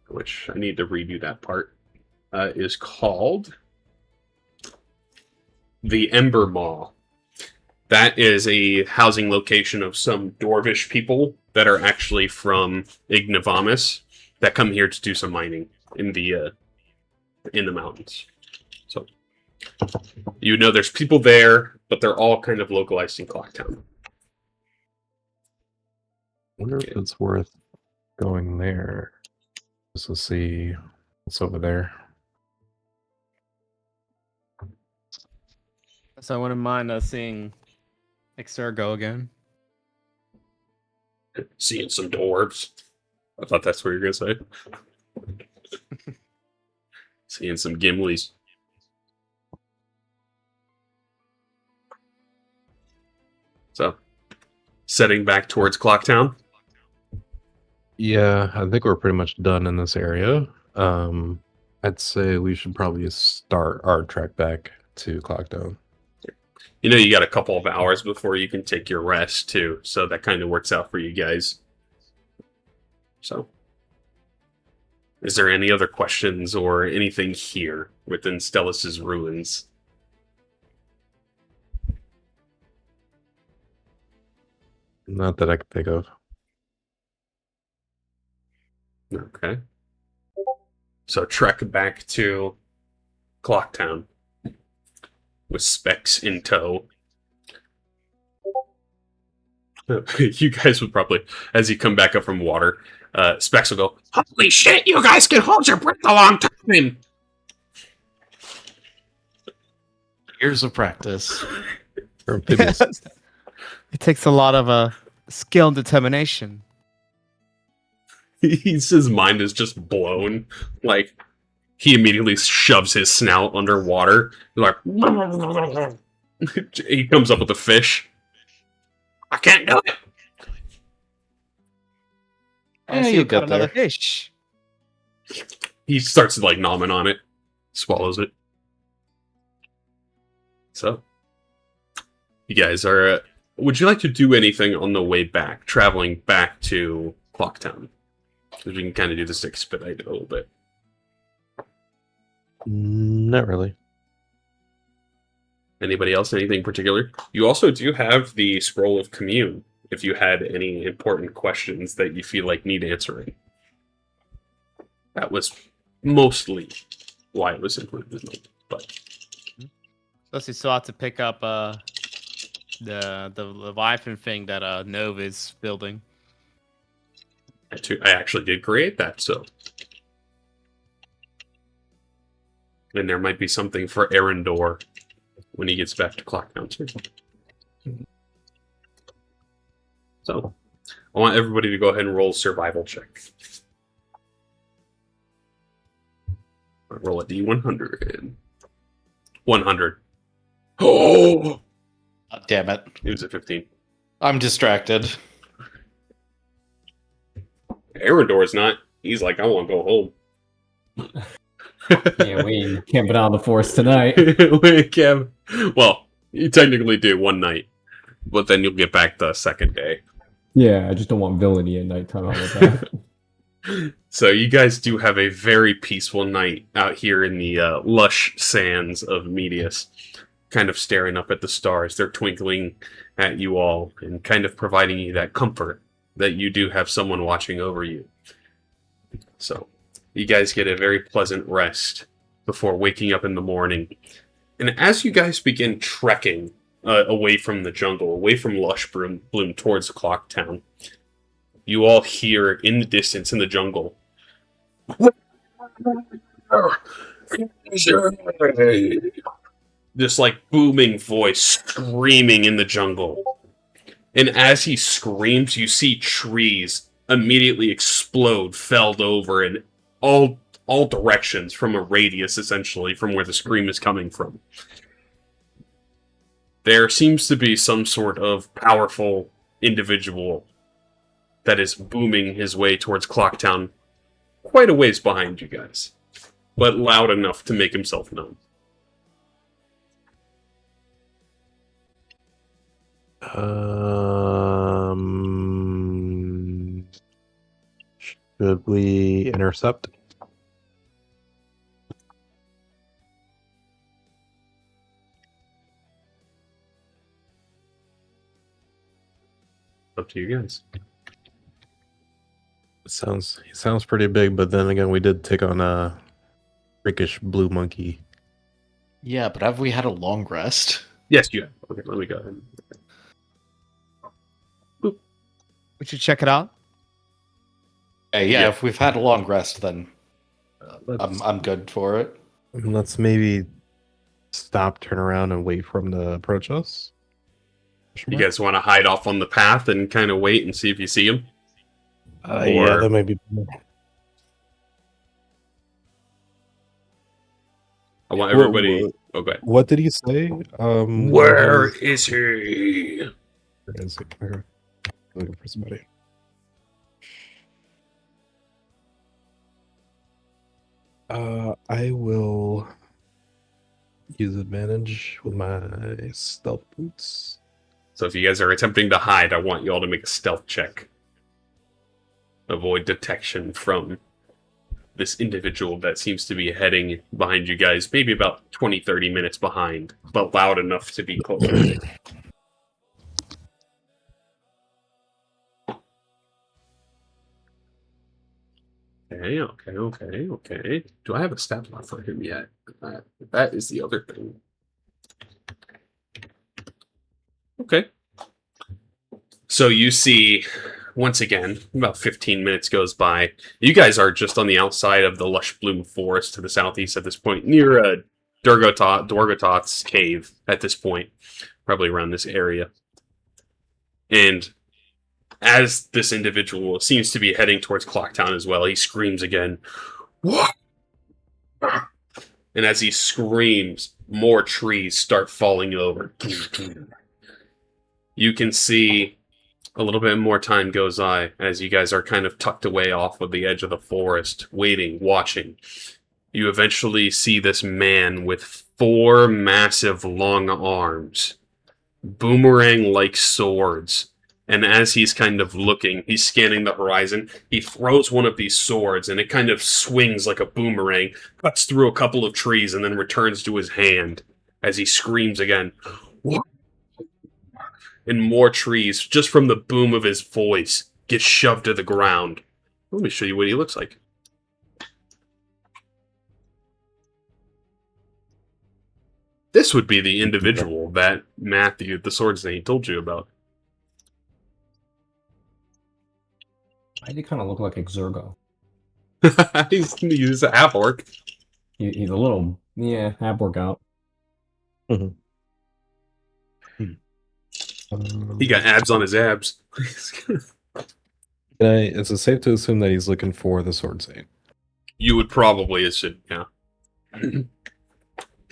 which I need to redo that part, is called the Ember Maw. That is a housing location of some Dwarvish people that are actually from Ignivamus that come here to do some mining in the mountains. So you know there's people there, but they're all kind of localized in Clocktown. I wonder if it's worth going there just to see what's over there. So I wouldn't mind seeing Exergo again. Seeing some dwarves. I thought that's what you were going to say. Seeing some Gimlis. So, setting back towards Clocktown. Yeah, I think we're pretty much done in this area. I'd say we should probably start our trek back to Clocktown. You know you got a couple of hours before you can take your rest, too. So that kind of works out for you guys. So, is there any other questions or anything here within Stellus's ruins? Not that I can think of. Okay. So trek back to Clocktown with Specs in tow. You guys would probably, as you come back up from water, Specs will go, "Holy shit, you guys can hold your breath a long time!" Years of practice. Or amphibious. It takes a lot of skill and determination. His mind is just blown. Like, he immediately shoves his snout underwater. He's like, he comes up with a fish. I can't do it. I Yeah, see you'll you got get another there. fish. He starts like nomming on it, swallows it. So, you guys are. Would you like to do anything on the way back, traveling back to Clocktown? Because we can kind of do this to expedite it a little bit. Not really. Anybody else? Anything particular? You also do have the Scroll of Commune. If you had any important questions that you feel like need answering, that was mostly why it was included. But Plus, you still have to pick up the Leviathan thing that Nova is building. I actually did create that, so. And there might be something for Arendor when he gets back to Clocktown too. So, I want everybody to go ahead and roll a survival check. Roll a D100. 100. Oh! Damn it. It was a 15. I'm distracted. Arendor is not. He's like, I want to go home. Yeah, we ain't camping out in the forest tonight. Well, you technically do one night, but then you'll get back the second day. Yeah, I just don't want villainy at nighttime. How about that? So you guys do have a very peaceful night out here in the lush sands of Medius, kind of staring up at the stars. They're twinkling at you all and kind of providing you that comfort that you do have someone watching over you. So you guys get a very pleasant rest before waking up in the morning. And as you guys begin trekking away from the jungle, away from Lush Bloom towards Clocktown, you all hear in the distance in the jungle, this like booming voice screaming in the jungle. And as he screams, you see trees immediately explode, felled over in all directions from a radius, essentially, from where the scream is coming from. There seems to be some sort of powerful individual that is booming his way towards Clocktown, quite a ways behind you guys, but loud enough to make himself known. Should we intercept? Up to you guys. He sounds pretty big, but then again, we did take on a freakish blue monkey. Yeah, but have we had a long rest? Yes, you have. Okay, let me go ahead. We should check it out. Yeah, if we've had a long rest, then I'm good for it. Let's maybe stop, turn around, and wait for him to approach us. You guys want to hide off on the path and kind of wait and see if you see him? Yeah, that might be. I want everybody. Okay. What did he say? Where is he? Where is he? Okay. Looking for somebody. I will use advantage with my stealth boots. So if you guys are attempting to hide, I want you all to make a stealth check. Avoid detection from this individual that seems to be heading behind you guys, maybe about 20-30 minutes behind, but loud enough to be close. Okay. Do I have a stat block for him yet? That is the other thing. Okay. So you see, once again, about 15 minutes goes by. You guys are just on the outside of the lush bloom forest to the southeast at this point, near Dorgotot's cave at this point, probably around this area. And as this individual seems to be heading towards Clocktown as well, he screams again, "What?" And as he screams, more trees start falling over. You can see a little bit more time goes by as you guys are kind of tucked away off of the edge of the forest, waiting, watching. You eventually see this man with 4 massive long arms, boomerang-like swords. And as he's kind of looking, he's scanning the horizon, he throws one of these swords, and it kind of swings like a boomerang, cuts through a couple of trees, and then returns to his hand as he screams again, "What?" And more trees, just from the boom of his voice, get shoved to the ground. Let me show you what he looks like. This would be the individual that Matthew, the Sword Saint, told you about. I do kind of look like Exurgo. He's a half orc. He's a little, half workout. He got abs on his abs. Is it safe to assume that he's looking for the Sword Saint? You would probably assume, yeah.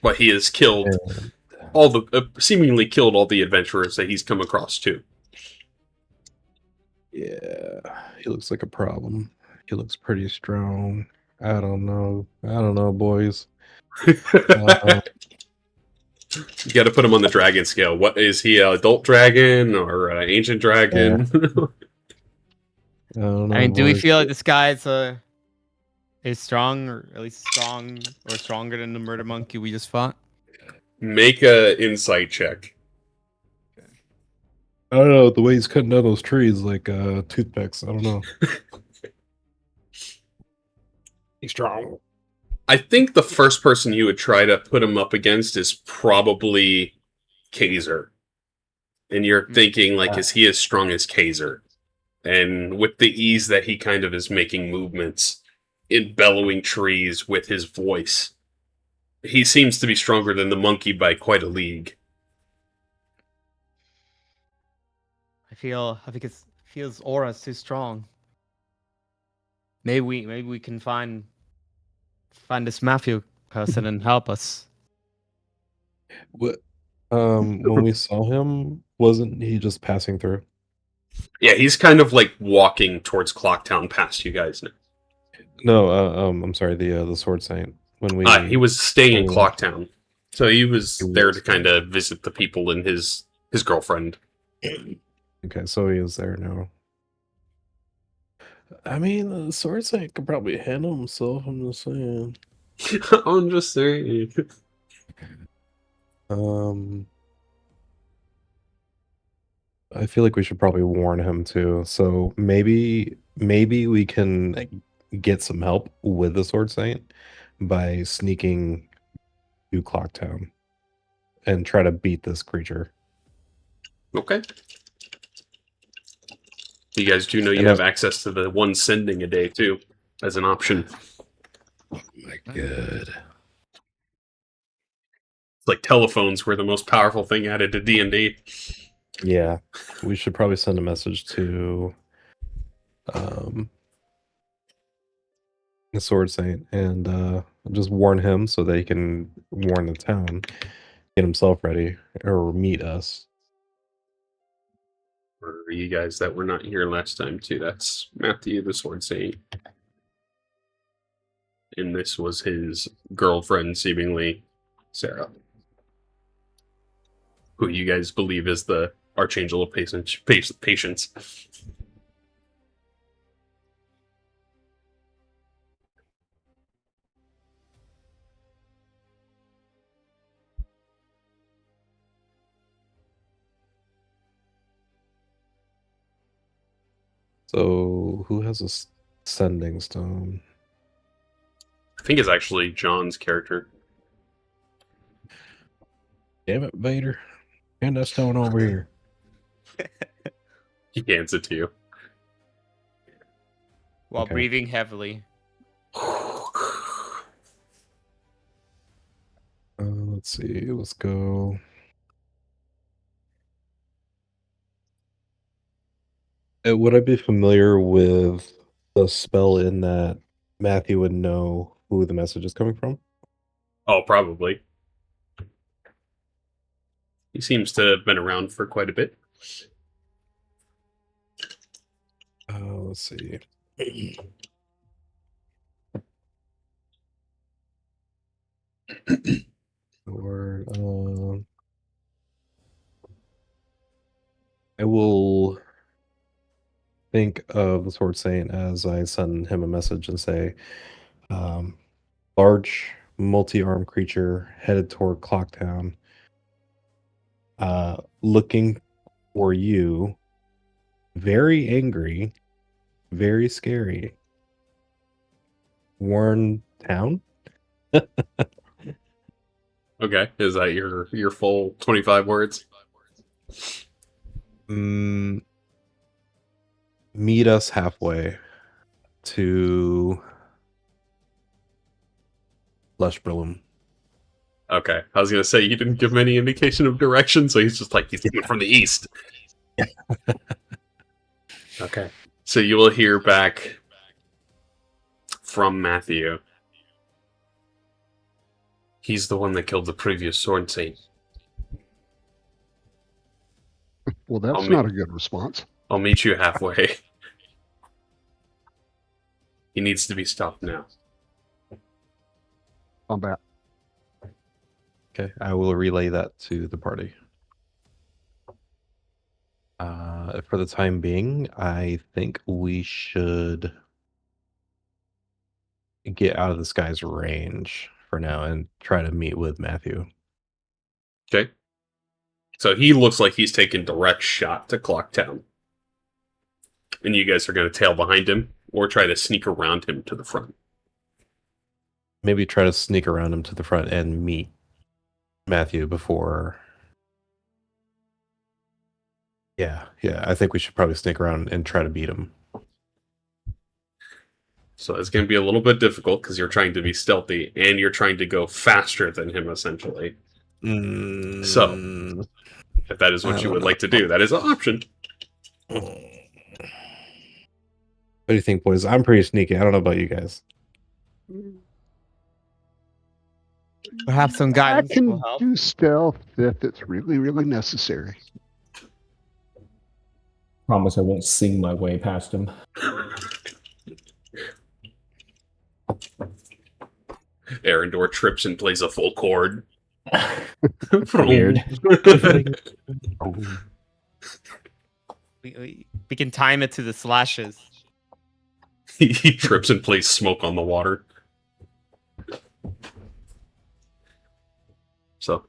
But he has killed seemingly killed all the adventurers that he's come across too. Yeah, he looks like a problem. He looks pretty strong. I don't know, boys. You got to put him on the dragon scale. What is he, an adult dragon or an ancient dragon? I don't know, I mean, do we boys. feel like this guy is strong, or at least strong, or stronger than the murder monkey we just fought? Make a insight check. I don't know, the way he's cutting down those trees like toothpicks. I don't know. He's strong. I think the first person you would try to put him up against is probably Kaiser. And you're thinking, like, is he as strong as Kaiser? And with the ease that he kind of is making movements in bellowing trees with his voice, he seems to be stronger than the monkey by quite a league. I think it feels aura's too strong. Maybe we can find this Matthew person and help us. What? When we saw him, wasn't he just passing through? Yeah, he's kind of like walking towards Clocktown past you guys now. No, I'm sorry, the Sword Saint. When we He was staying in Oh. Clocktown, so he was He there was to kind of visit the people and his girlfriend. Okay, so he is there now. I mean, the Sword Saint could probably handle himself. I'm just saying. I'm just saying. I feel like we should probably warn him too. So maybe we can get some help with the Sword Saint by sneaking to Clocktown and try to beat this creature. Okay. You guys do know you And have access to the one sending a day too, as an option. Oh my god. It's like telephones were the most powerful thing added to D&D. Yeah, we should probably send a message to the Sword Saint and just warn him so that he can warn the town, get himself ready, or meet us. For you guys that were not here last time too, that's Matthew the Sword Saint. And this was his girlfriend, seemingly, Sarah. Who you guys believe is the Archangel of Patience. So who has a sending stone? think it's actually John's character. Damn it, Vader. Hand that stone over here. He hands it to you. While Okay. breathing heavily. Let's see. Let's go. Would I be familiar with the spell in that Matthew would know who the message is coming from? Oh, probably. He seems to have been around for quite a bit. Let's see. Or, I will think of the Sword Saint as I send him a message and say, large multi-armed creature headed toward Clocktown, looking for you, very angry, very scary. Warren Town? Okay, is that your full 25 words? Meet us halfway to Lushbroom. Okay, I was gonna say you didn't give him any indication of direction, so he's just like he's coming from the east. Okay, so you will hear back from Matthew. He's the one that killed the previous Sword Saint. Well, that's I'll not a good response. I'll meet you halfway. He needs to be stopped now. Combat. Okay, I will relay that to the party. For the time being, I think we should get out of this guy's range for now and try to meet with Matthew. Okay. So he looks like he's taking direct shot to Clocktown. And you guys are going to tail behind him or try to sneak around him to the front. Maybe try to sneak around him to the front and meet Matthew before. Yeah, I think we should probably sneak around and try to beat him. So it's going to be a little bit difficult because you're trying to be stealthy and you're trying to go faster than him, essentially. So, if that is what you would like to do, that is an option. What do you think, boys? I'm pretty sneaky. I don't know about you guys. Perhaps some I guidance can will help. do stealth if it's really, really necessary. Promise I won't sing my way past him. Arendor trips and plays a full chord. Weird. We can time it to the slashes. He trips and plays Smoke on the Water. So,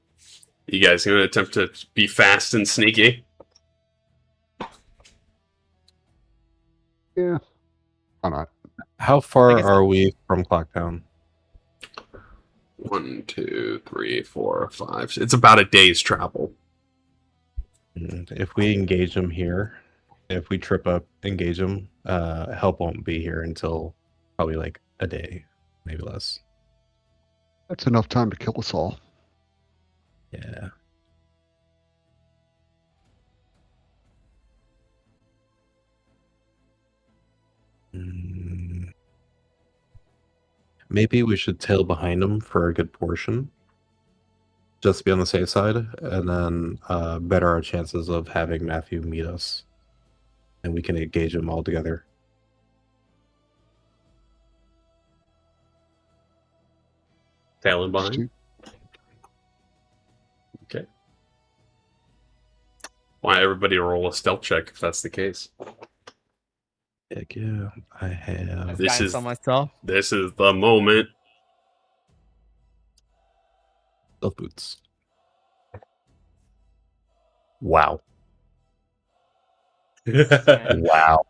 you guys going to attempt to be fast and sneaky? Yeah. Why not? How far are we from Clocktown? 1, 2, 3, 4, 5. It's about a day's travel. If we engage him here, if we trip up, engage him, help won't be here until probably like a day, maybe less. That's enough time to kill us all. Yeah. Maybe we should tail behind him for a good portion, just to be on the safe side, and then better our chances of having Matthew meet us, and we can engage him all together. Tailing behind? Okay. Why everybody roll a stealth check if that's the case? Heck yeah, I have. This Guidance is on myself. this is the moment. Stealth boots. Wow. Wow.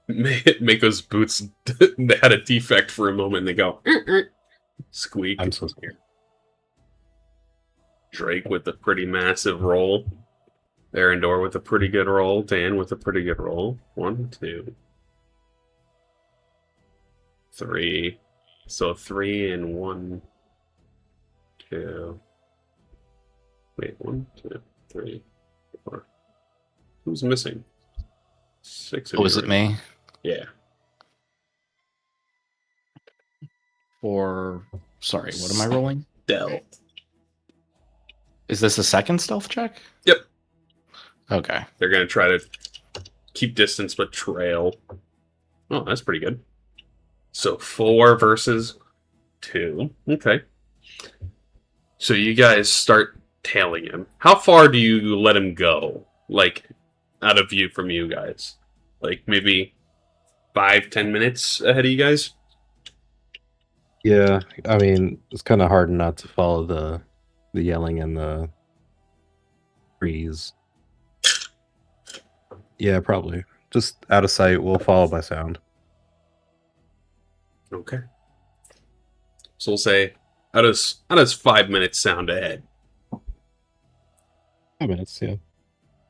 Mako's boots they had a defect for a moment and they go squeak. I'm so scared. Drake with a pretty massive roll. Arendor with a pretty good roll. Dan with a pretty good roll. 1, 2, 3. So 3 and 1, 2. Wait, 1, 2, 3, 4. Who's missing? 6 of Oh, you is it right? me? Yeah. Sorry, what am I rolling? Stealth. Is this a second stealth check? Yep. Okay. They're gonna try to keep distance but trail. Oh, that's pretty good. So 4 versus 2. Okay. So you guys start tailing him. How far do you let him go? Like, out of view from you guys? Like, maybe 5-10 minutes ahead of you guys? Yeah, I mean, it's kind of hard not to follow the yelling and the trees. Yeah, probably. Just out of sight, we'll follow by sound. Okay. So we'll say, how does 5 minutes sound ahead? 5 minutes, yeah.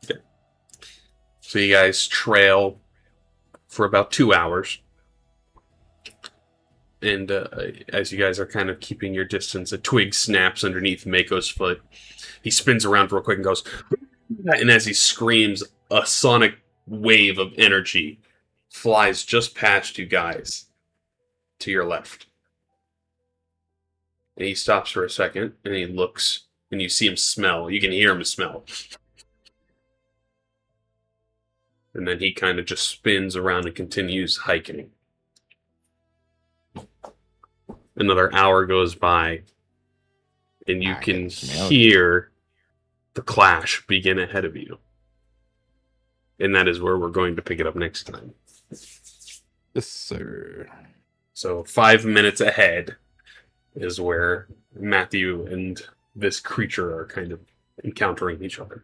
Okay. So you guys trail for about 2 hours. And as you guys are kind of keeping your distance, a twig snaps underneath Mako's foot. He spins around real quick and goes, and as he screams, a sonic wave of energy flies just past you guys to your left. And he stops for a second, and he looks, and you see him smell. You can hear him smell. And then he kind of just spins around and continues hiking. Another hour goes by, and you can hear the clash begin ahead of you. And that is where we're going to pick it up next time. Yes, sir. So 5 minutes ahead is where Matthew and this creature are kind of encountering each other.